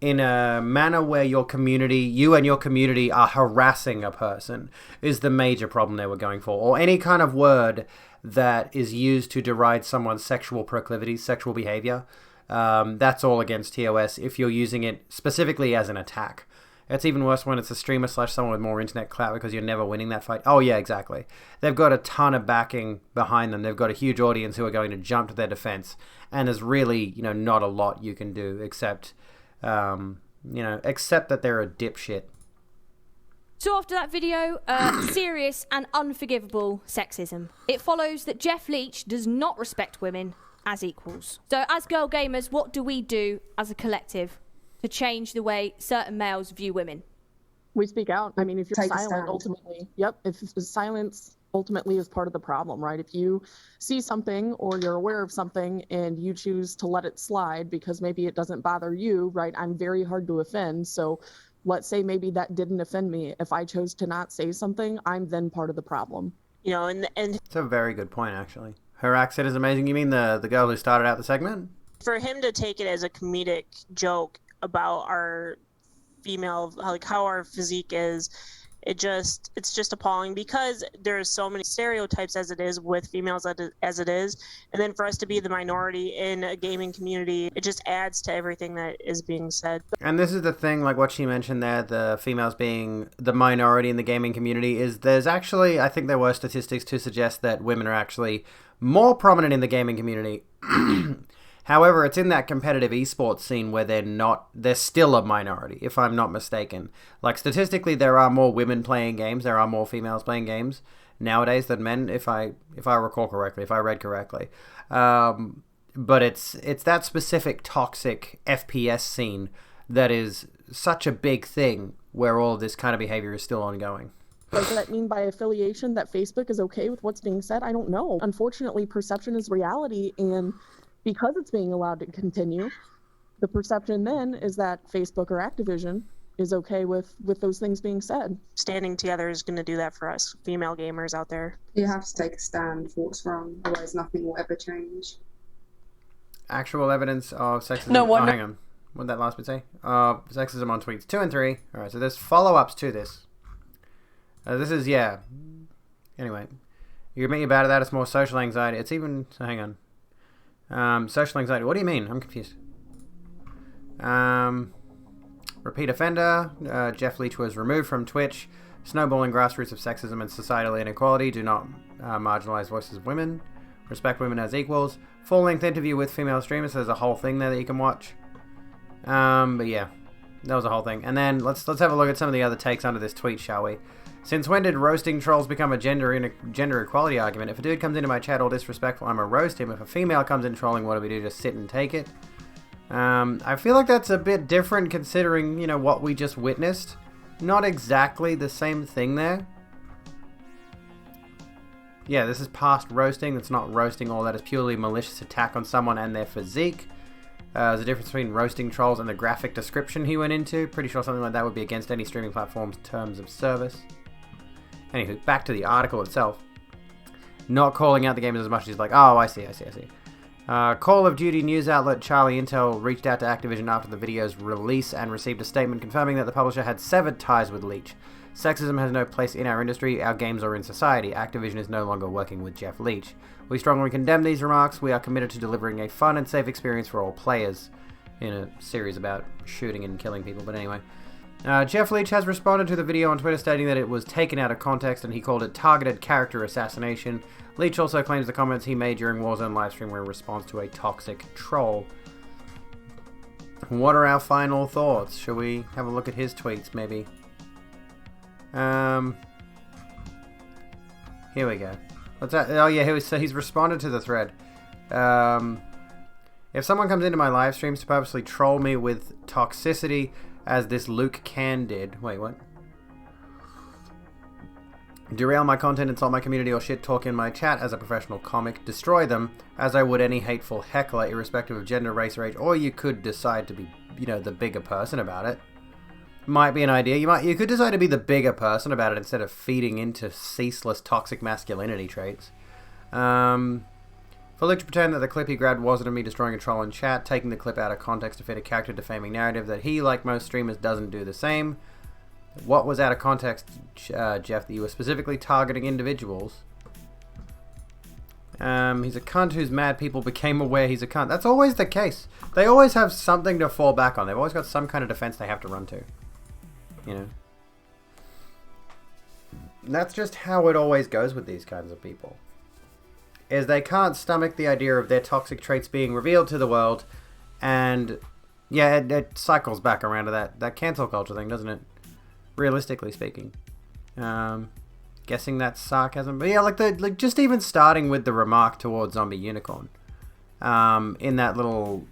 in a manner where you and your community are harassing a person, is the major problem they were going for. Or any kind of word that is used to deride someone's sexual proclivities, sexual behavior. That's all against TOS if you're using it specifically as an attack. It's even worse when it's a streamer / someone with more internet clout because you're never winning that fight. Oh yeah, exactly. They've got a ton of backing behind them. They've got a huge audience who are going to jump to their defense. And there's really, not a lot you can do except that they're a dipshit. So after that video, serious and unforgivable sexism. It follows that Jeff Leach does not respect women as equals. So as girl gamers, what do we do as a collective to change the way certain males view women? We speak out. I mean, if you're silent, ultimately, if silence ultimately is part of the problem, right? If you see something or you're aware of something and you choose to let it slide because maybe it doesn't bother you, right? I'm very hard to offend. So let's say maybe that didn't offend me. If I chose to not say something, I'm then part of the problem. And it's a very good point, actually. Her accent is amazing. You mean the girl who started out the segment? For him to take it as a comedic joke about our female, like how our physique is, it's just appalling because there's so many stereotypes as it is with females as it is, and then for us to be the minority in a gaming community, it just adds to everything that is being said. And this is the thing, like what she mentioned there, the females being the minority in the gaming community, is there's actually, I think there were statistics to suggest that women are actually more prominent in the gaming community. However, it's in that competitive esports scene where they're still a minority, if I'm not mistaken. Like, statistically, there are more women playing games, there are more females playing games nowadays than men, if I recall correctly, if I read correctly. But it's that specific toxic FPS scene that is such a big thing where all of this kind of behavior is still ongoing. Does that mean by affiliation that Facebook is okay with what's being said? I don't know. Unfortunately, perception is reality, and because it's being allowed to continue, the perception then is that Facebook or Activision is okay with those things being said. Standing together is going to do that for us female gamers out there. You have to take a stand for what's wrong, otherwise nothing will ever change. Actual evidence of sexism. No wonder. Oh, hang on. What did that last bit say? Sexism on tweets 2 and 3. All right, so there's follow-ups to this. This is, yeah. Anyway, you can make it bad at that. It's more social anxiety. It's even, so hang on. Social anxiety. What do you mean? I'm confused. Repeat offender. Jeff Leach was removed from Twitch. snowballing grassroots of sexism and societal inequality. Do not marginalize voices of women. Respect women as equals. Full-length interview with female streamers. So there's a whole thing there that you can watch. But yeah, that was a whole thing. And then let's have a look at some of the other takes under this tweet, shall we? Since when did roasting trolls become a gender equality argument? If a dude comes into my chat all disrespectful, I'm gonna roast him. If a female comes in trolling, what do we do? Just sit and take it? I feel like that's a bit different considering, you know, what we just witnessed. Not exactly the same thing there. Yeah, this is past roasting. That's not roasting all. That is purely malicious attack on someone and their physique. There's a difference between roasting trolls and the graphic description he went into. Pretty sure something like that would be against any streaming platform's terms of service. Anywho, back to the article itself. Not calling out the gamers as much as he's like, oh, I see. Call of Duty news outlet Charlie Intel reached out to Activision after the video's release and received a statement confirming that the publisher had severed ties with Leach. Sexism has no place in our industry, our games are in society. Activision is no longer working with Jeff Leach. We strongly condemn these remarks. We are committed to delivering a fun and safe experience for all players. In a series about shooting and killing people, but anyway. Jeff Leach has responded to the video on Twitter stating that it was taken out of context and he called it targeted character assassination. Leach also claims the comments he made during Warzone livestream were in response to a toxic troll. What are our final thoughts? Shall we have a look at his tweets, maybe? Here we go. What's that? Oh yeah, he's responded to the thread. If someone comes into my live streams to purposely troll me with toxicity, as this Luke Can did. Wait, what? Derail my content, insult my community, or shit talk in my chat as a professional comic. Destroy them, as I would any hateful heckler, irrespective of gender, race, or age. Or you could decide to be, you know, the bigger person about it. Might be an idea. You could decide to be the bigger person about it instead of feeding into ceaseless toxic masculinity traits. For Luke to pretend that the clip he grabbed wasn't of me destroying a troll in chat, taking the clip out of context to fit a character-defaming narrative that he, like most streamers, doesn't do the same. What was out of context, Jeff, that you were specifically targeting individuals? He's a cunt whose mad people became aware he's a cunt. That's always the case. They always have something to fall back on. They've always got some kind of defense they have to run to. You know? And that's just how it always goes with these kinds of people. Is they can't stomach the idea of their toxic traits being revealed to the world, and yeah, it cycles back around to that cancel culture thing, doesn't it? Realistically speaking, guessing that's sarcasm, but yeah, like just even starting with the remark towards Zombie Unicorn, in that little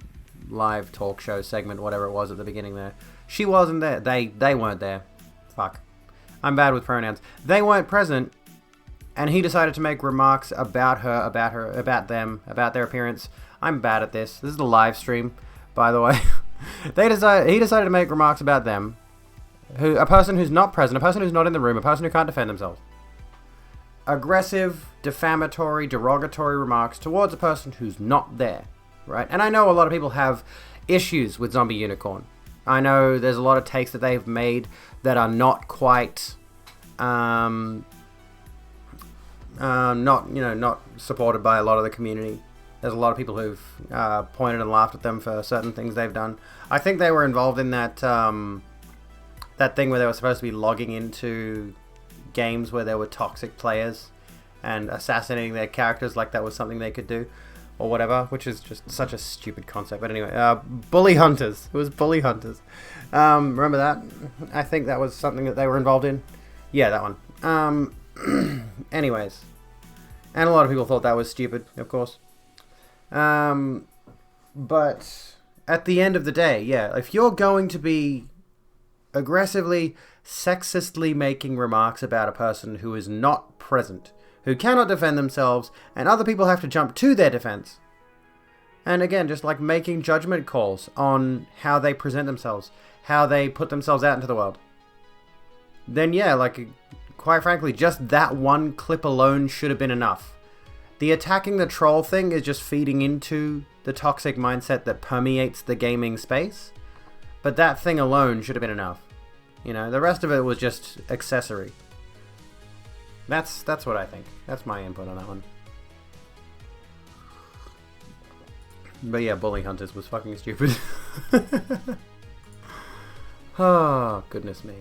live talk show segment, whatever it was at the beginning there, she wasn't there. They weren't there. Fuck, I'm bad with pronouns. They weren't present. And he decided to make remarks about them, about their appearance. I'm bad at this. This is the live stream, by the way. He decided to make remarks about them. A person who's not present, a person who's not in the room, a person who can't defend themselves. Aggressive, defamatory, derogatory remarks towards a person who's not there, right? And I know a lot of people have issues with Zombie Unicorn. I know there's a lot of takes that they've made that are not quite... not supported by a lot of the community. There's a lot of people who've pointed and laughed at them for certain things they've done. I think they were involved in that that thing where they were supposed to be logging into games where there were toxic players and assassinating their characters like that was something they could do or whatever, which is just such a stupid concept. But anyway, Bully Hunters. It was Bully Hunters. Remember that? I think that was something that they were involved in. Yeah, that one. Anyways, and a lot of people thought that was stupid, of course. But at the end of the day, yeah, if you're going to be aggressively, sexistly making remarks about a person who is not present, who cannot defend themselves, and other people have to jump to their defense, and again, just like making judgment calls on how they present themselves, how they put themselves out into the world, then yeah, like... Quite frankly, just that one clip alone should have been enough. The attacking the troll thing is just feeding into the toxic mindset that permeates the gaming space. But that thing alone should have been enough. You know, the rest of it was just accessory. That's what I think. That's my input on that one. But yeah, Bully Hunters was fucking stupid. Oh, goodness me.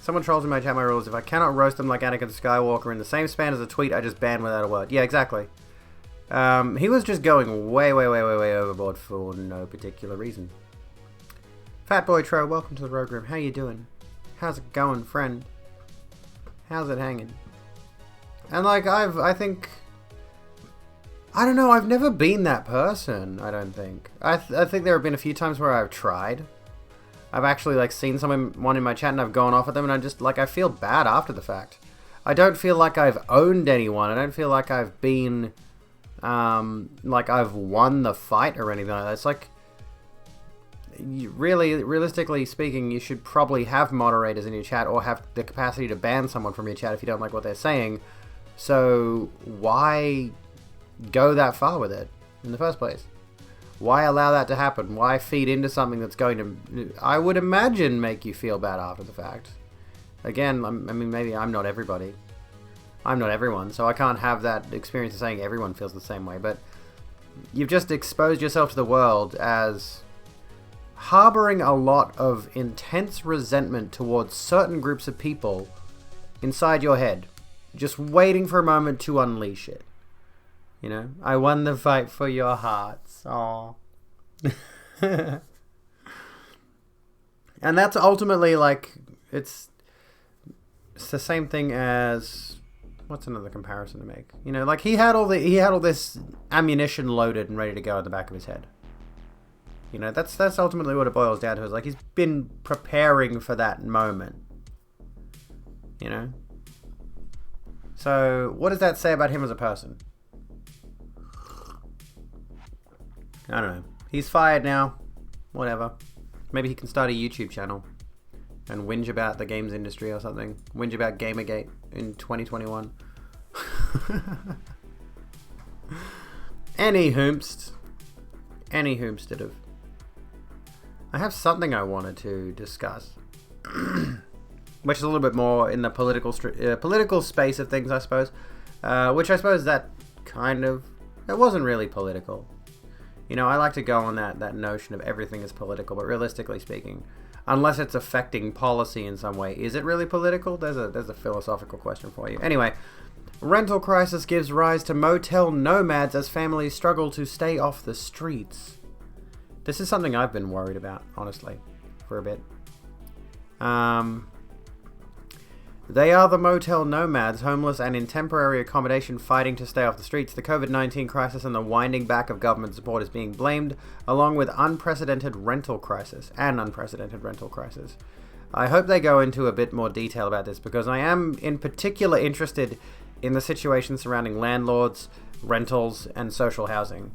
Someone trolls in my chat. My rules: if I cannot roast them like Anakin Skywalker in the same span as a tweet, I just ban without a word. Yeah, exactly. He was just going way overboard for no particular reason. Fatboy Tro, welcome to the Rogue Room. How you doing? How's it going, friend? How's it hanging? And like, I don't know, I've never been that person, I don't think. I think there have been a few times where I've tried. I've actually like seen someone in my chat and I've gone off at them and I just like, I feel bad after the fact. I don't feel like I've owned anyone. I don't feel like I've been, like I've won the fight or anything like that. It's like, realistically speaking, you should probably have moderators in your chat or have the capacity to ban someone from your chat if you don't like what they're saying. So why go that far with it in the first place? Why allow that to happen? Why feed into something that's going to, I would imagine, make you feel bad after the fact? Again, I mean, maybe I'm not everybody. I'm not everyone, so I can't have that experience of saying everyone feels the same way, but you've just exposed yourself to the world as harboring a lot of intense resentment towards certain groups of people inside your head, just waiting for a moment to unleash it. You know, I won the fight for your hearts. Aww. And that's ultimately like, it's the same thing as, what's another comparison to make? You know, like he had all this ammunition loaded and ready to go at the back of his head. You know, that's ultimately what it boils down to. Is like he's been preparing for that moment. You know? So, what does that say about him as a person? I don't know. He's fired now. Whatever. Maybe he can start a YouTube channel and whinge about the games industry or something. Whinge about Gamergate in 2021. Any hoomst of. I have something I wanted to discuss, which is a little bit more in the political space of things, I suppose. Which I suppose that kind of, it wasn't really political. You know, I like to go on that notion of everything is political, but realistically speaking, unless it's affecting policy in some way, is it really political? There's a philosophical question for you. Anyway, rental crisis gives rise to motel nomads as families struggle to stay off the streets. This is something I've been worried about, honestly, for a bit. They are the motel nomads, homeless and in temporary accommodation fighting to stay off the streets. The COVID-19 crisis and the winding back of government support is being blamed, along with unprecedented rental crisis. I hope they go into a bit more detail about this, because I am in particular interested in the situation surrounding landlords, rentals, and social housing.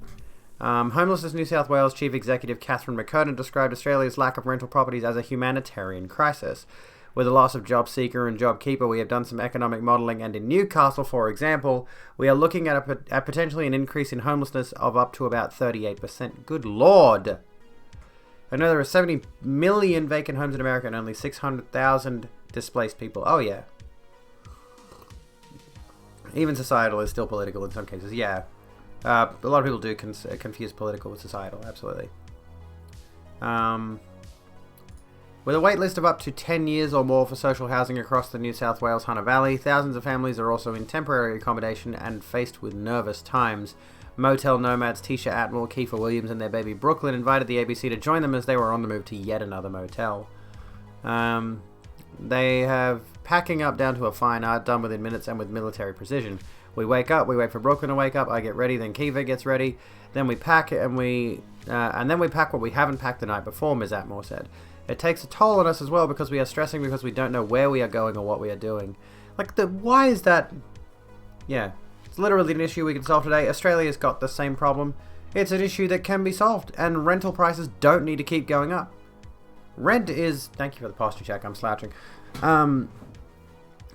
Homelessness New South Wales Chief Executive Catherine McKernan described Australia's lack of rental properties as a humanitarian crisis. With the loss of JobSeeker and JobKeeper, we have done some economic modelling, and in Newcastle, for example, we are looking at potentially an increase in homelessness of up to about 38%. Good Lord! I know there are 70 million vacant homes in America and only 600,000 displaced people. Oh, yeah. Even societal is still political in some cases. Yeah. A lot of people do confuse political with societal, absolutely. With a wait list of up to 10 years or more for social housing across the New South Wales Hunter Valley, thousands of families are also in temporary accommodation and faced with nervous times. Motel nomads Tisha Atwell, Kiefer Williams, and their baby Brooklyn invited the ABC to join them as they were on the move to yet another motel. They have packing up down to a fine art, done within minutes and with military precision. We wake up, we wait for Brooklyn to wake up, I get ready, then Kiva gets ready, then we pack it, and then we pack what we haven't packed the night before, Ms. Atmore said. It takes a toll on us as well because we are stressing because we don't know where we are going or what we are doing. Like, why is that? Yeah, it's literally an issue we can solve today. Australia's got the same problem. It's an issue that can be solved, and rental prices don't need to keep going up. Rent is... Thank you for the posture check, I'm slouching.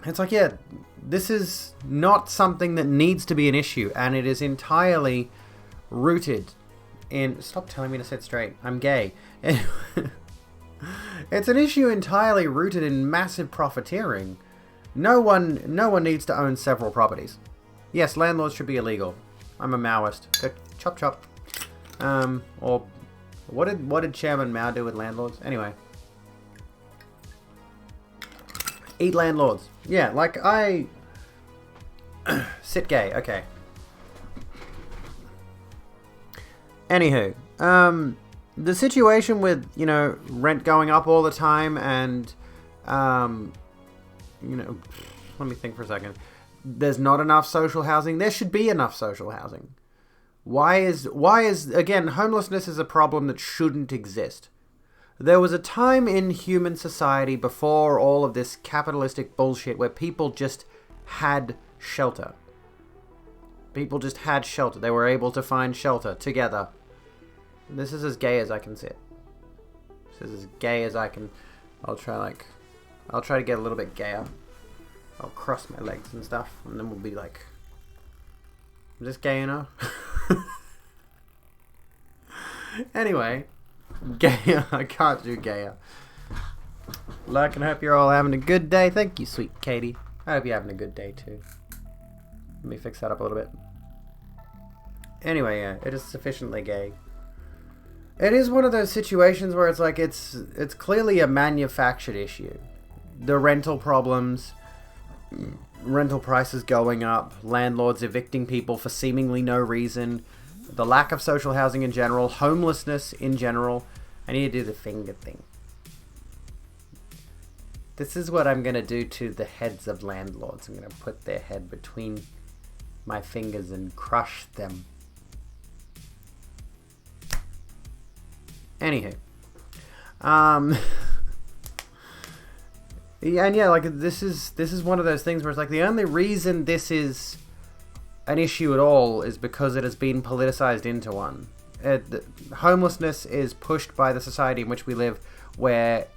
It's like, yeah, this is not something that needs to be an issue, and it is entirely rooted in... Stop telling me to sit straight. I'm gay. It's an issue entirely rooted in massive profiteering. No one needs to own several properties. Yes, landlords should be illegal. I'm a Maoist. Go chop chop. Or what did Chairman Mao do with landlords? Anyway. Eat landlords. Yeah, like I... Sit gay, okay. Anywho, the situation with, you know, rent going up all the time and, you know, let me think for a second. There's not enough social housing. There should be enough social housing. Why is, again, homelessness is a problem that shouldn't exist. There was a time in human society before all of this capitalistic bullshit where people just had shelter. People just had shelter. They were able to find shelter together. This is as gay as I can sit. This is as gay as I can. I'll try to get a little bit gayer. I'll cross my legs and stuff, and then we'll be like, is this gay enough? Anyway, gayer. I can't do gayer. Like and hope you're all having a good day. Thank you, sweet Katie. I hope you're having a good day too. Let me fix that up a little bit. Anyway, yeah, it is sufficiently gay. It is one of those situations where it's like it's clearly a manufactured issue. The rental problems, rental prices going up, landlords evicting people for seemingly no reason, the lack of social housing in general, homelessness in general. I need to do the finger thing. This is what I'm going to do to the heads of landlords. I'm going to put their head between my fingers and crush them. Anywho. Yeah, and yeah, like this is one of those things where it's like the only reason this is an issue at all is because it has been politicized into one. Homelessness is pushed by the society in which we live, where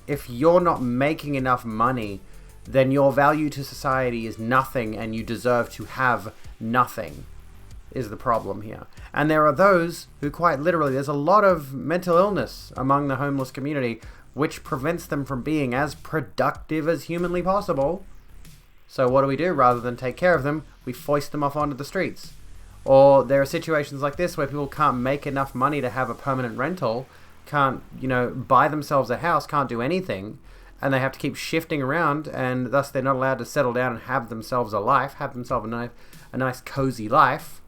if you're not making enough money, then your value to society is nothing and you deserve to have nothing, is the problem here. And there are those who quite literally, there's a lot of mental illness among the homeless community which prevents them from being as productive as humanly possible. So what do? Rather than take care of them, we foist them off onto the streets. Or there are situations like this where people can't make enough money to have a permanent rental, can't, you know, buy themselves a house, can't do anything, and they have to keep shifting around, and thus they're not allowed to settle down and have themselves a life, have themselves a nice cozy life,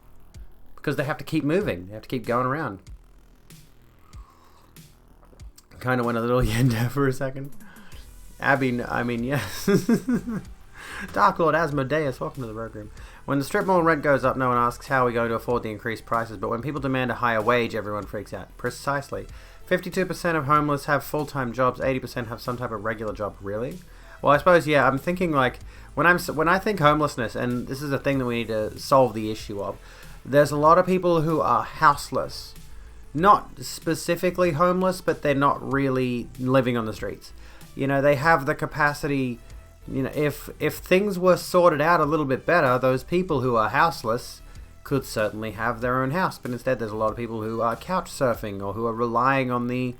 because they have to keep moving, they have to keep going around. Kind of went a little yenda for a second. Abby, I mean, yes. Dark Lord Asmodeus, welcome to the Rogue Room. When the strip mall rent goes up, no one asks how we're going to afford the increased prices, but when people demand a higher wage, everyone freaks out. Precisely. 52% of homeless have full-time jobs, 80% have some type of regular job. Really? Well, I suppose, yeah, I'm thinking like, when I think homelessness, and this is a thing that we need to solve the issue of, there's a lot of people who are houseless. Not specifically homeless, but they're not really living on the streets. You know, they have the capacity, you know, if things were sorted out a little bit better, those people who are houseless could certainly have their own house. But instead, there's a lot of people who are couch surfing or who are relying on the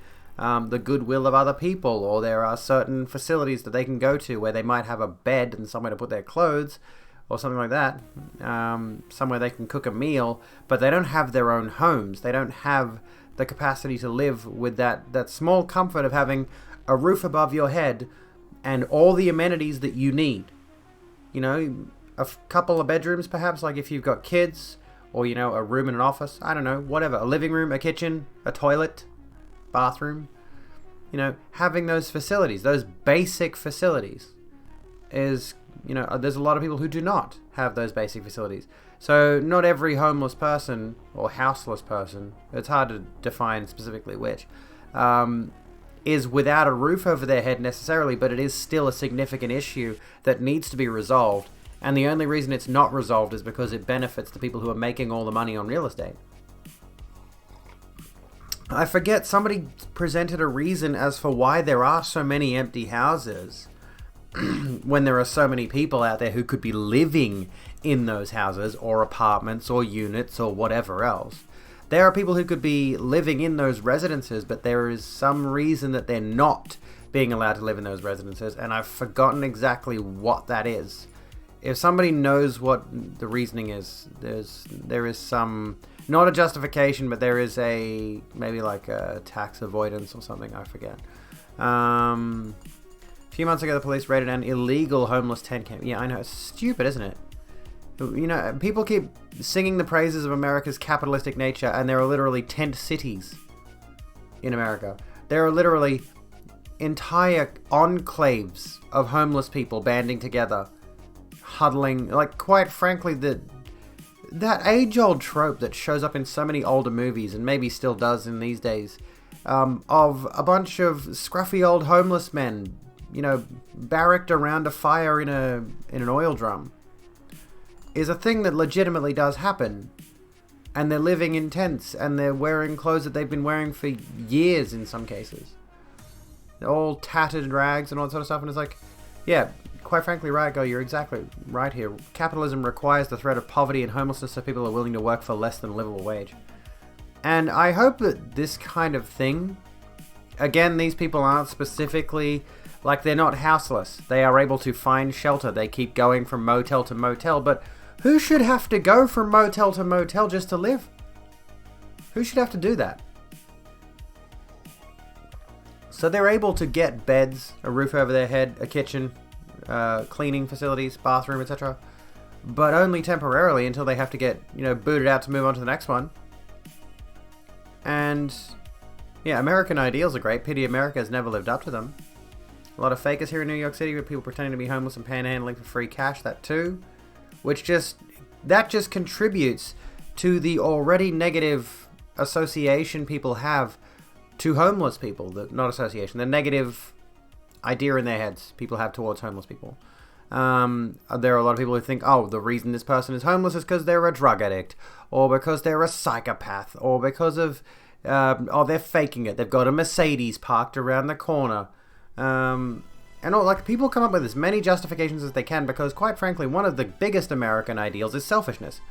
goodwill of other people, or there are certain facilities that they can go to where they might have a bed and somewhere to put their clothes, or something like that, somewhere they can cook a meal, but they don't have their own homes. They don't have the capacity to live with that small comfort of having a roof above your head and all the amenities that you need. You know, a couple of bedrooms perhaps, like if you've got kids, or, you know, a room and an office, I don't know, whatever, a living room, a kitchen, a toilet, bathroom. You know, having those facilities, those basic facilities is... You know, there's a lot of people who do not have those basic facilities. So not every homeless person or houseless person, it's hard to define specifically which, is without a roof over their head necessarily, but it is still a significant issue that needs to be resolved. And the only reason it's not resolved is because it benefits the people who are making all the money on real estate. I forget, somebody presented a reason as for why there are so many empty houses when there are so many people out there who could be living in those houses or apartments or units or whatever else. There are people who could be living in those residences, but there is some reason that they're not being allowed to live in those residences, and I've forgotten exactly what that is. If somebody knows what the reasoning is, there is some, not a justification, but there is maybe like a tax avoidance or something, I forget. few months ago, the police raided an illegal homeless tent camp. Yeah, I know. It's stupid, isn't it? You know, people keep singing the praises of America's capitalistic nature, and there are literally tent cities in America. There are literally entire enclaves of homeless people banding together, huddling. Like, quite frankly, that age-old trope that shows up in so many older movies, and maybe still does in these days, of a bunch of scruffy old homeless men, you know, barracked around a fire in an oil drum, is a thing that legitimately does happen. And they're living in tents, and they're wearing clothes that they've been wearing for years in some cases. They're all tattered rags and all that sort of stuff, and it's like, yeah, quite frankly, Riot Girl, you're exactly right here. Capitalism requires the threat of poverty and homelessness so people are willing to work for less than a livable wage. And I hope that this kind of thing, again, these people aren't specifically, like, they're not houseless. They are able to find shelter. They keep going from motel to motel, but who should have to go from motel to motel just to live? Who should have to do that? So they're able to get beds, a roof over their head, a kitchen, cleaning facilities, bathroom, etc. But only temporarily until they have to get, you know, booted out to move on to the next one. And, yeah, American ideals are great. Pity America has never lived up to them. A lot of fakers here in New York City with people pretending to be homeless and panhandling for free cash, that too. Which just contributes to the already negative association people have to homeless people. Not association, the negative idea in their heads people have towards homeless people. There are a lot of people who think, oh, the reason this person is homeless is because they're a drug addict, or because they're a psychopath, or because of, they're faking it. They've got a Mercedes parked around the corner. And all, like, people come up with as many justifications as they can because, quite frankly, one of the biggest American ideals is selfishness.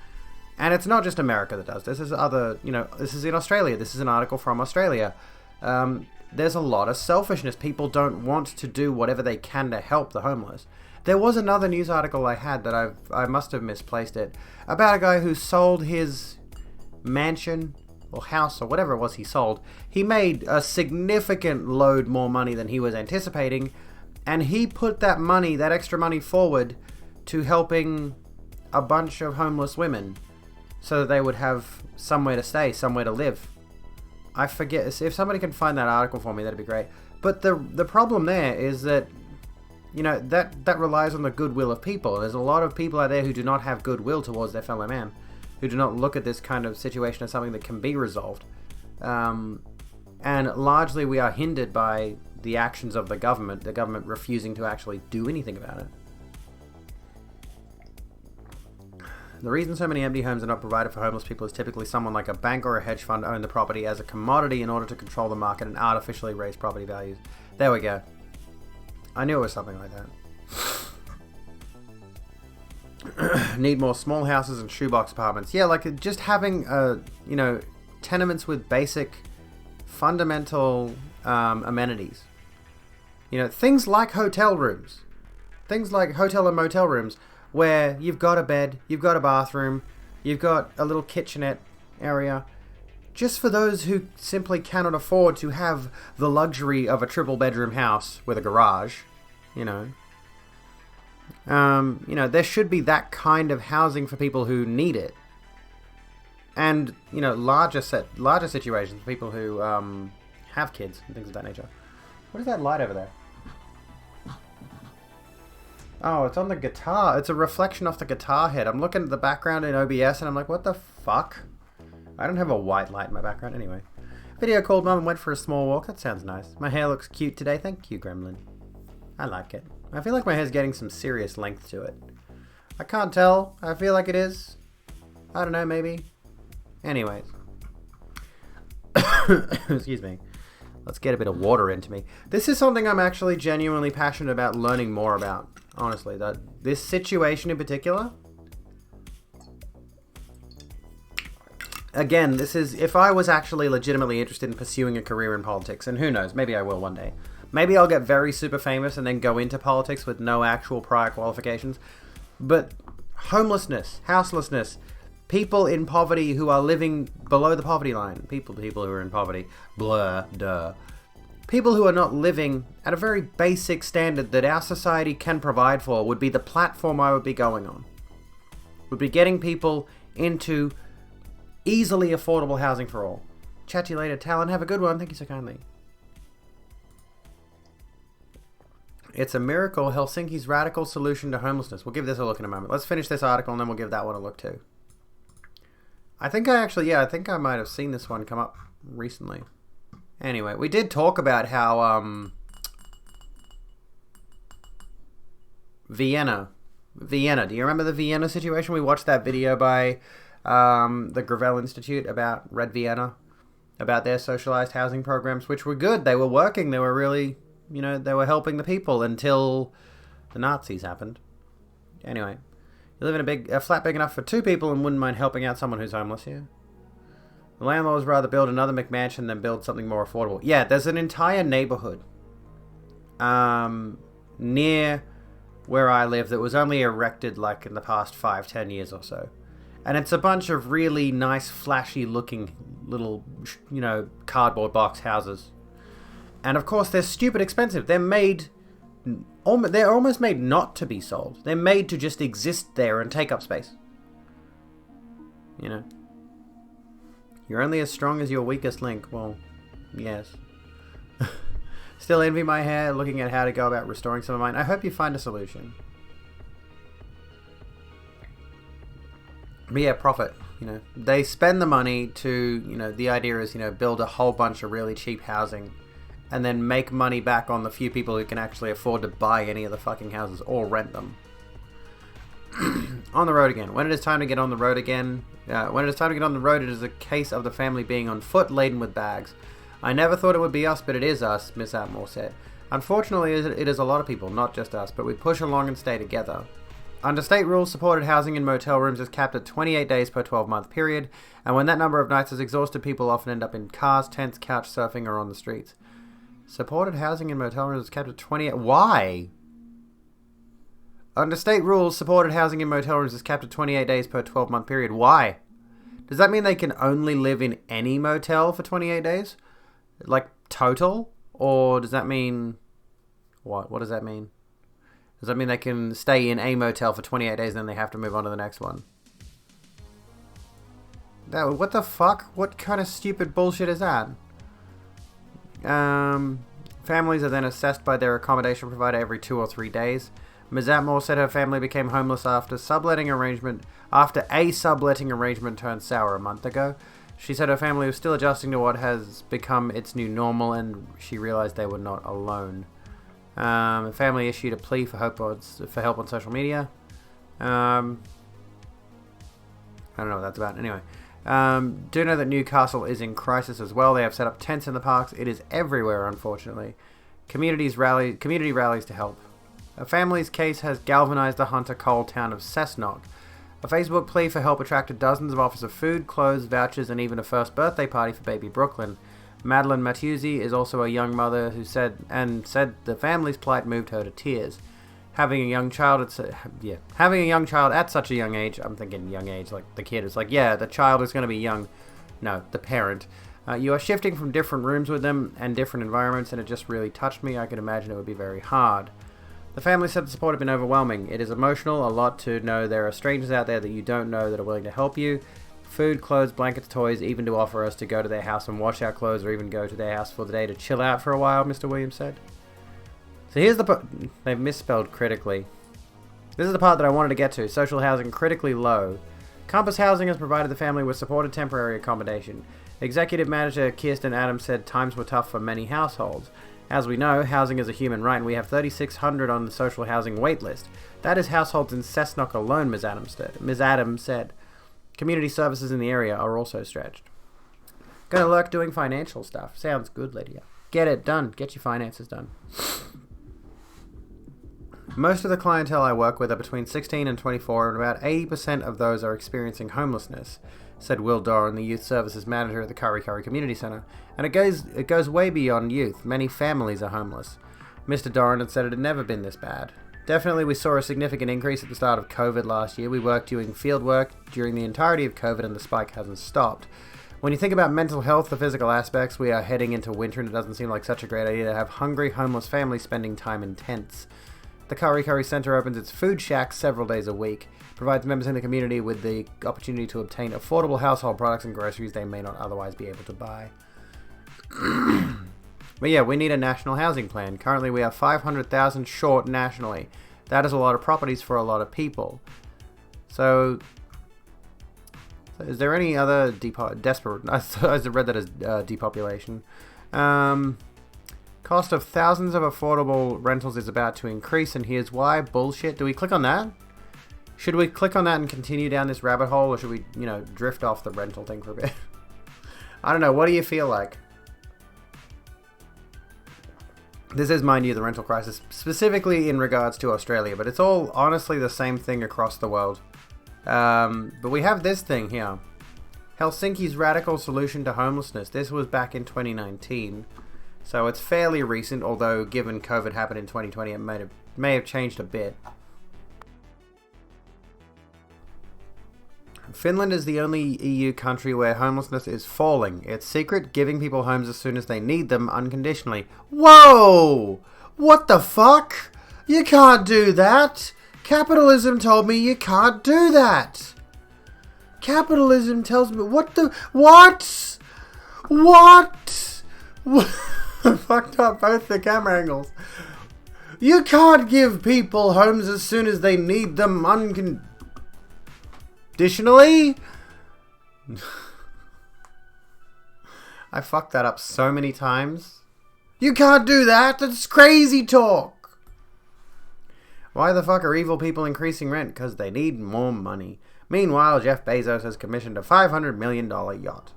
And it's not just America that does this. This is other, you know, this is in Australia. This is an article from Australia. There's a lot of selfishness. People don't want to do whatever they can to help the homeless. There was another news article I had that I must have misplaced it, about a guy who sold his mansion or house or whatever it was he sold. He made a significant load more money than he was anticipating, and he put that money, that extra money, forward to helping a bunch of homeless women so that they would have somewhere to stay, somewhere to live. I forget, if somebody can find that article for me, that'd be great. But the problem there is that, you know, that relies on the goodwill of people. There's a lot of people out there who do not have goodwill towards their fellow man, who do not look at this kind of situation as something that can be resolved. And largely we are hindered by the actions of the government refusing to actually do anything about it. The reason so many empty homes are not provided for homeless people is typically someone like a bank or a hedge fund own the property as a commodity in order to control the market and artificially raise property values. There we go. I knew it was something like that. Need more small houses and shoebox apartments. Yeah, like just having, you know, tenements with basic, fundamental amenities. You know, things like hotel rooms. Things like hotel and motel rooms where you've got a bed, you've got a bathroom, you've got a little kitchenette area. Just for those who simply cannot afford to have the luxury of a triple bedroom house with a garage, you know. You know, there should be that kind of housing for people who need it. And, you know, larger situations for people who have kids and things of that nature. What is that light over there? Oh, it's on the guitar. It's a reflection off the guitar head. I'm looking at the background in OBS and I'm like, what the fuck? I don't have a white light in my background anyway. Video called Mum and went for a small walk. That sounds nice. My hair looks cute today. Thank you, Gremlin. I like it. I feel like my hair's getting some serious length to it. I can't tell. I feel like it is. I don't know, maybe. Anyways. Excuse me. Let's get a bit of water into me. This is something I'm actually genuinely passionate about learning more about. Honestly, this situation in particular. Again, this is, if I was actually legitimately interested in pursuing a career in politics, and who knows, maybe I will one day. Maybe I'll get very super famous and then go into politics with no actual prior qualifications. But homelessness, houselessness, people in poverty who are living below the poverty line, people who are in poverty, blur, duh. people who are not living at a very basic standard that our society can provide for would be the platform I would be going on. Would be getting people into easily affordable housing for all. Chat to you later, Talon. Have a good one. Thank you so kindly. It's a miracle, Helsinki's radical solution to homelessness. We'll give this a look in a moment. Let's finish this article and then we'll give that one a look too. I think I might have seen this one come up recently. Anyway, we did talk about how Vienna. Do you remember the Vienna situation? We watched that video by the Gravel Institute about Red Vienna, about their socialized housing programs, which were good. They were working. They were really, they were helping the people until the Nazis happened. Anyway, you live in a flat big enough for 2 people and wouldn't mind helping out someone who's homeless here. The landlords rather build another McMansion than build something more affordable. Yeah, there's an entire neighborhood near where I live that was only erected like in the past 5-10 years or so. And it's a bunch of really nice, flashy looking little, cardboard box houses. And of course, they're stupid expensive. They're almost made not to be sold. They're made to just exist there and take up space. You're only as strong as your weakest link. Well, yes. Still envy my hair looking at how to go about restoring some of mine. I hope you find a solution. But yeah, profit. They spend the money to, the idea is, build a whole bunch of really cheap housing and then make money back on the few people who can actually afford to buy any of the fucking houses or rent them. On the road again. When it is time to get on the road again, it is a case of the family being on foot laden with bags. I never thought it would be us, but it is us, Miss Atmore said. Unfortunately, it is a lot of people, not just us, but we push along and stay together. Under state rules, supported housing in motel rooms is capped at 28 days per 12-month period, and when that number of nights is exhausted, people often end up in cars, tents, couch surfing, or on the streets. Supported housing in motel rooms is capped at 28... Why? Under state rules, supported housing in motel rooms is capped at 28 days per 12-month period. Why? Does that mean they can only live in any motel for 28 days? Like, total? Or does that mean... What? What does that mean? Does that mean they can stay in a motel for 28 days and then they have to move on to the next one? What the fuck? What kind of stupid bullshit is that? Families are then assessed by their accommodation provider every 2 or 3 days. Ms. Atmore said her family became homeless after a subletting arrangement turned sour a month ago. She said her family was still adjusting to what has become its new normal, and she realized they were not alone. The family issued a plea for help on social media. I don't know what that's about. Anyway, do know that Newcastle is in crisis as well. They have set up tents in the parks. It is everywhere, unfortunately. Community rallies to help. A family's case has galvanized the Hunter coal town of Cessnock. A Facebook plea for help attracted dozens of offers of food, clothes, vouchers, and even a first birthday party for baby Brooklyn. Madeline Matuzzi is also a young mother who said the family's plight moved her to tears. Having a young child at such a young age, I'm thinking young age, like the kid is like, yeah, the child is going to be young. No, the parent. You are shifting from different rooms with them and different environments, and it just really touched me. I can imagine it would be very hard. The family said the support had been overwhelming. It is emotional, a lot to know there are strangers out there that you don't know that are willing to help you. Food, clothes, blankets, toys, even to offer us to go to their house and wash our clothes or even go to their house for the day to chill out for a while, Mr. Williams said. So here's they've misspelled critically. This is the part that I wanted to get to. Social housing critically low. Compass Housing has provided the family with supported temporary accommodation. Executive Manager Kirsten Adams said times were tough for many households. As we know, housing is a human right, and we have 3,600 on the social housing wait list. That is households in Cessnock alone, Ms. Adams said. Community services in the area are also stretched. Gonna lurk doing financial stuff. Sounds good, Lydia. Get it done. Get your finances done. Most of the clientele I work with are between 16 and 24, and about 80% of those are experiencing homelessness, said Will Doran, the youth services manager at the Curry Community Centre. And it goes way beyond youth. Many families are homeless. Mr. Doran had said it had never been this bad. Definitely we saw a significant increase at the start of COVID last year. We worked doing field work during the entirety of COVID and the spike hasn't stopped. When you think about mental health, the physical aspects, we are heading into winter and it doesn't seem like such a great idea to have hungry, homeless families spending time in tents. The Kari Kari Center opens its food shack several days a week, provides members in the community with the opportunity to obtain affordable household products and groceries they may not otherwise be able to buy. But yeah, we need a national housing plan. Currently we are 500,000 short nationally. That is a lot of properties for a lot of people. So is there any other desperate... I read that as depopulation. Cost of thousands of affordable rentals is about to increase, and here's why. Bullshit. Do we click on that? Should we click on that and continue down this rabbit hole, or should we, drift off the rental thing for a bit? I don't know. What do you feel like? This is, mind you, the rental crisis, specifically in regards to Australia, but it's all honestly the same thing across the world. But we have this thing here. Helsinki's radical solution to homelessness. This was back in 2019. So it's fairly recent, although given COVID happened in 2020, it may have changed a bit. Finland is the only EU country where homelessness is falling. It's secret, giving people homes as soon as they need them, unconditionally. Whoa! What the fuck? You can't do that! Capitalism told me you can't do that! Capitalism tells me... What? Fucked up both the camera angles. You can't give people homes as soon as they need them unconditionally? I fucked that up so many times. You can't do that. That's crazy talk. Why the fuck are evil people increasing rent? Because they need more money. Meanwhile, Jeff Bezos has commissioned a $500 million yacht.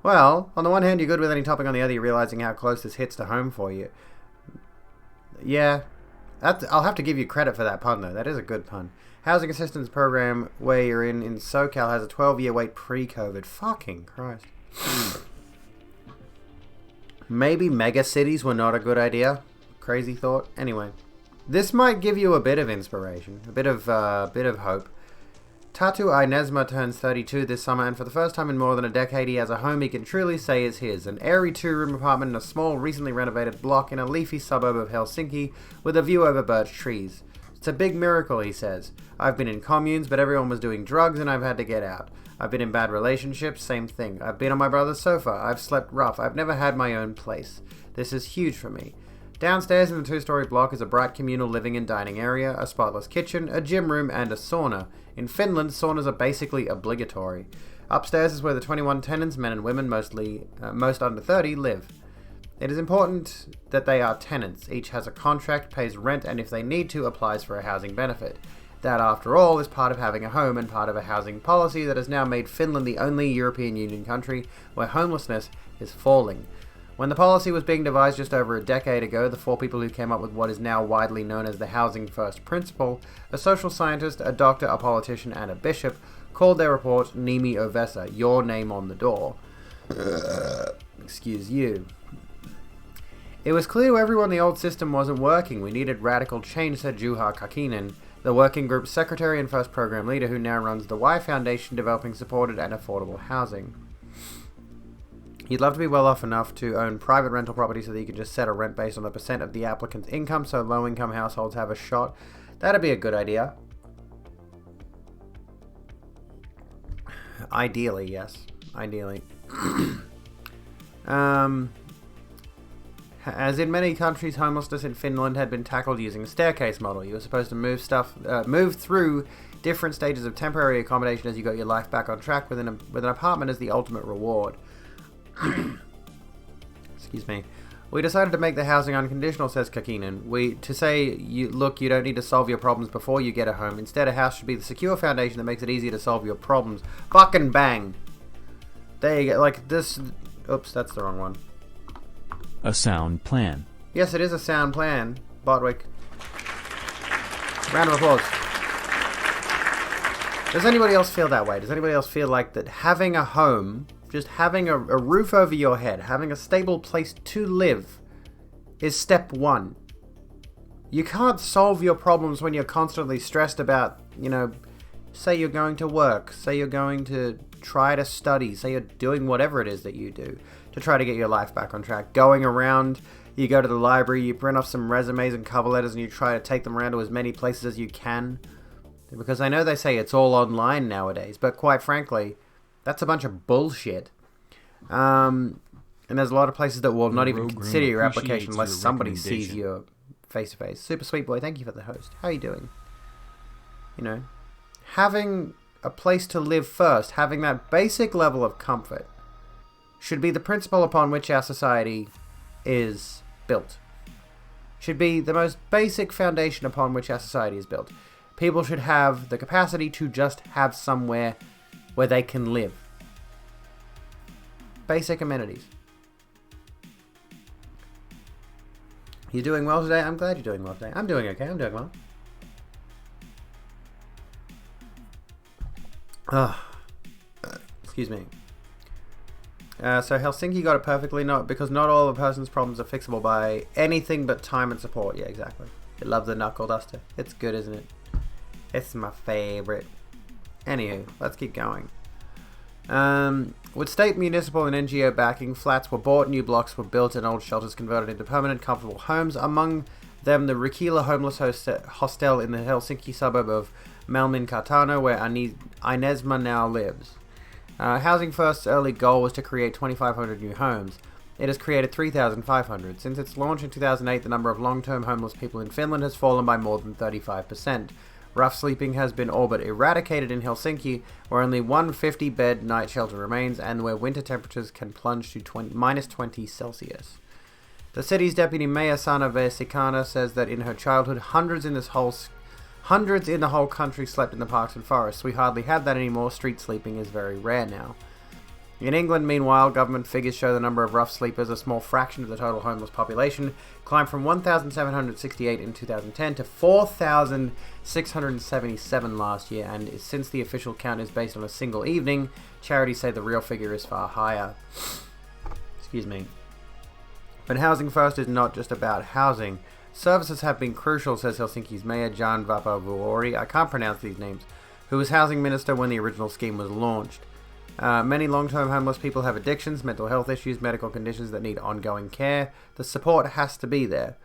Well, on the one hand, you're good with any topic. On the other, you're realizing how close this hits to home for you. Yeah, I'll have to give you credit for that pun, though. That is a good pun. Housing assistance program where you're in SoCal has a 12-year wait pre-COVID. Fucking Christ. Maybe mega cities were not a good idea. Crazy thought. Anyway, this might give you a bit of inspiration, a bit of hope. Tatu Inesma turns 32 this summer, and for the first time in more than a decade, he has a home he can truly say is his. An airy two-room apartment in a small, recently renovated block in a leafy suburb of Helsinki with a view over birch trees. It's a big miracle, he says. I've been in communes, but everyone was doing drugs and I've had to get out. I've been in bad relationships, same thing. I've been on my brother's sofa. I've slept rough. I've never had my own place. This is huge for me. Downstairs in the two-story block is a bright communal living and dining area, a spotless kitchen, a gym room, and a sauna. In Finland, saunas are basically obligatory. Upstairs is where the 21 tenants, men and women, most under 30, live. It is important that they are tenants. Each has a contract, pays rent, and if they need to, applies for a housing benefit. That, after all, is part of having a home and part of a housing policy that has now made Finland the only European Union country where homelessness is falling. When the policy was being devised just over a decade ago, the four people who came up with what is now widely known as the Housing First Principle, a social scientist, a doctor, a politician, and a bishop, called their report Nimi Ovessa, your name on the door. Excuse you. It was clear to everyone the old system wasn't working. We needed radical change, said Juha Kakinen, the working group's secretary and first program leader who now runs the Y Foundation developing supported and affordable housing. He'd love to be well off enough to own private rental property so that you can just set a rent based on the percent of the applicant's income so low-income households have a shot. That'd be a good idea. Ideally, yes. Ideally. As in many countries, homelessness in Finland had been tackled using a staircase model. You were supposed to move through different stages of temporary accommodation as you got your life back on track with an apartment as the ultimate reward. Excuse me. We decided to make the housing unconditional, says Kakinen. You don't need to solve your problems before you get a home. Instead, a house should be the secure foundation that makes it easier to solve your problems. Fucking bang! There you go. Like this... Oops, that's the wrong one. A sound plan. Yes, it is a sound plan, Bartwick. Round of applause. Does anybody else feel that way? Does anybody else feel like that having a home... Just having a roof over your head, having a stable place to live is step one. You can't solve your problems when you're constantly stressed about, say you're going to work, say you're going to try to study, say you're doing whatever it is that you do to try to get your life back on track. Going around, you go to the library, you print off some resumes and cover letters, and you try to take them around to as many places as you can. Because I know they say it's all online nowadays, but quite frankly, that's a bunch of bullshit. And there's a lot of places that will not even consider your application unless somebody sees you face to face. Super Sweet Boy, thank you for the host. How are you doing? You know, having a place to live first, having that basic level of comfort, should be the principle upon which our society is built. Should be the most basic foundation upon which our society is built. People should have the capacity to just have somewhere where they can live. Basic amenities. You doing well today? I'm glad you're doing well today. I'm doing okay. I'm doing well. Excuse me. So Helsinki got it perfectly, because not all of a person's problems are fixable by anything but time and support. Yeah, exactly. I love the knuckle duster. It's good, isn't it? It's my favorite. Anywho, let's keep going. With state, municipal, and NGO backing, flats were bought, new blocks were built, and old shelters converted into permanent, comfortable homes. Among them, the Rikila homeless hostel in the Helsinki suburb of Malminkartano, where Inesma now lives. Housing First's early goal was to create 2,500 new homes. It has created 3,500. Since its launch in 2008, the number of long-term homeless people in Finland has fallen by more than 35%. Rough sleeping has been all but eradicated in Helsinki, where only one 50-bed night shelter remains and where winter temperatures can plunge to minus 20 Celsius. The city's deputy mayor, Sanna Vesikana, says that in her childhood, hundreds in the whole country slept in the parks and forests. We hardly have that anymore. Street sleeping is very rare now. In England, meanwhile, government figures show the number of rough sleepers, a small fraction of the total homeless population, climbed from 1,768 in 2010 to 4,677 last year, and since the official count is based on a single evening, charities say the real figure is far higher. Excuse me. But Housing First is not just about housing. Services have been crucial, says Helsinki's mayor, Jan Vapaavuori, I can't pronounce these names, who was housing minister when the original scheme was launched. Many long-term homeless people have addictions, mental health issues, medical conditions that need ongoing care. The support has to be there.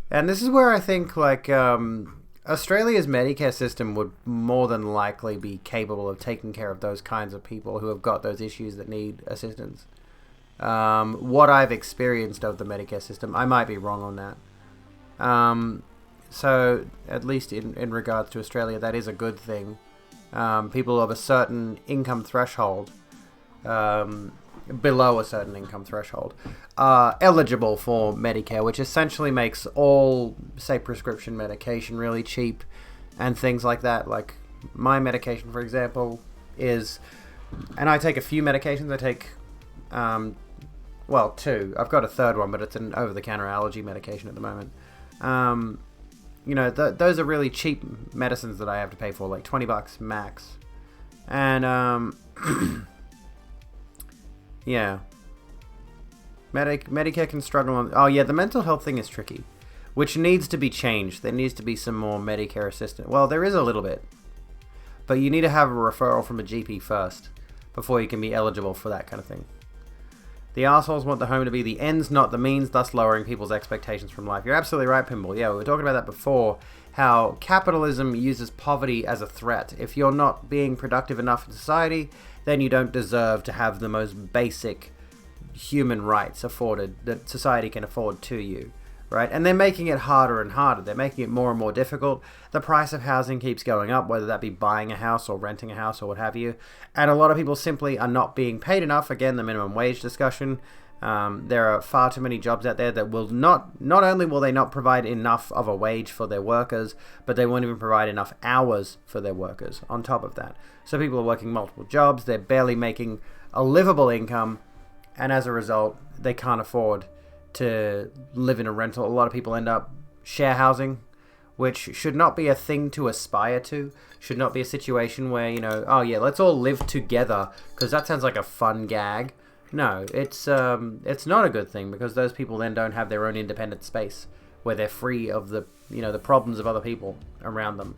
And this is where I think, like, Australia's Medicare system would more than likely be capable of taking care of those kinds of people who have got those issues that need assistance. What I've experienced of the Medicare system, I might be wrong on that. So, at least in regards to Australia, that is a good thing. People of a certain income threshold, below a certain income threshold, are eligible for Medicare, which essentially makes all, say, prescription medication really cheap and things like that. Like, my medication, for example, is, and I take a few medications. I take, well, two. I've got a third one, but it's an over-the-counter allergy medication at the moment. You know, those are really cheap medicines that I have to pay for, like $20 max. And, yeah. Medicare can struggle on... Oh, yeah, the mental health thing is tricky, which needs to be changed. There needs to be some more Medicare assistance. Well, there is a little bit. But you need to have a referral from a GP first before you can be eligible for that kind of thing. The arseholes want the home to be the ends, not the means, thus lowering people's expectations from life. You're absolutely right, Pinball. Yeah, we were talking about that before, how capitalism uses poverty as a threat. If you're not being productive enough in society, then you don't deserve to have the most basic human rights afforded that society can afford to you, right? And they're making it harder and harder. They're making it more and more difficult. The price of housing keeps going up, whether that be buying a house or renting a house or what have you. And a lot of people simply are not being paid enough. Again, the minimum wage discussion. There are far too many jobs out there that will not only will they not provide enough of a wage for their workers, but they won't even provide enough hours for their workers on top of that. So people are working multiple jobs. They're barely making a livable income. And as a result, they can't afford to live in a rental. A lot of people end up share housing, which should not be a thing to aspire to. Should not be a situation where, you know, oh yeah, let's all live together, because that sounds like a fun gag. No, it's not a good thing, because those people then don't have their own independent space where they're free of the, you know, the problems of other people around them.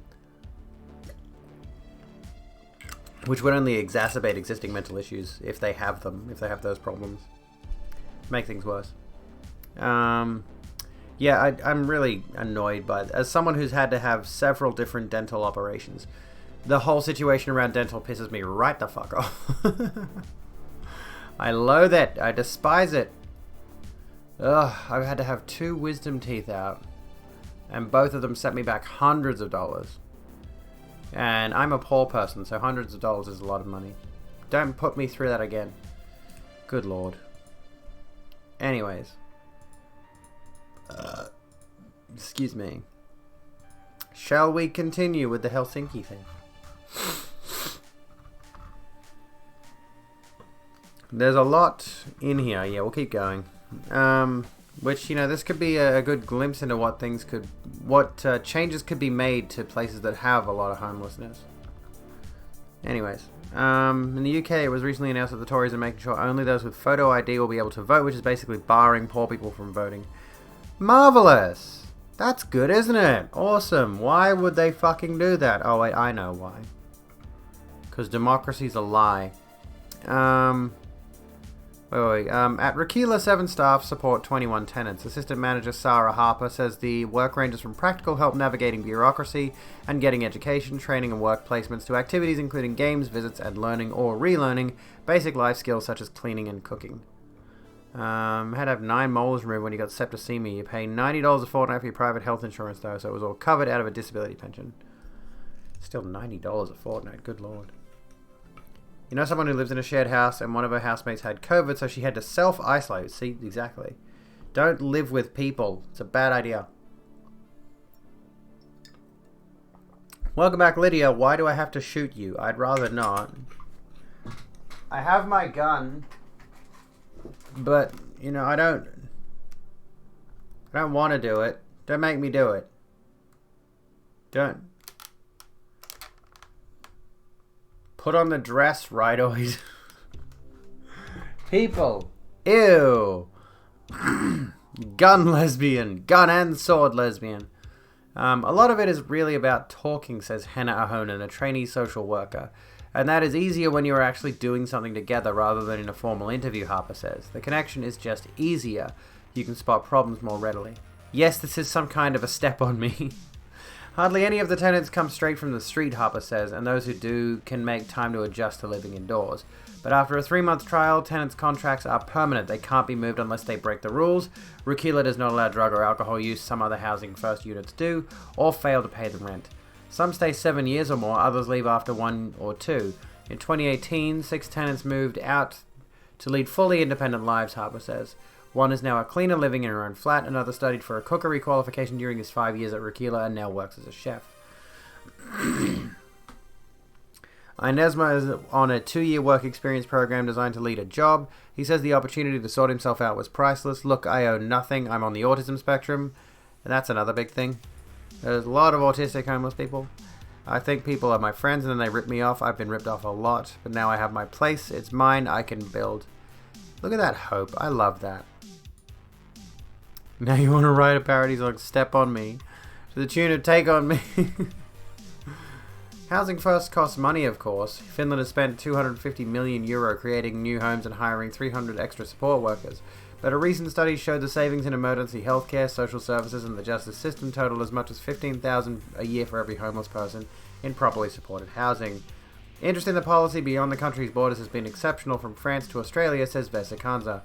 which would only exacerbate existing mental issues if they have them, if they have those problems. Make things worse. Yeah, I'm really annoyed by it. As someone who's had to have several different dental operations, the whole situation around dental pisses me right the fuck off. I loathe it. I despise it. Ugh, I've had to have 2 wisdom teeth out, and both of them set me back hundreds of dollars. And I'm a poor person, so hundreds of dollars is a lot of money. Don't put me through that again. Good lord. Anyways. Excuse me. Shall we continue with the Helsinki thing? There's a lot in here. Yeah, we'll keep going. Which, you know, this could be a good glimpse into what things could... what changes could be made to places that have a lot of homelessness. Anyways. In the UK, it was recently announced that the Tories are making sure only those with photo ID will be able to vote, which is basically barring poor people from voting. Marvelous! That's good, isn't it? Awesome. Why would they fucking do that? Oh, wait, I know why. Because democracy's a lie. At Rakila, 7 staff support 21 tenants. Assistant Manager Sarah Harper says the work ranges from practical help navigating bureaucracy and getting education, training and work placements to activities including games, visits and learning or relearning basic life skills such as cleaning and cooking. Had to have 9 molars removed when you got septicemia. You pay $90 a fortnight for your private health insurance though, so it was all covered out of a disability pension. Still $90 a fortnight, good lord. You know someone who lives in a shared house and one of her housemates had COVID, so she had to self-isolate. See, exactly. Don't live with people. It's a bad idea. Welcome back, Lydia. Why do I have to shoot you? I'd rather not. I have my gun, but, you know, I don't want to do it. Don't make me do it. Don't. Put on the dress, rightoids. People. Ew. Gun lesbian. Gun and sword lesbian. A lot of it is really about talking, says Hannah Ahonen, a trainee social worker. And that is easier when you're actually doing something together rather than in a formal interview, Harper says. The connection is just easier. You can spot problems more readily. Yes, this is some kind of a step on me. Hardly any of the tenants come straight from the street, Harper says, and those who do can make time to adjust to living indoors. But after a 3-month trial, tenants' contracts are permanent. They can't be moved unless they break the rules. Rakila does not allow drug or alcohol use, some other housing first units do, or fail to pay the rent. Some stay 7 years or more, others leave after 1 or 2. In 2018, 6 tenants moved out to lead fully independent lives, Harper says. One is now a cleaner living in her own flat, another studied for a cookery qualification during his 5 years at Rakila and now works as a chef. Inesma is on a 2-year work experience program designed to lead a job. He says the opportunity to sort himself out was priceless. Look, I owe nothing. I'm on the autism spectrum. And that's another big thing. There's a lot of autistic homeless people. I think people are my friends and then they rip me off. I've been ripped off a lot. But now I have my place. It's mine. I can build. Look at that hope. I love that. Now you want to write a parody like Step on Me to the tune of Take on Me. Housing first costs money, of course. Finland has spent €250 million creating new homes and hiring 300 extra support workers. But a recent study showed the savings in emergency healthcare, social services and the justice system total as much as $15,000 a year for every homeless person in properly supported housing. Interest in the policy beyond the country's borders has been exceptional from France to Australia, says Vesa Kanza.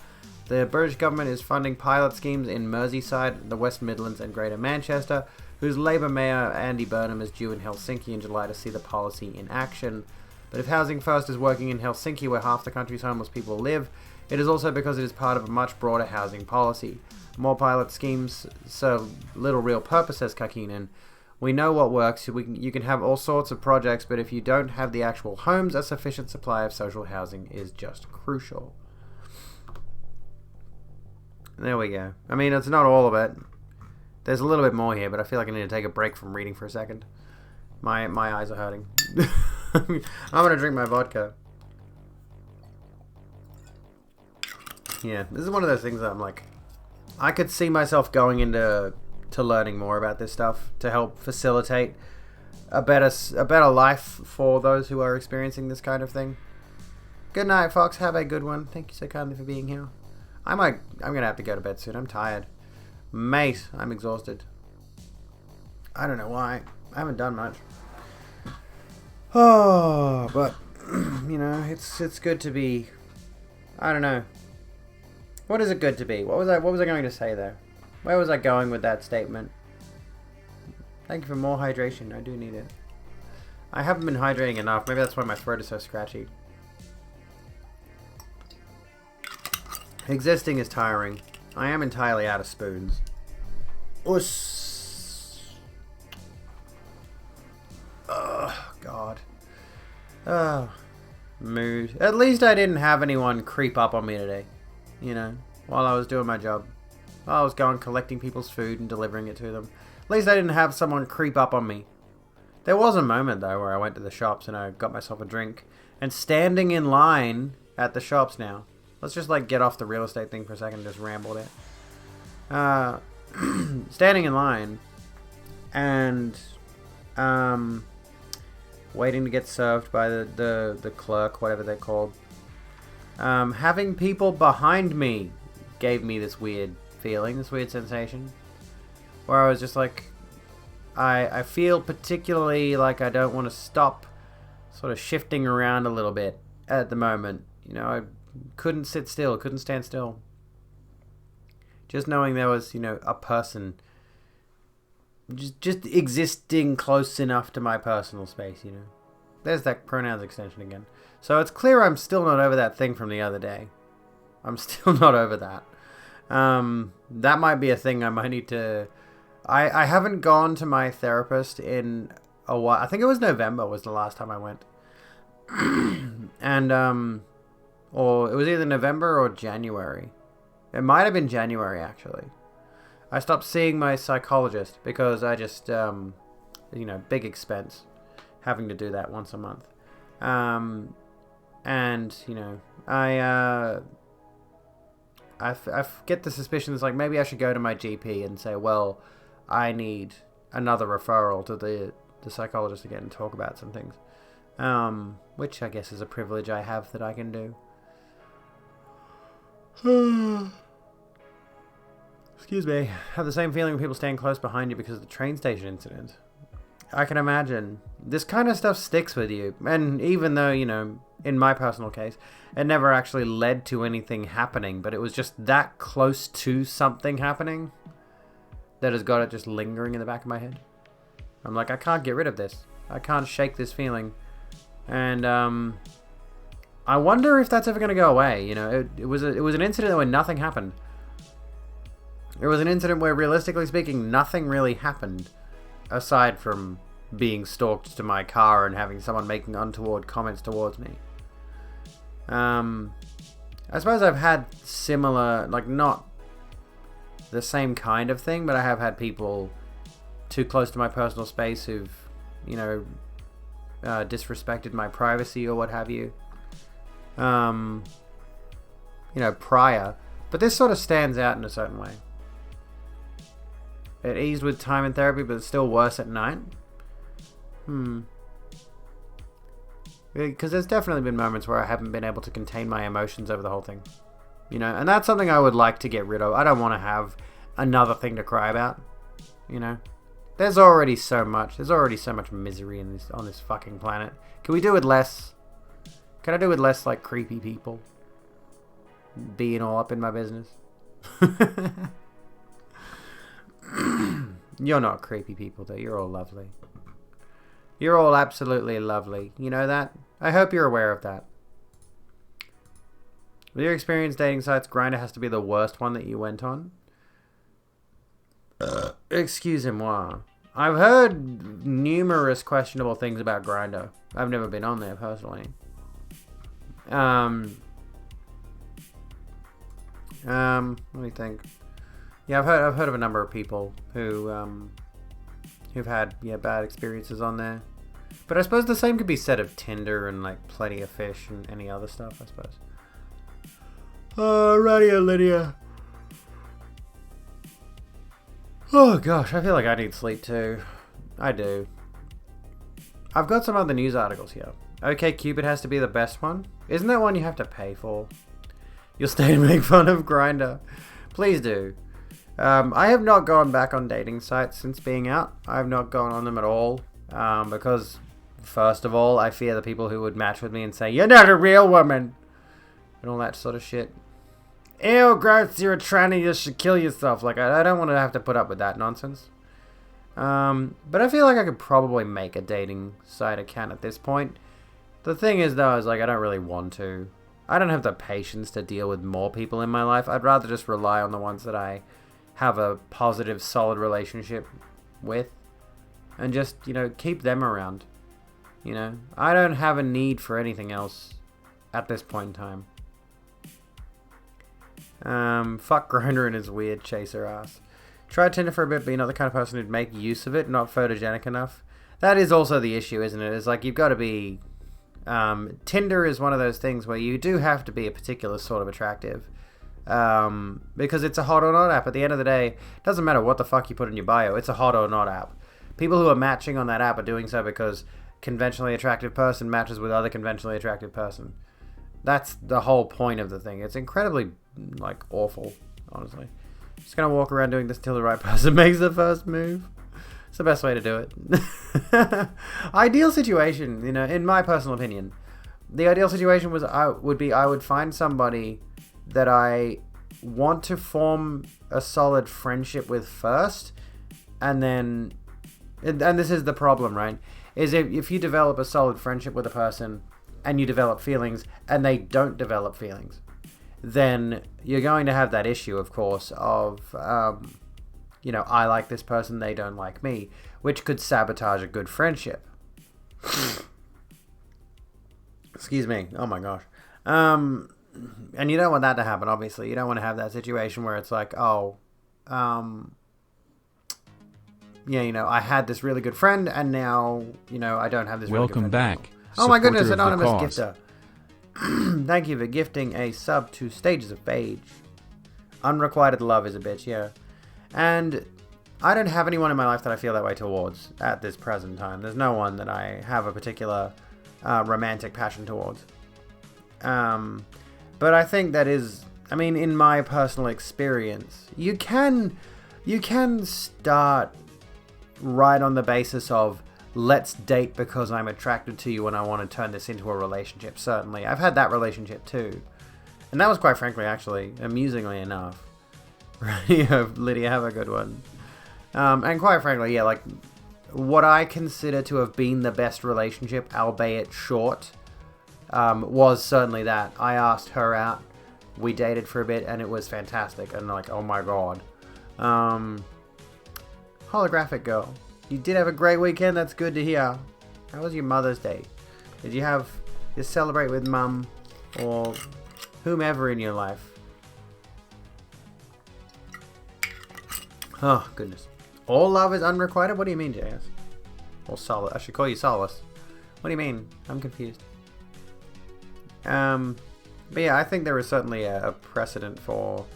The British government is funding pilot schemes in Merseyside, the West Midlands and Greater Manchester, whose Labour Mayor Andy Burnham is due in Helsinki in July to see the policy in action. But if Housing First is working in Helsinki, where half the country's homeless people live, it is also because it is part of a much broader housing policy. More pilot schemes serve little real purpose, says Kakinen. We know what works. You can have all sorts of projects, but if you don't have the actual homes, a sufficient supply of social housing is just crucial. There we go. I mean, it's not all of it. There's a little bit more here, but I feel like I need to take a break from reading for a second. My eyes are hurting. I'm gonna drink my vodka. Yeah, this is one of those things that I'm like, I could see myself going into learning more about this stuff to help facilitate a better life for those who are experiencing this kind of thing. Good night, Fox. Have a good one. Thank you so kindly for being here. I'm gonna have to go to bed soon. I'm tired. Mate, I'm exhausted. I don't know why. I haven't done much. Oh, but you know, it's good to be. I don't know. What is it good to be? What was I going to say there? Where was I going with that statement? Thank you for more hydration. I do need it. I haven't been hydrating enough. Maybe that's why my throat is so scratchy. Existing is tiring. I am entirely out of spoons. Oh, God. Oh, mood. At least I didn't have anyone creep up on me today. You know, while I was doing my job. While I was going collecting people's food and delivering it to them. At least I didn't have someone creep up on me. There was a moment, though, where I went to the shops and I got myself a drink. And standing in line at the shops now. Let's just, like, get off the real estate thing for a second and just ramble there. Standing in line and waiting to get served by the clerk, whatever they're called. Having people behind me gave me this weird feeling, this weird sensation, where I was just like, I feel particularly like I don't want to stop sort of shifting around a little bit at the moment. You know, I couldn't sit still, couldn't stand still. Just knowing there was, you know, a person just existing close enough to my personal space, you know. There's that pronouns extension again. So it's clear I'm still not over that thing from the other day. I'm still not over that. That might be a thing I might need to... I haven't gone to my therapist in a while. I think it was November was the last time I went. And, or it was either November or January. It might have been January, actually. I stopped seeing my psychologist because I just, you know, big expense having to do that once a month. And, you know, I get the suspicion it's like maybe I should go to my GP and say, well, I need another referral to the psychologist again and talk about some things. Which I guess is a privilege I have that I can do. Excuse me. I have the same feeling when people stand close behind you because of the train station incident. I can imagine. This kind of stuff sticks with you. And even though, you know, in my personal case, it never actually led to anything happening, but it was just that close to something happening that has got it just lingering in the back of my head. I'm like, I can't get rid of this. I can't shake this feeling. And, I wonder if that's ever going to go away. You know, it was an incident where nothing happened. It was an incident where, realistically speaking, nothing really happened. Aside from being stalked to my car and having someone making untoward comments towards me. I suppose I've had similar, like not the same kind of thing, but I have had people too close to my personal space who've, you know, disrespected my privacy or what have you. You know, prior. But this sort of stands out in a certain way. It eased with time in therapy, but it's still worse at night. Because there's definitely been moments where I haven't been able to contain my emotions over the whole thing. You know, and that's something I would like to get rid of. I don't want to have another thing to cry about. You know? There's already so much. There's already so much misery in this on this fucking planet. Can we do it less? Can I do it less like creepy people? Being all up in my business? You're not creepy people, though. You're all lovely. You're all absolutely lovely. You know that? I hope you're aware of that. With your experience dating sites, Grindr has to be the worst one that you went on? Excusez-moi. I've heard numerous questionable things about Grindr. I've never been on there, personally. Let me think. Yeah, I've heard of a number of people who've had bad experiences on there. But I suppose the same could be said of Tinder and like Plenty of Fish and any other stuff, I suppose. Alrighty, Lydia. Oh gosh, I feel like I need sleep too. I do. I've got some other news articles here. OkCupid has to be the best one. Isn't that one you have to pay for? You'll stay to make fun of Grindr. Please do. I have not gone back on dating sites since being out. I have not gone on them at all. Because, first of all, I fear the people who would match with me and say, "You're not a real woman!" and all that sort of shit. Ew, gross, you're a tranny, you should kill yourself. Like, I don't want to have to put up with that nonsense. But I feel like I could probably make a dating site account at this point. The thing is, though, is like, I don't really want to. I don't have the patience to deal with more people in my life. I'd rather just rely on the ones that I have a positive, solid relationship with. And just, you know, keep them around. You know, I don't have a need for anything else at this point in time. Fuck Grindr and his weird chaser ass. Tried Tinder for a bit, but you're not the kind of person who'd make use of it, not photogenic enough. That is also the issue, isn't it? It's like, you've got to be... Tinder is one of those things where you do have to be a particular sort of attractive. Because it's a hot or not app. At the end of the day, it doesn't matter what the fuck you put in your bio, it's a hot or not app. People who are matching on that app are doing so because conventionally attractive person matches with other conventionally attractive person. That's the whole point of the thing. It's incredibly, like, awful, honestly. Just gonna walk around doing this until the right person makes the first move. It's the best way to do it. Ideal situation, you know, in my personal opinion, the ideal situation was I would find somebody that I want to form a solid friendship with first, and then, and this is the problem, right? Is if you develop a solid friendship with a person and you develop feelings and they don't develop feelings, then you're going to have that issue, of course, of, you know, I like this person, they don't like me, which could sabotage a good friendship. Excuse me. Oh my gosh. And you don't want that to happen, obviously. You don't want to have that situation where it's like, oh, yeah, you know, I had this really good friend, and now, you know, I don't have this really good friend. Welcome back. Oh my goodness, anonymous gifter. Thank you for gifting a sub to Stages of Age. Unrequited love is a bitch, yeah. And I don't have anyone in my life that I feel that way towards at this present time. There's no one that I have a particular romantic passion towards. But I think that is, I mean, in my personal experience, you can start right on the basis of, let's date because I'm attracted to you and I want to turn this into a relationship. Certainly. I've had that relationship too. And that was, quite frankly, actually, amusingly enough. Lydia, have a good one. And quite frankly, yeah, like, what I consider to have been the best relationship, albeit short, was certainly that. I asked her out, we dated for a bit, and it was fantastic. And like, oh my god. Holographic girl, you did have a great weekend, that's good to hear. How was your Mother's Day? Did you celebrate with mum or whomever in your life? Oh, goodness. All love is unrequited? What do you mean, JS? Or Solace. I should call you Solace. What do you mean? I'm confused. But yeah, I think there is certainly a precedent for,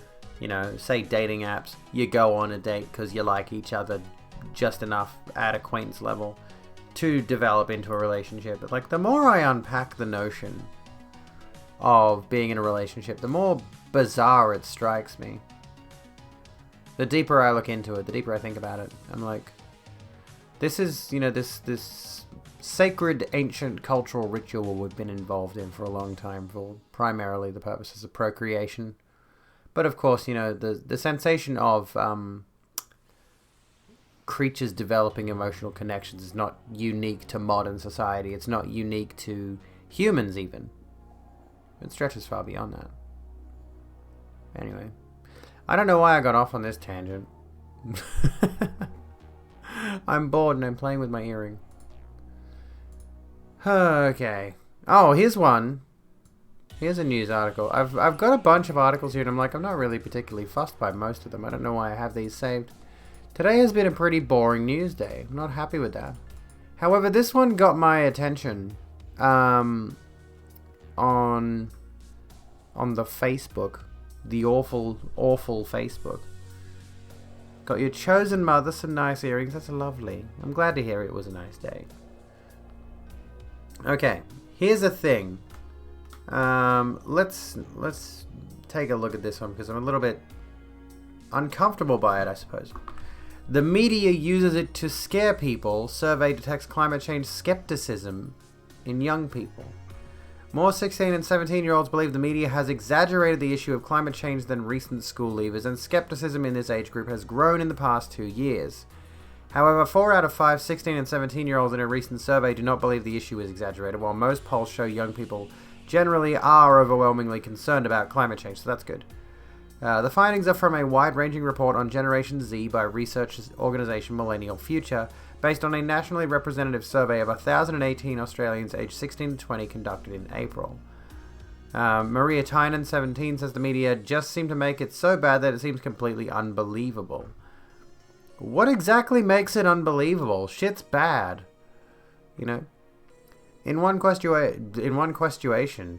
you know, say dating apps. You go on a date because you like each other just enough at acquaintance level to develop into a relationship. But like, the more I unpack the notion of being in a relationship, the more bizarre it strikes me. The deeper I look into it, the deeper I think about it, I'm like, this is, you know, this sacred ancient cultural ritual we've been involved in for a long time for primarily the purposes of procreation. But of course, you know, the sensation of creatures developing emotional connections is not unique to modern society. It's not unique to humans even. It stretches far beyond that. Anyway, I don't know why I got off on this tangent. I'm bored and I'm playing with my earring. Okay. Oh, here's one. Here's a news article. I've got a bunch of articles here and I'm like, I'm not really particularly fussed by most of them. I don't know why I have these saved. Today has been a pretty boring news day. I'm not happy with that. However, this one got my attention on the Facebook. The awful Facebook. Got your chosen mother some nice earrings. That's lovely. I'm glad to hear it was a nice day. Okay, here's a thing. Let's take a look at this one because I'm a little bit uncomfortable by it, I suppose. The media uses it to scare people. Survey detects climate change skepticism in young people. More 16 and 17-year-olds believe the media has exaggerated the issue of climate change than recent school leavers, and skepticism in this age group has grown in the past 2 years. However, 4 out of 5 16 and 17-year-olds in a recent survey do not believe the issue is exaggerated, while most polls show young people generally are overwhelmingly concerned about climate change, so that's good. The findings are from a wide-ranging report on Generation Z by research organisation Millennial Future, based on a nationally representative survey of 1,018 Australians aged 16 to 20 conducted in April. Maria Tynan, 17, says the media just seem to make it so bad that it seems completely unbelievable. What exactly makes it unbelievable? Shit's bad. You know? In one question,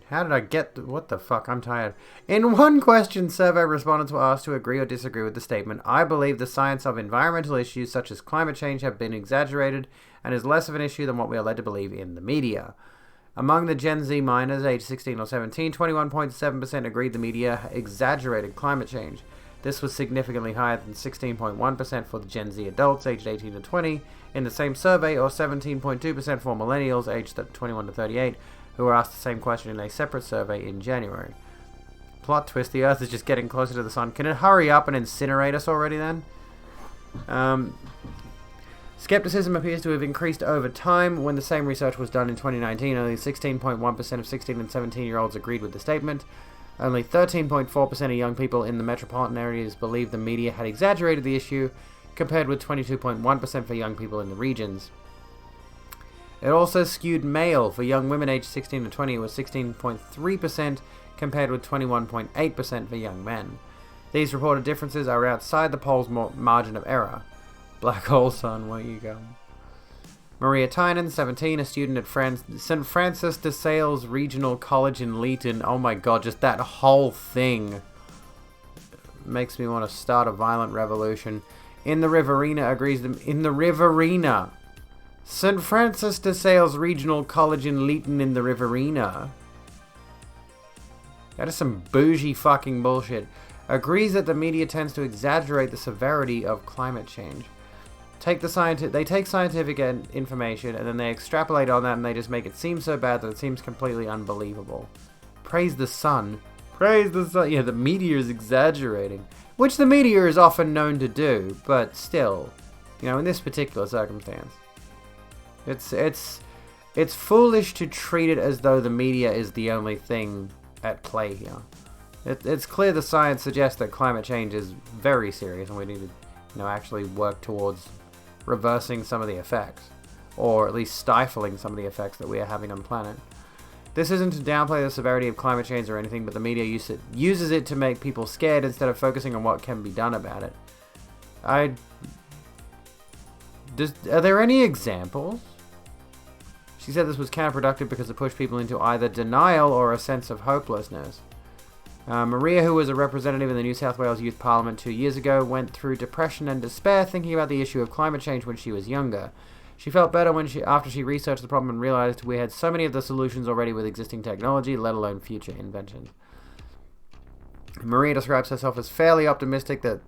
how did I get... What the fuck? I'm tired. In one question, survey respondents were asked to agree or disagree with the statement, I believe the science of environmental issues such as climate change have been exaggerated and is less of an issue than what we are led to believe in the media. Among the Gen Z minors aged 16 or 17, 21.7% agreed the media exaggerated climate change. This was significantly higher than 16.1% for the Gen Z adults aged 18 to 20 in the same survey, or 17.2% for millennials aged 21 to 38, who were asked the same question in a separate survey in January. Plot twist, the Earth is just getting closer to the sun. Can it hurry up and incinerate us already then? Skepticism appears to have increased over time. When the same research was done in 2019, only 16.1% of 16 and 17-year-olds agreed with the statement. Only 13.4% of young people in the metropolitan areas believed the media had exaggerated the issue, compared with 22.1% for young people in the regions. It also skewed male. For young women aged 16 to 20, it was 16.3%, compared with 21.8% for young men. These reported differences are outside the poll's margin of error. Black hole sun, where you go? Maria Tynan, 17, a student at St. Francis de Sales Regional College in Leeton. Oh my god, just that whole thing makes me want to start a violent revolution. In the Riverina agrees in the Riverina. St. Francis de Sales Regional College in Leeton in the Riverina. That is some bougie fucking bullshit. Agrees that the media tends to exaggerate the severity of climate change. They take scientific information and then they extrapolate on that and they just make it seem so bad that it seems completely unbelievable. Praise the sun. Praise the sun. Yeah, the media is exaggerating. Which the media is often known to do, but still, you know, in this particular circumstance, it's foolish to treat it as though the media is the only thing at play here. It's clear the science suggests that climate change is very serious and we need to, you know, actually work towards reversing some of the effects, or at least stifling some of the effects that we are having on the planet. This isn't to downplay the severity of climate change or anything, but the media uses it to make people scared instead of focusing on what can be done about it. Are there any examples? She said this was counterproductive because it pushed people into either denial or a sense of hopelessness. Maria, who was a representative in the New South Wales Youth Parliament 2 years ago, went through depression and despair thinking about the issue of climate change when she was younger. She felt better after she researched the problem and realized we had so many of the solutions already with existing technology, let alone future inventions. Maria describes herself as fairly optimistic. The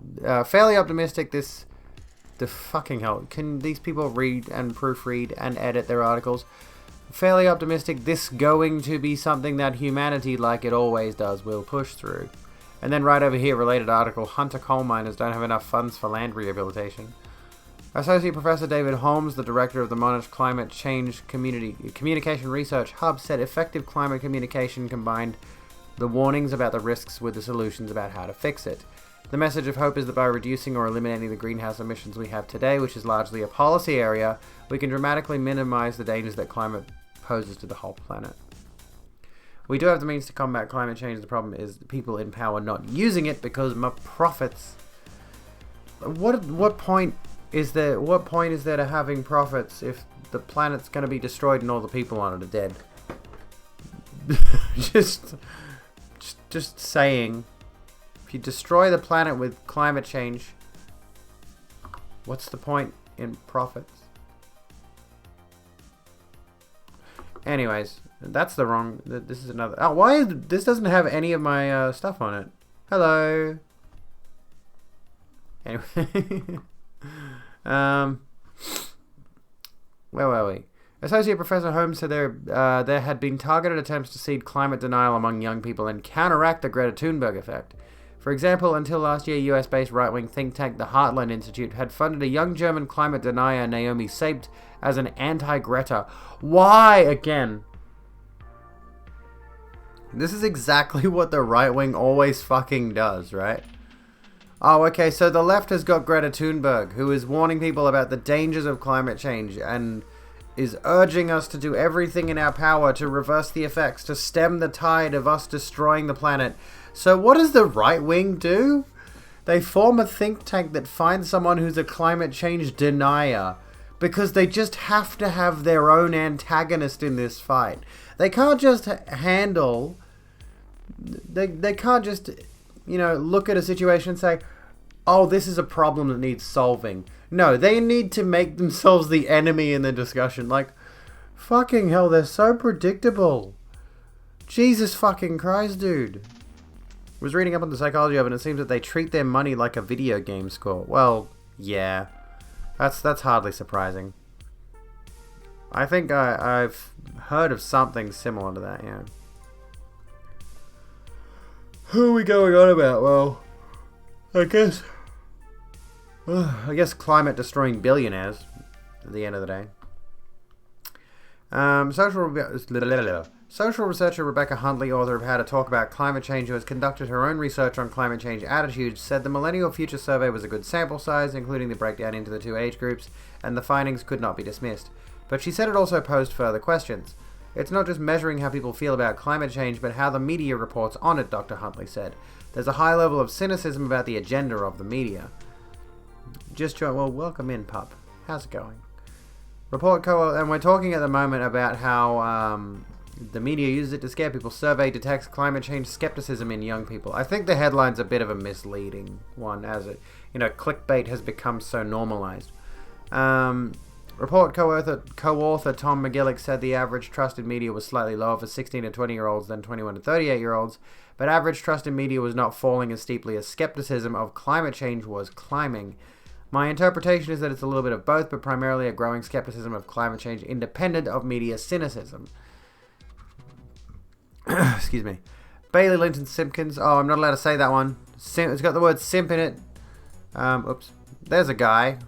fucking hell. Can these people read and proofread and edit their articles? Fairly optimistic this going to be something that humanity, like it always does, will push through. And then right over here, related article, Hunter coal miners don't have enough funds for land rehabilitation. Associate Professor David Holmes, the director of the Monash Climate Change Communication Research Hub, said effective climate communication combined the warnings about the risks with the solutions about how to fix it. The message of hope is that by reducing or eliminating the greenhouse emissions we have today, which is largely a policy area, we can dramatically minimize the dangers that climate poses to the whole planet. We do have the means to combat climate change. The problem is the people in power not using it because of profits. What point is there to having profits if the planet's going to be destroyed and all the people on it are dead? just saying. If you destroy the planet with climate change, what's the point in profits? Anyways, that's the wrong... This is another... Oh, why is... This doesn't have any of my stuff on it. Hello. Anyway. Where were we? Associate Professor Holmes said there had been targeted attempts to seed climate denial among young people and counteract the Greta Thunberg effect. For example, until last year, US-based right-wing think tank the Heartland Institute had funded a young German climate denier, Naomi Seibt, as an anti-Greta. Why again? This is exactly what the right-wing always fucking does, right? Oh, okay, so the left has got Greta Thunberg, who is warning people about the dangers of climate change and is urging us to do everything in our power to reverse the effects, to stem the tide of us destroying the planet. So what does the right wing do? They form a think tank that finds someone who's a climate change denier because they just have to have their own antagonist in this fight. They can't just handle... They can't just, you know, look at a situation and say, oh, this is a problem that needs solving. No, they need to make themselves the enemy in the discussion. Like, fucking hell, they're so predictable. Jesus fucking Christ, dude. I was reading up on the psychology of it, and it seems that they treat their money like a video game score. Well, yeah. That's hardly surprising. I think I've heard of something similar to that, yeah. Who are we going on about? Well, I guess climate destroying billionaires at the end of the day. Social researcher Rebecca Huntley, author of How to Talk About Climate Change, who has conducted her own research on climate change attitudes, said the Millennial Future Survey was a good sample size, including the breakdown into the two age groups, and the findings could not be dismissed. But she said it also posed further questions. It's not just measuring how people feel about climate change, but how the media reports on it, Dr. Huntley said. There's a high level of cynicism about the agenda of the media. Well, welcome in, pup. How's it going? And we're talking at the moment about how the media uses it to scare people. Survey detects climate change skepticism in young people. I think the headline's a bit of a misleading one, as it, clickbait has become so normalized. Report co-author Tom McGillick said the average trust in media was slightly lower for 16 to 20-year-olds than 21 to 38-year-olds, but average trust in media was not falling as steeply as skepticism of climate change was climbing. My interpretation is that it's a little bit of both, but primarily a growing skepticism of climate change independent of media cynicism. Excuse me. Bailey Linton Simpkins. Oh, I'm not allowed to say that one. It's got the word simp in it. Oops. There's a guy.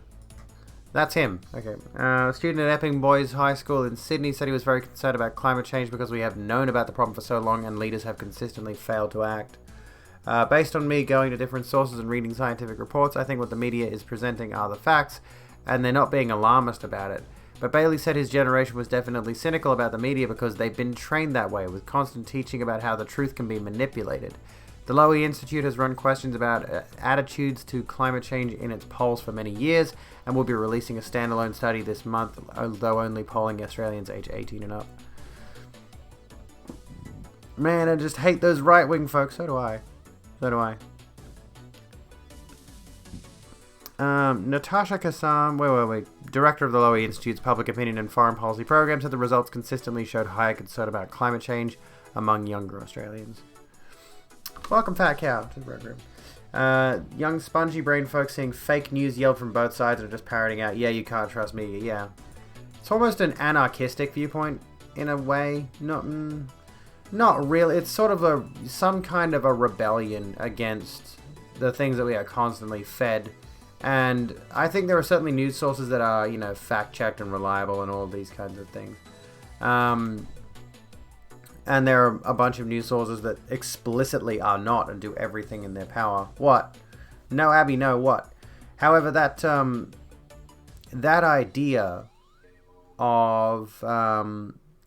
That's him. Okay. A student at Epping Boys High School in Sydney said he was very concerned about climate change because we have known about the problem for so long and leaders have consistently failed to act. Based on me going to different sources and reading scientific reports, I think what the media is presenting are the facts, and they're not being alarmist about it. But Bailey said his generation was definitely cynical about the media because they've been trained that way, with constant teaching about how the truth can be manipulated. The Lowy Institute has run questions about attitudes to climate change in its polls for many years, and will be releasing a standalone study this month, although only polling Australians aged 18 and up. Man, I just hate those right-wing folks. So do I. Natasha Kassam, where were we? Director of the Lowy Institute's Public Opinion and Foreign Policy Program, said the results consistently showed higher concern about climate change among younger Australians. Welcome, Fat Cow, to the Red Room. Young spongy brain folks seeing fake news yelled from both sides and are just parroting out, yeah, you can't trust me, yeah. It's almost an anarchistic viewpoint, in a way. Not really. It's sort of some kind of a rebellion against the things that we are constantly fed. And I think there are certainly news sources that are, fact-checked and reliable and all of these kinds of things. And there are a bunch of news sources that explicitly are not and do everything in their power. What? No, Abby, no, what? However, that idea of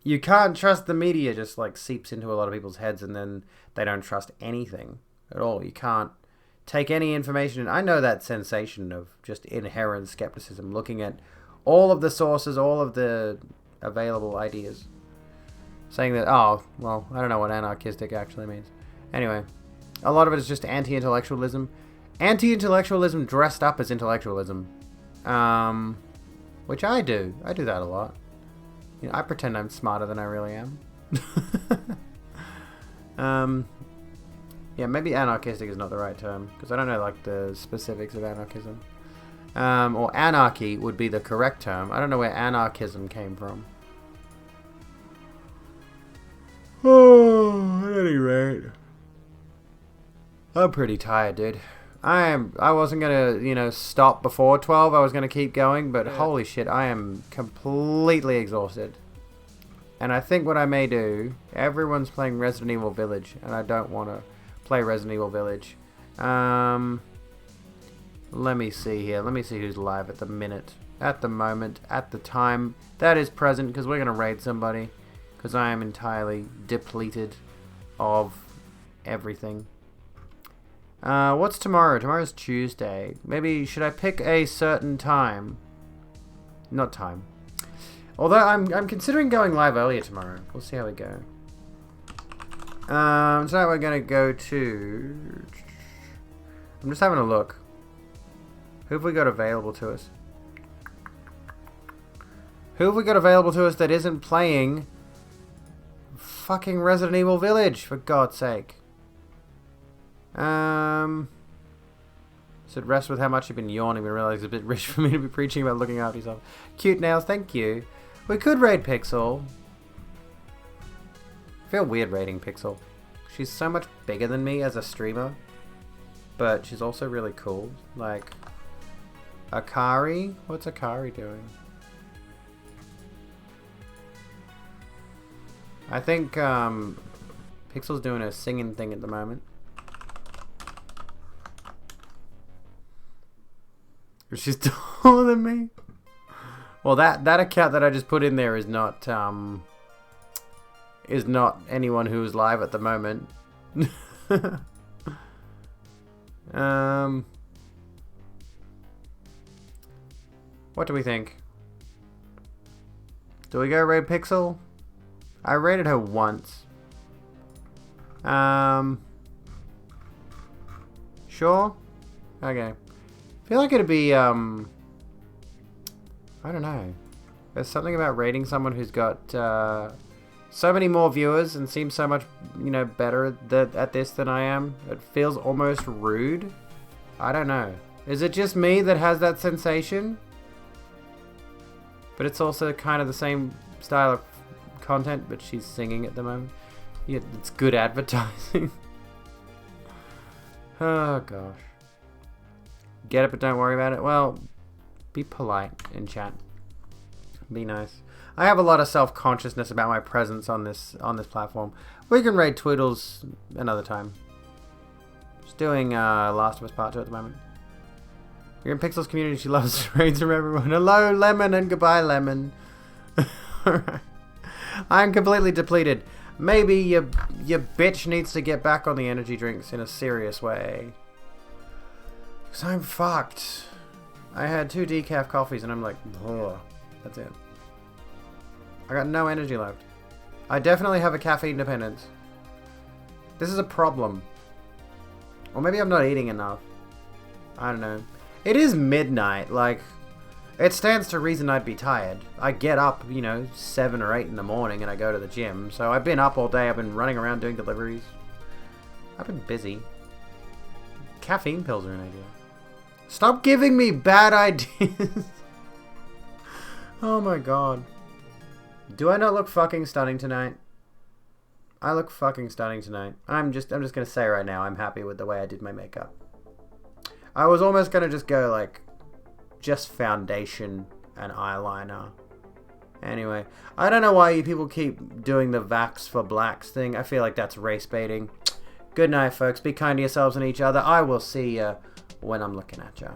you can't trust the media just seeps into a lot of people's heads, and then they don't trust anything at all. You can't take any information. And I know that sensation of just inherent skepticism, looking at all of the sources, all of the available ideas, saying that, oh, well, I don't know what anarchistic actually means. Anyway, a lot of it is just anti-intellectualism. Anti-intellectualism dressed up as intellectualism. Which I do. I do that a lot. You know, I pretend I'm smarter than I really am. Yeah, maybe anarchistic is not the right term, because I don't know like the specifics of anarchism. Or anarchy would be the correct term. I don't know where anarchism came from. Oh, at any rate, I'm pretty tired, dude. I wasn't gonna, you know, stop before 12. I was gonna keep going, but holy shit, I am completely exhausted. And I think what I may do, everyone's playing Resident Evil Village, and I don't want to play Resident Evil Village. Let me see here. Let me see who's live at the minute, at the moment, at the time that is present, because we're gonna raid somebody, because I am entirely depleted of everything. What's tomorrow? Tomorrow's Tuesday. Maybe should I pick a certain time? Not time. Although I'm considering going live earlier tomorrow. We'll see how we go. Tonight we're gonna go to. I'm just having a look. Who have we got available to us? Who have we got available to us that isn't playing fucking Resident Evil Village, for God's sake? Said rest with how much you've been yawning, but realize it's a bit rich for me to be preaching about looking after yourself. Cute nails, thank you. We could raid Pixel. I feel weird raiding Pixel. She's so much bigger than me as a streamer, but she's also really cool. Like, Akari? What's Akari doing? I think Pixel's doing a singing thing at the moment. She's taller than me. Well, that account that I just put in there is not anyone who is live at the moment. What do we think? Do we go raid Pixel? I raided her once. Sure? Okay. I feel like it'd be, I don't know. There's something about rating someone who's got so many more viewers and seems so much, you know, better at this than I am. It feels almost rude. I don't know. Is it just me that has that sensation? But it's also kind of the same style of content, but she's singing at the moment. Yeah, it's good advertising. Oh, gosh. Get it, but don't worry about it. Well, be polite in chat. Be nice. I have a lot of self-consciousness about my presence on this platform. We can raid Twiddles another time. Just doing Last of Us Part 2 at the moment. You're in Pixel's community. She loves raids from everyone. Hello, Lemon, and goodbye, Lemon. Alright. I'm completely depleted. Maybe your bitch needs to get back on the energy drinks in a serious way. Because I'm fucked. I had 2 decaf coffees and I'm like, ugh. That's it. I got no energy left. I definitely have a caffeine dependence. This is a problem. Or maybe I'm not eating enough. I don't know. It is midnight, like, it stands to reason I'd be tired. I get up, you know, 7 or 8 in the morning and I go to the gym. So I've been up all day, I've been running around doing deliveries. I've been busy. Caffeine pills are an idea. Stop giving me bad ideas. Oh my god. Do I not look fucking stunning tonight? I look fucking stunning tonight. I'm just gonna say right now, I'm happy with the way I did my makeup. I was almost gonna just go like, just foundation and eyeliner. Anyway, I don't know why you people keep doing the Vax for Blacks thing. I feel like that's race baiting. Good night, folks. Be kind to yourselves and each other. I will see you when I'm looking at you.